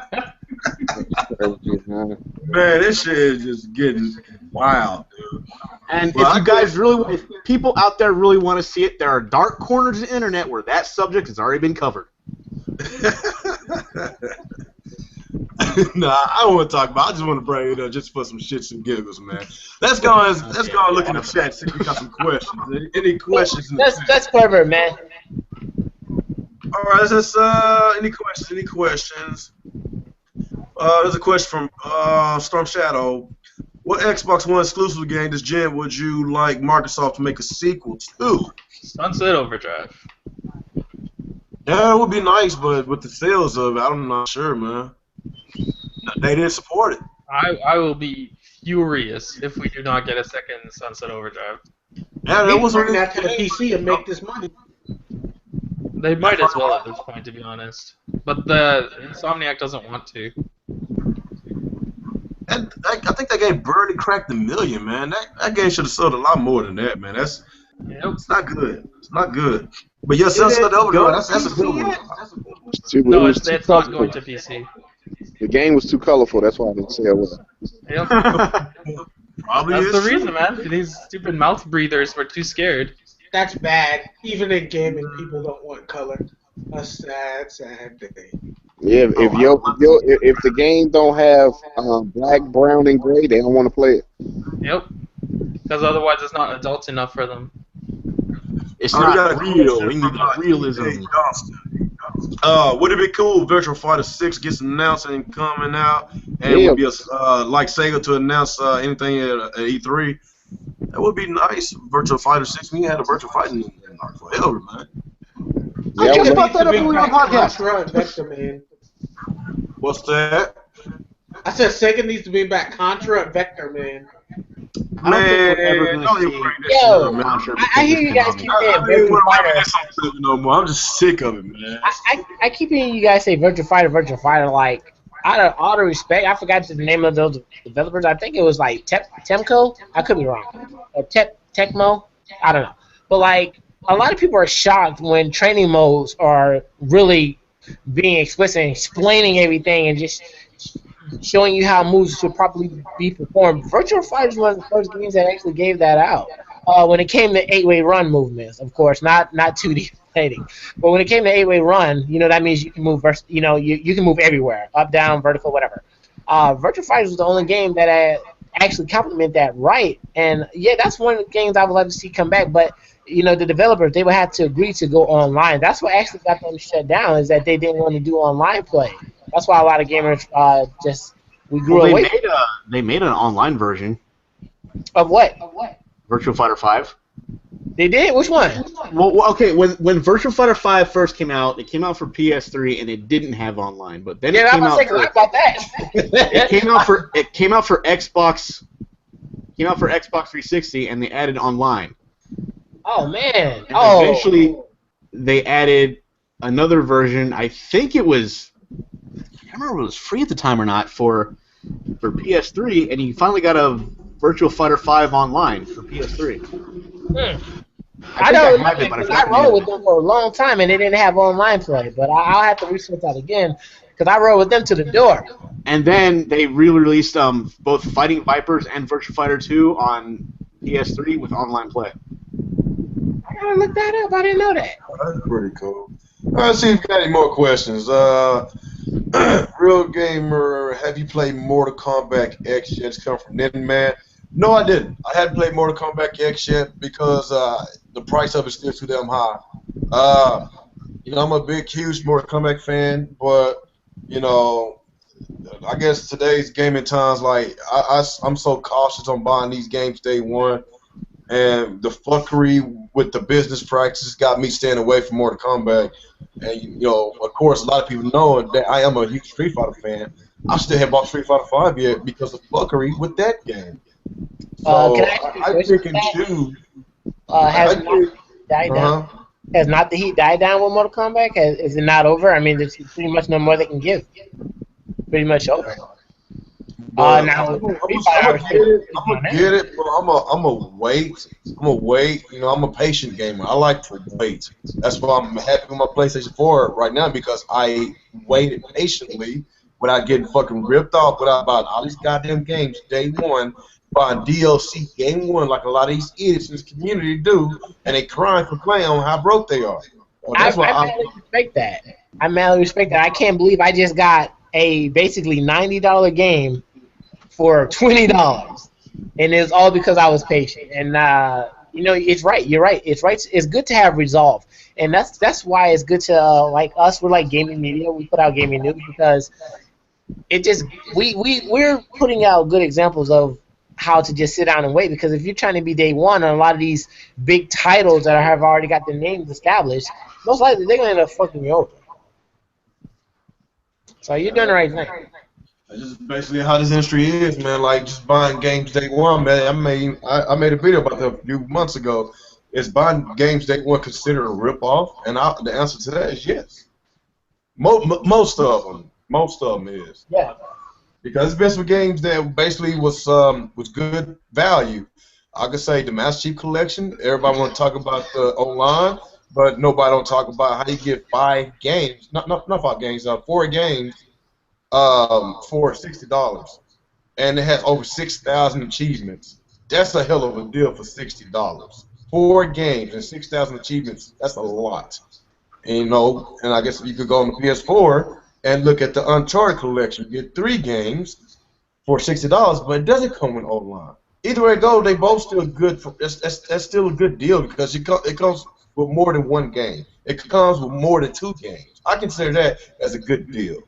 Man, this shit is just getting wild, dude. And if people out there really want to see it, there are dark corners of the internet where that subject has already been covered. Nah, I don't want to talk about it. I just want to bring it up just for some shits and giggles, man. Let's go and look in the chat and see if we got some questions. Any questions in the chat? That's clever, man. All right, let's any questions? There's a question from Storm Shadow. What Xbox One exclusive game this gen would you like Microsoft to make a sequel to? Sunset Overdrive. Yeah, it would be nice, but with the sales of it, I'm not sure, man. They didn't support it. I will be furious if we do not get a second Sunset Overdrive. Yeah, They that can was bring that to the PC and make this money. They might as well at this point, to be honest. But the Insomniac doesn't want to. And I think that game barely cracked the million, man. That game should have sold a lot more than that, man. Yep. It's not good. It's not good. But yeah, Sunset Overdrive, that's a good one. No, it's not going to PC. The game was too colorful. That's why I didn't say it was. Yep. Probably That's is the true. reason, man. These stupid mouth breathers were too scared. That's bad. Even in gaming, people don't want color. A sad, sad day. Yeah, if the game don't have black, brown, and gray, they don't want to play it. Yep. Because otherwise it's not adult enough for them. It's We not got a real. question We need from, that realism. Dave Johnston. Would it be cool if Virtual Fighter 6 gets announced and coming out, and Yeah. would be like Sega to announce anything at E3? That would be nice. Virtual Fighter 6. We had a Virtual Fighter in like forever, man. I Yeah, just well, brought that up on your podcast. Contra and Vector, man. What's that? I said Sega needs to bring back Contra and Vector, man. I don't think we're ever Man, gonna don't even see- bring that Yo, shit up, man. I hear you guys keep I saying don't even Virtua want to Fighter. bring this on TV no more. I'm just sick of it, man. I keep hearing you guys say Virtua Fighter. Like, out of all the respect, I forgot the name of those developers. I think it was like Temco. I could be wrong. Or Tecmo. I don't know. But like, a lot of people are shocked when training modes are really being explicit and explaining everything and just showing you how moves should properly be performed. Virtua Fighter is one of the first games that actually gave that out. When it came to 8-way run movements, of course, not 2D fighting, but when it came to 8-way run, that means you can move. You can move everywhere, up, down, vertical, whatever. Virtua Fighter was the only game that actually complemented that right, and yeah, that's one of the games I would like to see come back. But the developers, they would have to agree to go online. That's what actually got them shut down, is that they didn't want to do online play. That's why a lot of gamers we grew away. They made an online version. Of what? Virtual Fighter 5. They did? Which one? Well, okay. When Virtual Fighter 5 first came out, it came out for PS3 and it didn't have online. But then Yeah, it I'm came out. gonna say about that. It came out for Xbox. Came out for Xbox 360 and they added online. Oh man! And eventually, they added another version. I think it was. I can't remember if it was free at the time or not for PS3, and you finally got a Virtual Fighter 5 online for PS3. I don't know, because I rolled with them for a long time and they didn't have online play. But I'll have to research that again because I rolled with them to the door. And then they re-released both Fighting Vipers and Virtua Fighter 2 on PS3 with online play. I gotta look that up. I didn't know that. That's pretty cool. Let's see if you got any more questions. Real Gamer, have you played Mortal Kombat X yet? It's come from Nin Man. No, I didn't. I hadn't played Mortal Kombat X yet because the price of it's still too damn high. I'm a big, huge Mortal Kombat fan, but I guess today's gaming times, like I'm so cautious on buying these games day one, and the fuckery with the business practices got me staying away from Mortal Kombat. And of course, a lot of people know that I am a huge Street Fighter fan. I still haven't bought Street Fighter 5 yet because of fuckery with that game. So Can I ask you a I question pick and choose. Has not the heat died down with Mortal Kombat? Is it not over? I mean, there's pretty much no more they can give. Pretty much over. I'm Now, gonna get it, but I'm gonna wait. I'm a patient gamer. I like to wait. That's why I'm happy with my PlayStation 4 right now, because I waited patiently without getting fucking ripped off without buying all these goddamn games day one, buying DLC game one like a lot of these idiots in this community do, and they crying for playing on how broke they are. Well, that's why I madly respect that. I madly respect that. I can't believe I just got a basically $90 game for $20, and it's all because I was patient. And it's right. You're right. It's right. It's good to have resolve, and that's why it's good to like us. We're like gaming media. We put out gaming news because it just we're putting out good examples of how to just sit down and wait. Because if you're trying to be day one on a lot of these big titles that have already got their names established, most likely they're gonna end up fucking you over. So you're doing the right thing. That's just basically how this industry is, man. Like just buying games day one, man. I made a video about that a few months ago. Is buying games day one considered a rip off? And the answer to that is yes. Most of them is. Yeah. Because it's been some games that basically was good value. I could say the Master Chief Collection. Everybody want to talk about the online, but nobody don't talk about how you get 5 games, not 5 games, 4 games, for $60, and it has over 6,000 achievements. That's a hell of a deal for $60. 4 games and 6,000 achievements. That's a lot. And, and I guess you could go on the PS4 and look at the Uncharted collection. You get 3 games for $60, but it doesn't come with online. Either way it goes, they both still good. That's still a good deal because it comes with more than 1 game. It comes with more than 2 games. I consider that as a good deal.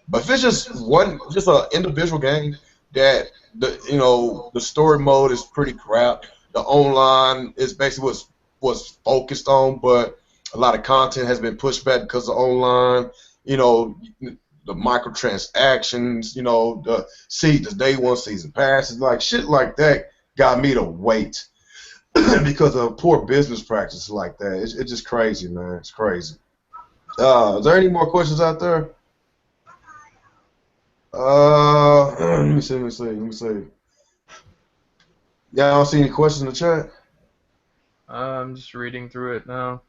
But if it's just an individual game that the story mode is pretty crap, the online is basically what's focused on, but a lot of content has been pushed back because of online. The microtransactions, the day one season passes, like shit like that got me to wait because of poor business practices like that. It's just crazy, man. It's crazy. Is there any more questions out there? Let me see. Y'all don't see any questions in the chat? I'm just reading through it now.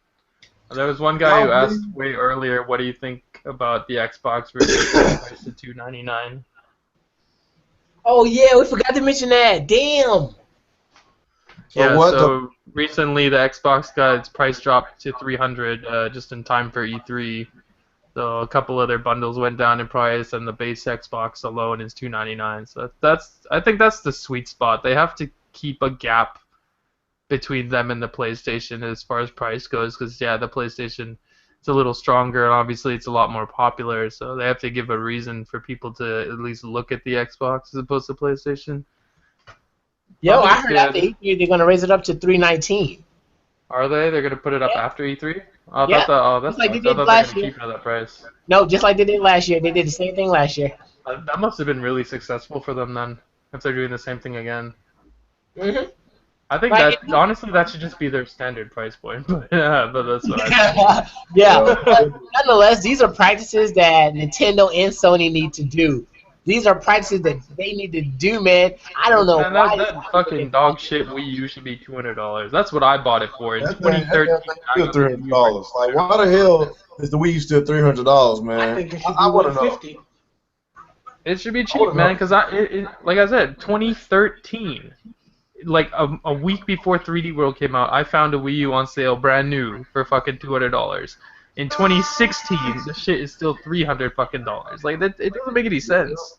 There was one guy who asked way earlier, what do you think about the Xbox versus price of $299? Oh yeah, we forgot to mention that. Damn. So recently the Xbox got its price dropped to $300 just in time for E3. So a couple of their bundles went down in price, and the base Xbox alone is $299. So I think that's the sweet spot. They have to keep a gap between them and the PlayStation as far as price goes, because the PlayStation is a little stronger, and obviously it's a lot more popular. So they have to give a reason for people to at least look at the Xbox as opposed to PlayStation. Yo, I heard after E3 they're gonna raise it up to $319. Are they? They're gonna put it up after E3? I Yeah. thought that's Like I they thought did they were last gonna year. keep it at that price. No, just like they did last year. They did the same thing last year. That must have been really successful for them then, if they're doing the same thing again. Mhm. I think Like, honestly that should just be their standard price point. But that's what I think. Yeah. But nonetheless, these are practices that Nintendo and Sony need to do. These are practices that they need to do, man. I don't know Man, why. that fucking dog shit Wii U should be $200. That's what I bought it for in That's 2013. still $300. Like, why the hell is the Wii U still $300, man? I think it should be I want to know. $150. It should be cheap, man, because like I said, 2013. Like a week before 3D World came out, I found a Wii U on sale, brand new, for fucking $200. In 2016, the shit is still $300 fucking dollars. Like it doesn't make any sense.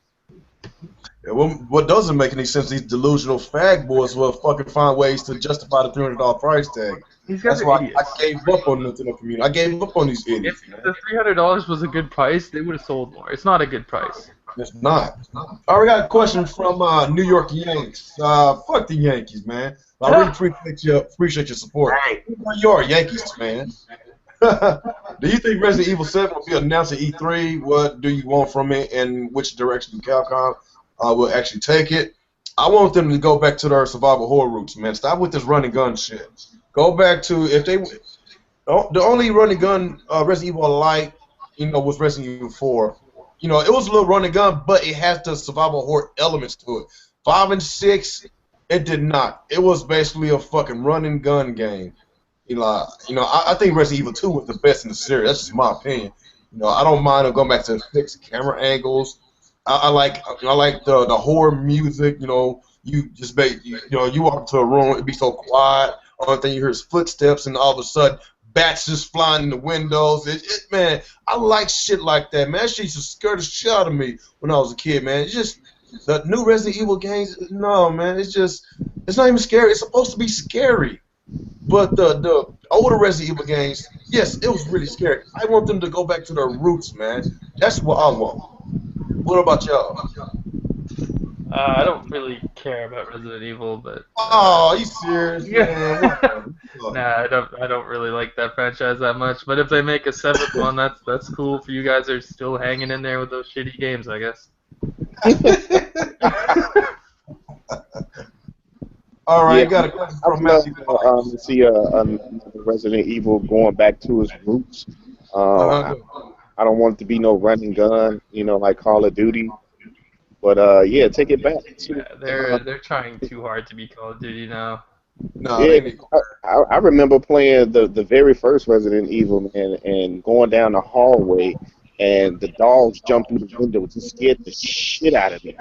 Yeah, what doesn't make any sense? These delusional fag boys will fucking find ways to justify the $300 price tag. These guys That's are why idiots. I gave up on the Nintendo community. I gave up on these idiots. If the $300 was a good price, they would have sold more. It's not a good price. It's not. All right, we got a question from New York Yanks. Fuck the Yankees, man. I really appreciate your support. New York Yankees, man. Do you think Resident Evil 7 will be announced at E3? What do you want from it, and which direction Capcom will actually take it? I want them to go back to their survival horror roots, man. Stop with this run and gun shit. Go back to the only run and gun Resident Evil I like, was Resident Evil 4. It was a little run and gun, but it has the survival horror elements to it. 5 and 6, it did not. It was basically a fucking run and gun game. I think Resident Evil 2 was the best in the series. That's just my opinion. I don't mind going back to fixed camera angles. I like the horror music. You just you walk into a room, it'd be so quiet. Only thing you hear is footsteps, and all of a sudden, bats just flying in the windows. Man, I like shit like that, man. That shit used to scare the shit out of me when I was a kid, man. It's just the new Resident Evil games. No, man, it's not even scary. It's supposed to be scary. But the older Resident Evil games, yes, it was really scary. I want them to go back to their roots, man. That's what I want. What about y'all? I don't really care about Resident Evil, but. Oh, you serious? Yeah. Nah, I don't really like that franchise that much. But if they make a 7th one, that's cool for you guys. Are still hanging in there with those shitty games, I guess. All right, Yeah, got a question I would from love Matthew. to see another Resident Evil going back to its roots. I, Uh-huh. I don't want it to be no running gun, like Call of Duty. But yeah, take it back. Yeah, they're trying too hard to be Call of Duty now. No, Yeah, they need. I remember playing the very first Resident Evil, man, and going down the hallway, and the dogs jumped through the window. It just scared the shit out of me.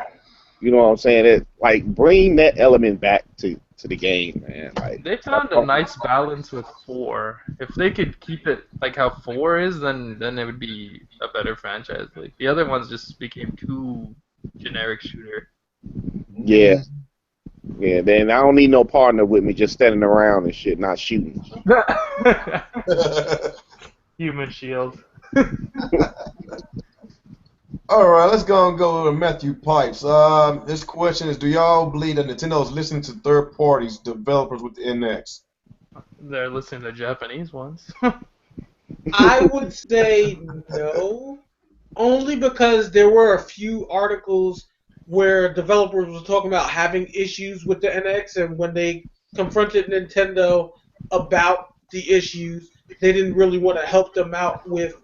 You know what I'm saying? It like bring that element back to the game, man. Like, They found a nice balance with 4. If they could keep it like how 4 is, then it would be a better franchise. Like the other ones just became too generic shooter. yeah, yeah. Then I don't need no partner with me, just standing around and shit, not shooting. Human Shield. All right, let's go to Matthew Pipes. This question is: do y'all believe that Nintendo is listening to third parties, developers with the NX? They're listening to Japanese ones. I would say no, only because there were a few articles where developers were talking about having issues with the NX, and when they confronted Nintendo about the issues, they didn't really want to help them out with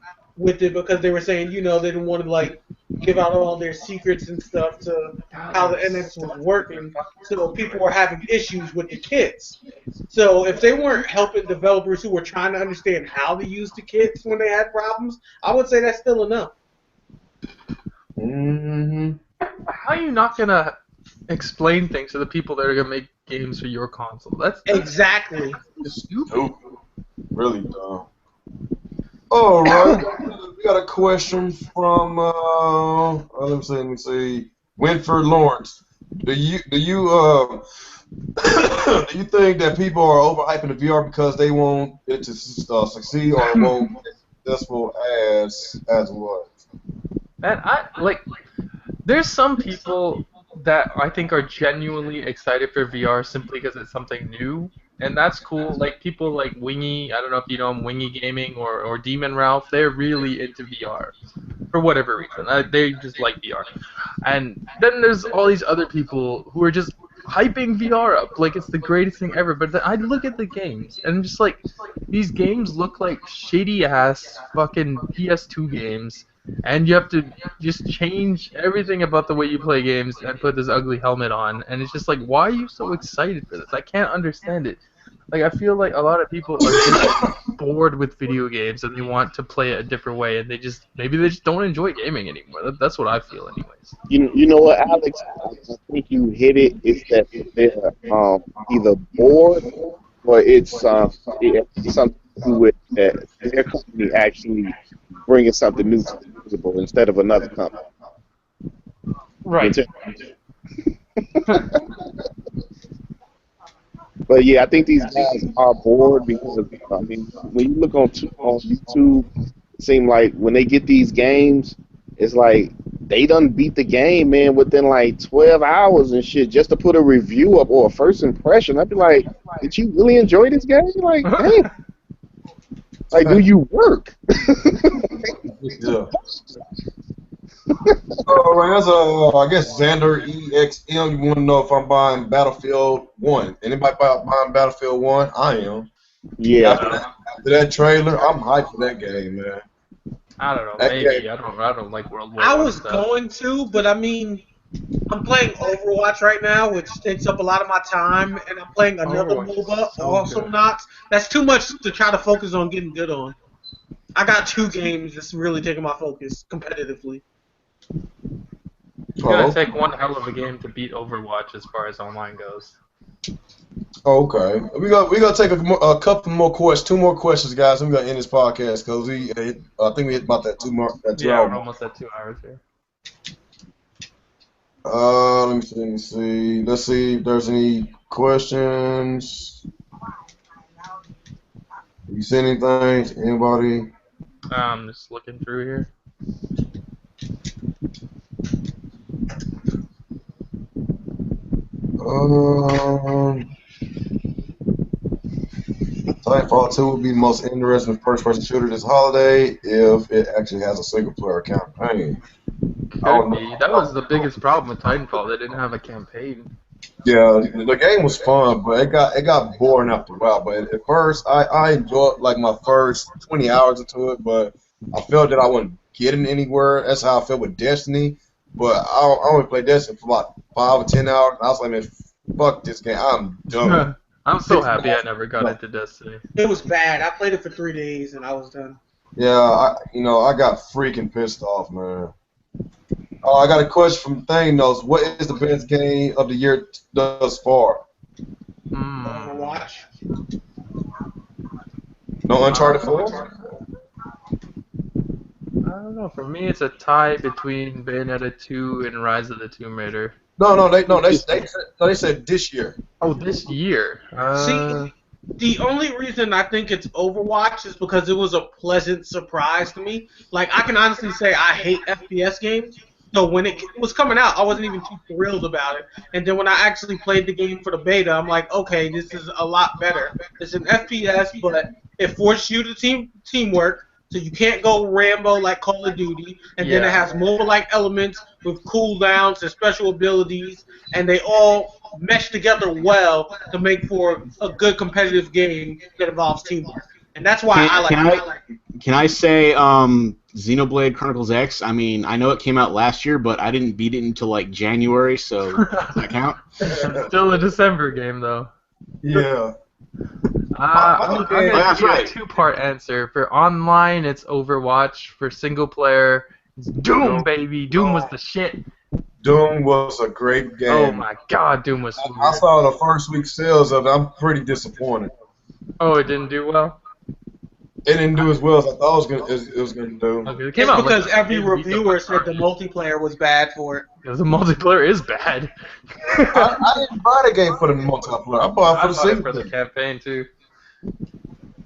it because they were saying, they didn't want to like give out all their secrets and stuff to how the NX was working. So people were having issues with the kits. So if they weren't helping developers who were trying to understand how to use the kits when they had problems, I would say that's still enough. Mm-hmm. How are you not gonna explain things to the people that are gonna make games for your console? That's Exactly. stupid. Really dumb. All right, we got a question from let me see, Winford Lawrence. Do you do you do you think that people are overhyping the VR because they want it to succeed or it won't be as successful as it was? And I like. There's some people that I think are genuinely excited for VR simply because it's something new, and that's cool. Like people like Wingy, I don't know if you know him, Wingy Gaming or Demon Ralph, they're really into VR for whatever reason. They just like VR. And then there's all these other people who are just hyping VR up like it's the greatest thing ever. But I look at the games and I'm just like, these games look like shitty ass fucking PS2 games, and you have to just change everything about the way you play games and put this ugly helmet on. And it's just like, why are you so excited for this? I can't understand it. Like I feel like a lot of people are just bored with video games and they want to play it a different way, and maybe they just don't enjoy gaming anymore. That's what I feel, anyways. You know what, Alex? I think you hit it. It's that they're either bored or it's something to do with that their company actually bringing something new to the table instead of another company. Right. But yeah, I think these guys are bored because I mean, when you look on YouTube, it seems like when they get these games, it's like they done beat the game, man, within like 12 hours and shit just to put a review up or a first impression. I'd be like, did you really enjoy this game? Like, damn. Like, do you work? Yeah. All right, that's I guess Xander EXM. You want to know if I'm buying Battlefield 1? Anybody buying Battlefield 1? I am. Yeah. After that trailer, I'm hyped for that game, man. I don't know, That maybe. game- I don't like World War I I was stuff. going to, but I mean, I'm playing Overwatch right now, which takes up a lot of my time, and I'm playing another Overwatch is MOBA, so Awesome good. Knots. That's too much to try to focus on getting good on. I got 2 games that's really taking my focus competitively. It's gonna take one hell of a game to beat Overwatch as far as online goes. Okay, we gonna take a couple more questions, 2 more questions, guys. And we're gonna end this podcast because I think we hit about that 2 more. That 2 Yeah, hour we're mark. almost at 2 hours here. Let me see. Let's see if there's any questions. You see anything? Anybody? Just looking through here. Titanfall 2 would be the most interesting first-person shooter this holiday if it actually has a single-player campaign. could be. That was the biggest problem with Titanfall. They didn't have a campaign. Yeah, the game was fun, but it got boring after a while. But at first, I enjoyed like my first 20 hours into it, but I felt that I wasn't getting anywhere. That's how I felt with Destiny. But I only played Destiny for about 5 or 10 hours. And I was like, man, fuck this game. I'm done. I'm so happy I never got into Destiny. It was bad. I played it for 3 days and I was done. Yeah, I got freaking pissed off, man. Oh, I got a question from Thanos. What is the best game of the year thus far? Overwatch. No Uncharted 4? I don't know. For me, it's a tie between Bayonetta 2 and Rise of the Tomb Raider. They said this year. Oh, this year. See, the only reason I think it's Overwatch is because it was a pleasant surprise to me. Like, I can honestly say I hate FPS games. So when it was coming out, I wasn't even too thrilled about it. And then when I actually played the game for the beta, I'm like, okay, this is a lot better. It's an FPS, but it forces you to teamwork. So you can't go Rambo like Call of Duty, and then it has mobile-like elements with cooldowns and special abilities, and they all mesh together well to make for a good competitive game that involves teamwork. And that's why I like it. Can I say Xenoblade Chronicles X? I mean, I know it came out last year, but I didn't beat it until like January, so does that count? It's still a December game, though. Yeah. I'm going to give you a two-part answer. For online, it's Overwatch. For single player, it's Doom, baby. Doom was the shit. Doom was a great game. Oh my god, Doom was so I saw the first week sales of it. I'm pretty disappointed. Oh, it didn't do well? It didn't do as well as I thought it was going to do. Okay, it It's came out because like every reviewer said the multiplayer was bad for it. because the multiplayer is bad. I didn't buy the game for the multiplayer. I bought it for the single for the campaign too.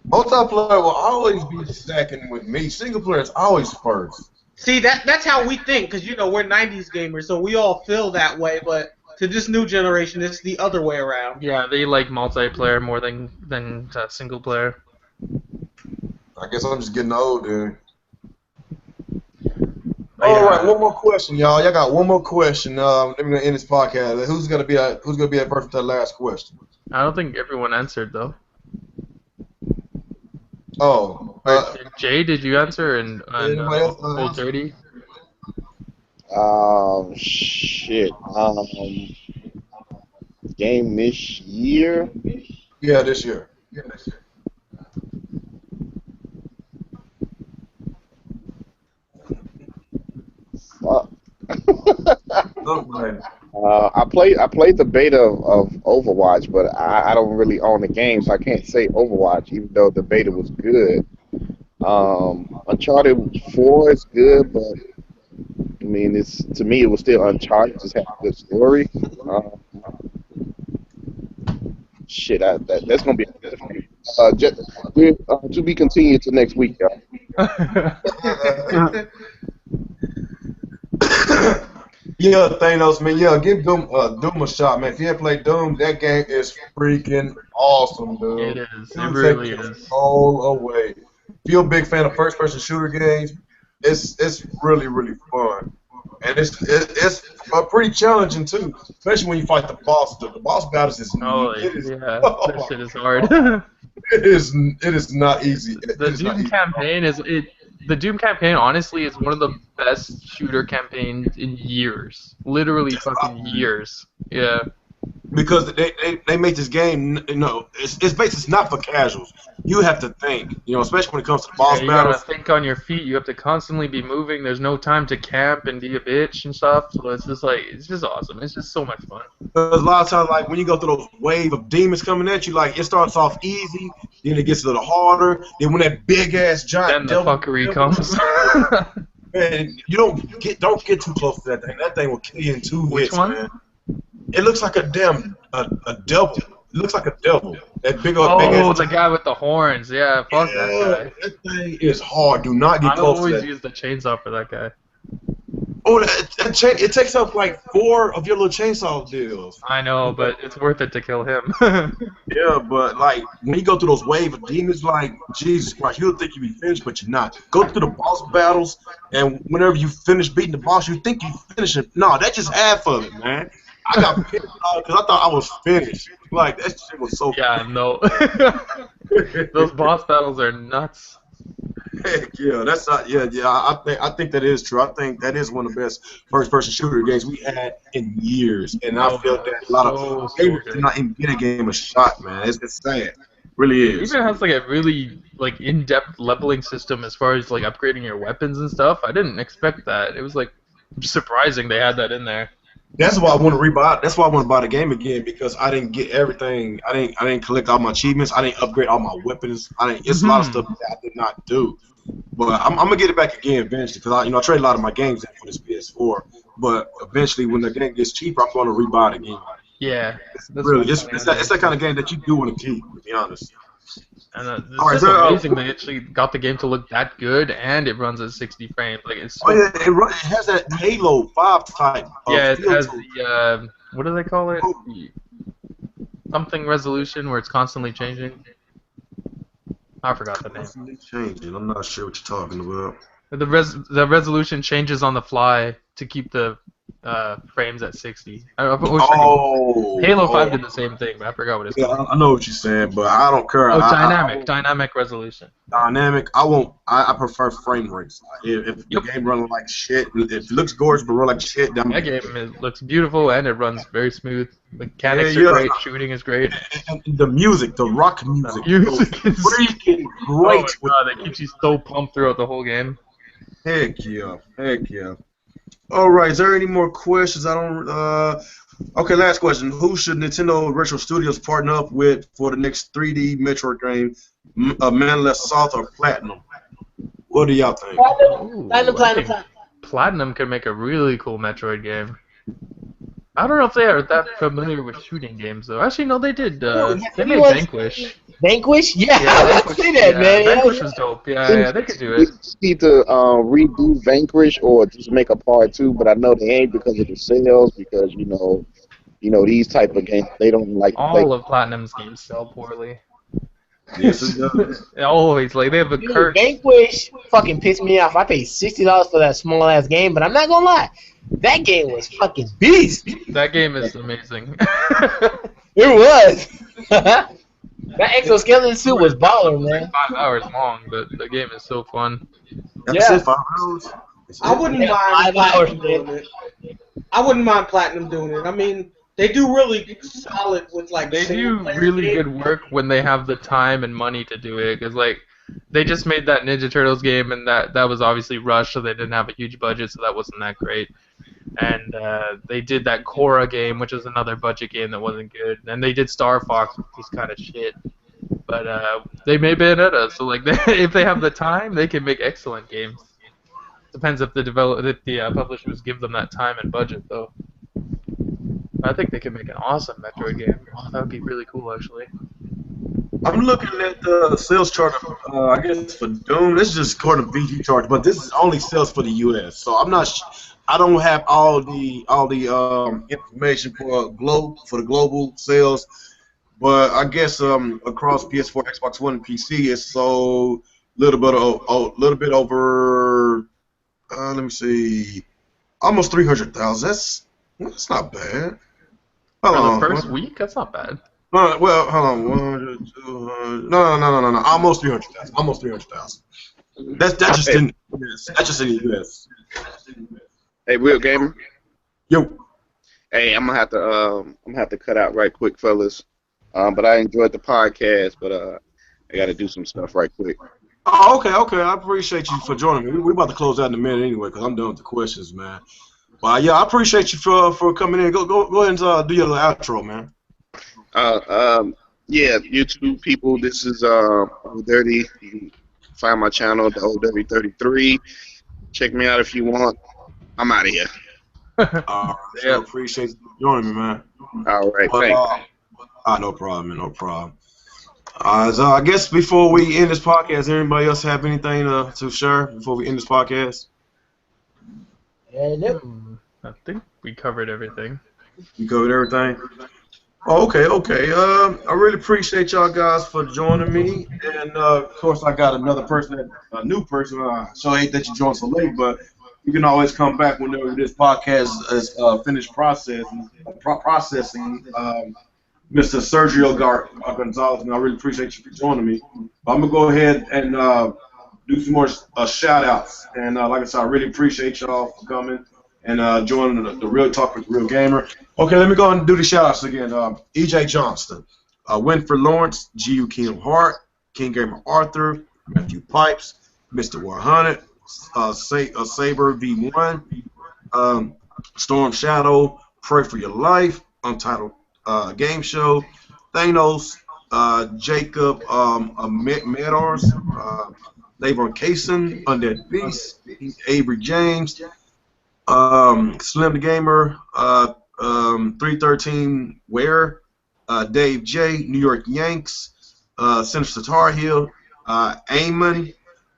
Multiplayer will always be second with me. Single player is always first. See, that's how we think, because, you know, we're 90s gamers, so we all feel that way, but to this new generation, it's the other way around. Yeah, they like multiplayer more than single player. I guess I'm just getting old, dude. All right, one more question, y'all. Y'all got one more question. Then we're gonna end this podcast. Who's gonna be at first with that last question? I don't think everyone answered though. Oh, Jay, did you answer? And anybody else Old Dirty? Shit. Game this year? yeah, this year. Fuck. Look, man. I played the beta of Overwatch, but I don't really own the game, so I can't say Overwatch, even though the beta was good. Uncharted 4 is good, but I mean, to me it was still Uncharted. Just had a good story. Shit, that's gonna be to be continued to next week, y'all. Yeah, Thanos, man. Yeah, give Doom a shot, man. If you haven't played Doom, that game is freaking awesome, dude. It is. It really is. All away. If you're a big fan of first-person shooter games, it's really fun, and it's pretty challenging too, especially when you fight the boss. The boss battles is that shit is hard. It is not easy. The Doom campaign The Doom campaign, honestly, is one of the best shooter campaigns in years. Literally fucking years. Yeah. Because they make this game, it's not for casuals. You have to think, especially when it comes to the boss you battles. gotta think on your feet. You have to constantly be moving. There's no time to camp and be a bitch and stuff. So it's just awesome. It's just so much fun. Because a lot of times, like when you go through those wave of demons coming at you, like it starts off easy, then it gets a little harder. Then when that big ass giant then the fuckery comes. Man, you don't get too close to that thing. That thing will kill you in 2 Which hits, one? man. It looks like a devil. It looks like a devil. That big old the guy with the horns. Yeah, fuck that guy. That thing is hard. Do not get I close to always that. use the chainsaw for that guy. Oh, it takes up like 4 of your little chainsaw deals. I know, but it's worth it to kill him. Yeah, but like when you go through those wave of demons, like Jesus Christ, you'll think you be finished, but you're not. Go through the boss battles, and whenever you finish beating the boss, you think you finish it. No, that's just half of it, man. I got pissed off because I thought I was finished. Like that shit was so. Yeah, no. Those boss battles are nuts. Heck yeah, that's not. Yeah, yeah. I think that is true. I think that is one of the best first-person shooter games we had in years, and I feel that a lot of gamers did not even get a game a shot, man. It's sad. Really It is. even has like a really like in-depth leveling system as far as like upgrading your weapons and stuff. I didn't expect that. It was like surprising they had that in there. That's why I want to rebuy. That's why I want to buy the game again because I didn't get everything. I didn't collect all my achievements. I didn't upgrade all my weapons. It's a lot of stuff that I did not do. But I'm gonna get it back again eventually because I trade a lot of my games in for this PS4. But eventually, when the game gets cheaper, I'm gonna rebuy it again. Yeah. Really, it's that kind of game that you do want to keep. To be honest. And it's All right, just so, amazing they actually got the game to look that good, and it runs at 60 frames. Like it's so Oh yeah, it has that Halo 5 type. yeah, it feel has to it. the what do they call it? Something resolution where it's constantly changing. I forgot the name. Constantly changing. I'm not sure what you're talking about. The resolution changes on the fly to keep the frames at 60. Halo 5 did the same thing, but I forgot what it's Yeah, called. I know what you're saying, but I don't care. Oh, I dynamic resolution. dynamic. I won't. I prefer frame rates. If the game running like shit, if it looks gorgeous but run like shit, then That game looks beautiful and it runs very smooth. Mechanics are great. Shooting is great. And the music, the rock music, The music is freaking Oh great. my god, that keeps you so pumped throughout the whole game. Heck yeah, heck yeah. All right, is there any more questions? Okay, last question. Who should Nintendo Retro Studios partner up with for the next 3D Metroid game? Manless Salt or Platinum? What do y'all think? Platinum. Platinum could make a really cool Metroid game. I don't know if they are that familiar with shooting games though. Actually, no, they did. They made Vanquish. Vanquish? Yeah, Yeah, I was say that, man. Vanquish was dope. Yeah, they could do it. Need to redo Vanquish or just make a part 2, but I know they ain't because of the sales. Because you know these type of games they don't like. All of Platinum's games sell poorly. Yes, it does. Always, like they have a curse. Vanquish fucking pissed me off. I paid $60 for that small ass game, but I'm not gonna lie, that game was fucking beast. That game is amazing. It was. That exoskeleton suit was baller, man. 5 hours long, but the game is so fun. That's Yeah. it, 5 hours. I wouldn't mind 5 hours, Platinum doing it. I wouldn't mind Platinum doing it. I mean, they do really solid with like. They do single-player really games. good work when they have the time and money to do it, because like they just made that Ninja Turtles game, and that was obviously rushed, so they didn't have a huge budget, so that wasn't that great. And they did that Korra game, which was another budget game that wasn't good. And they did Star Fox, which was kind of shit. But they made Bayonetta, so like if they have the time, they can make excellent games. Depends if the publishers give them that time and budget, though. I think they can make an awesome Metroid game. That would be really cool, actually. I'm looking at the sales chart. I guess for Doom, this is just according to VG chart, but this is only sales for the U.S. So I'm not. I don't have all the information for the global sales, but I guess across PS4, Xbox One, and PC, it's sold a little bit over. Let me see, almost 300,000. That's not bad. Hold For on. the first week, that's not bad. Well, hold on. 100, 200. No. Almost 300,000. Almost 300,000. That's just in the US. That's just in the US. Hey, Real Gamer. Yo. Hey, I'm gonna have to cut out right quick, fellas. But I enjoyed the podcast, but I got to do some stuff right quick. Oh, okay. I appreciate you for joining me. We're about to close out in a minute anyway, because I'm done with the questions, man. But yeah, I appreciate you for coming in. Go ahead and do your little outro, man. Yeah, YouTube people, this is Old Dirty. You can find my channel, the Old Dirty 33. Check me out if you want. I'm out of here. I appreciate you joining me, man. All right, thanks. No problem, man. No problem. So I guess before we end this podcast, anybody else have anything to share before we end this podcast? And yep. I think we covered everything. You covered everything? Oh, okay. I really appreciate y'all guys for joining me, and of course I got another person, a new person. So I hate that you joined so late, but you can always come back whenever this podcast is finished processing. Mr. Sergio Gonzalez, and I really appreciate you for joining me. I'm gonna go ahead and do some more shout outs, and like I said, I really appreciate y'all for coming and joining the Real Talk with the Real Gamer. Okay, let me go and do the shout-outs again. E.J. Johnston, Winfred Lawrence, G.U. Kingdom Heart, King Gamer Arthur, Matthew Pipes, Mr. 100, Saber V1, Storm Shadow, Pray for Your Life, Untitled Game Show, Thanos, Jacob Medars, Lavon Kaysen, Undead Beast, Avery James, Slim the Gamer, 313 Ware, Dave J, New York Yanks, Senator Tar Heel, Eamon,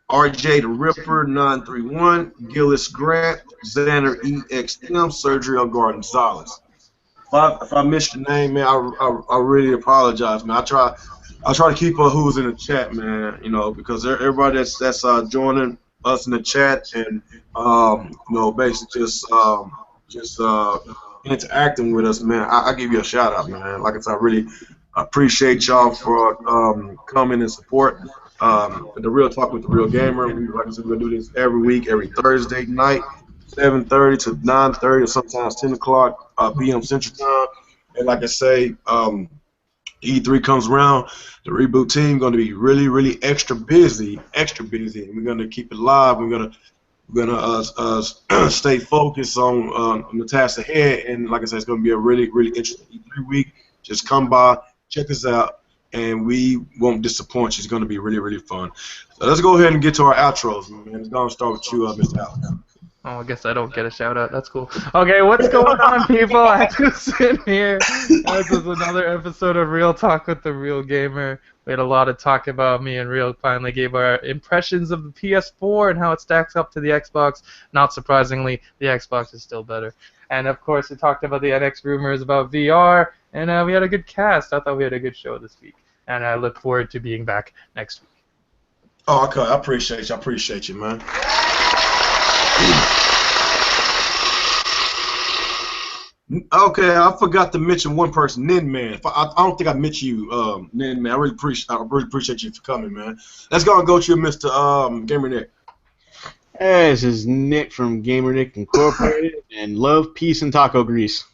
RJ the Ripper, 931, Gillis Grant, Xander EXM, Sergio Gonzalez. If I missed your name, man, I really apologize, man. I try to keep who's in the chat, man. You know, because everybody that's joining us in the chat and you know, basically just interacting with us, man. I give you a shout out, man. Like I said, I really appreciate y'all for coming and support the Real Talk with the Real Gamer. Like I said, we're gonna do this every week, every Thursday night, 7:30 to 9:30, or sometimes 10 o'clock p.m. Central Time. And like I say, E3 comes around, the reboot team going to be really extra busy, and we're going to keep it live. We're gonna stay focused on the task ahead, and like I said, it's going to be a really interesting E3 week. Just come by, check us out, and we won't disappoint you. It's going to be really fun. So let's go ahead and get to our outros, man. It's going to start with you, Mr. Alex. Oh, I guess I don't get a shout out. That's cool. Okay, what's going on, people? I just sit here. This is another episode of Real Talk with the Real Gamer. We had a lot of talk about me and Real finally gave our impressions of the PS4 and how it stacks up to the Xbox. Not surprisingly, the Xbox is still better. And of course, we talked about the NX rumors about VR, and we had a good cast. I thought we had a good show this week, and I look forward to being back next week. Oh, okay. I appreciate you, man. Okay, I forgot to mention one person, Nin Man. I don't think I mentioned you, Nin Man. I really appreciate you for coming, man. Let's go and go to Mr. Gamer Nick. Hey, this is Nick from Gamer Nick Incorporated, and love, peace, and taco grease.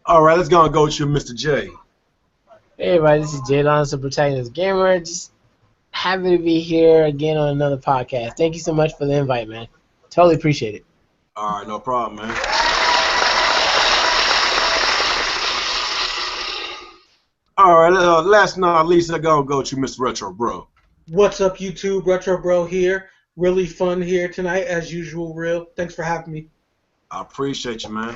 All right, let's go and go to Mr. J. Hey everybody, this is Jay Lonzo, Protagonist Gamer. Just happy to be here again on another podcast. Thank you so much for the invite, man. Totally appreciate it. All right, no problem, man. All right, last but not least, I'm going to go to Mr. Retro Bro. What's up, YouTube? Retro Bro here. Really fun here tonight, as usual, Real. Thanks for having me. I appreciate you, man.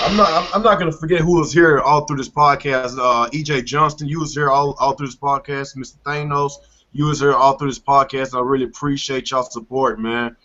I'm not gonna forget who was here all through this podcast. E.J. Johnston, you was here all through this podcast. Mr. Thanos, you was here all through this podcast. I really appreciate y'all's support, man.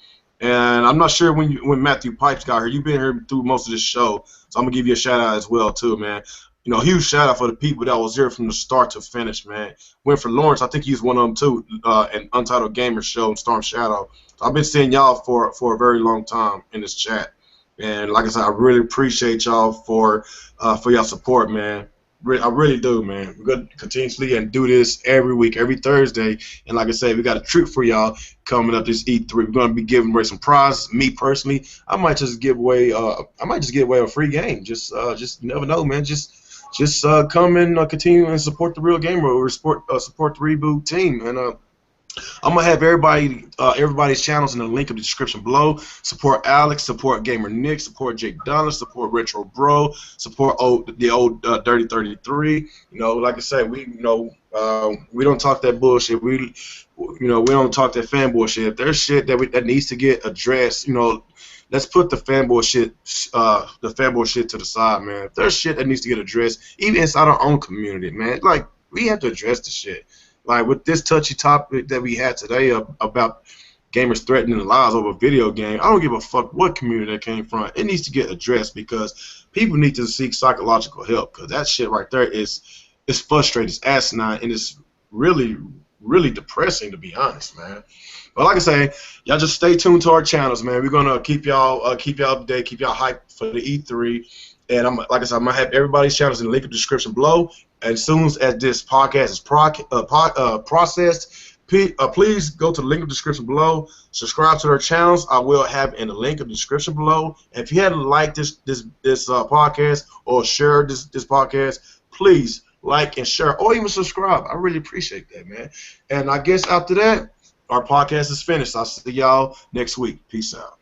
And I'm not sure when Matthew Pipes got here. You've been here through most of this show, so I'm gonna give you a shout out as well too, man. You know, huge shout out for the people that was here from the start to finish, man. Winfred Lawrence, I think he's one of them too. An Untitled Gamer Show and Storm Shadow. So I've been seeing y'all for a very long time in this chat. And like I said, I really appreciate y'all for y'all support, man. I really do, man. We're going to continuously and do this every week, every Thursday. And like I said, we got a treat for y'all coming up this E3. We're going to be giving away some prizes. Me personally, I might just give away a free game. Just you never know, man. Just come and continue and support the Real Gamer or support the Reboot team. And I'm gonna have everybody's channels in the link in the description below. Support Alex, support Gamer Nick, support Jake Donner, support Retro Bro, support the old Dirty 33. You know, like I said, we don't talk that bullshit. We don't talk that fanboy shit. If there's shit that needs to get addressed, let's put the fanboy shit to the side, man. If there's shit that needs to get addressed, even inside our own community, man, like we have to address the shit. Like with this touchy topic that we had today about gamers threatening the lives over a video game, I don't give a fuck what community that came from. It needs to get addressed because people need to seek psychological help because that shit right there is frustrating, it's asinine, and it's really, really depressing to be honest, man. But like I say, y'all just stay tuned to our channels, man. We're gonna keep y'all up to date, keep y'all hyped for the E3. And I'm like I said, I'm gonna have everybody's channels in the link in the description below. As soon as this podcast is processed, please go to the link in the description below. Subscribe to their channels. I will have in the link in the description below. And if you hadn't liked this podcast or share this podcast, please like and share or even subscribe. I really appreciate that, man. And I guess after that, our podcast is finished. I'll see y'all next week. Peace out.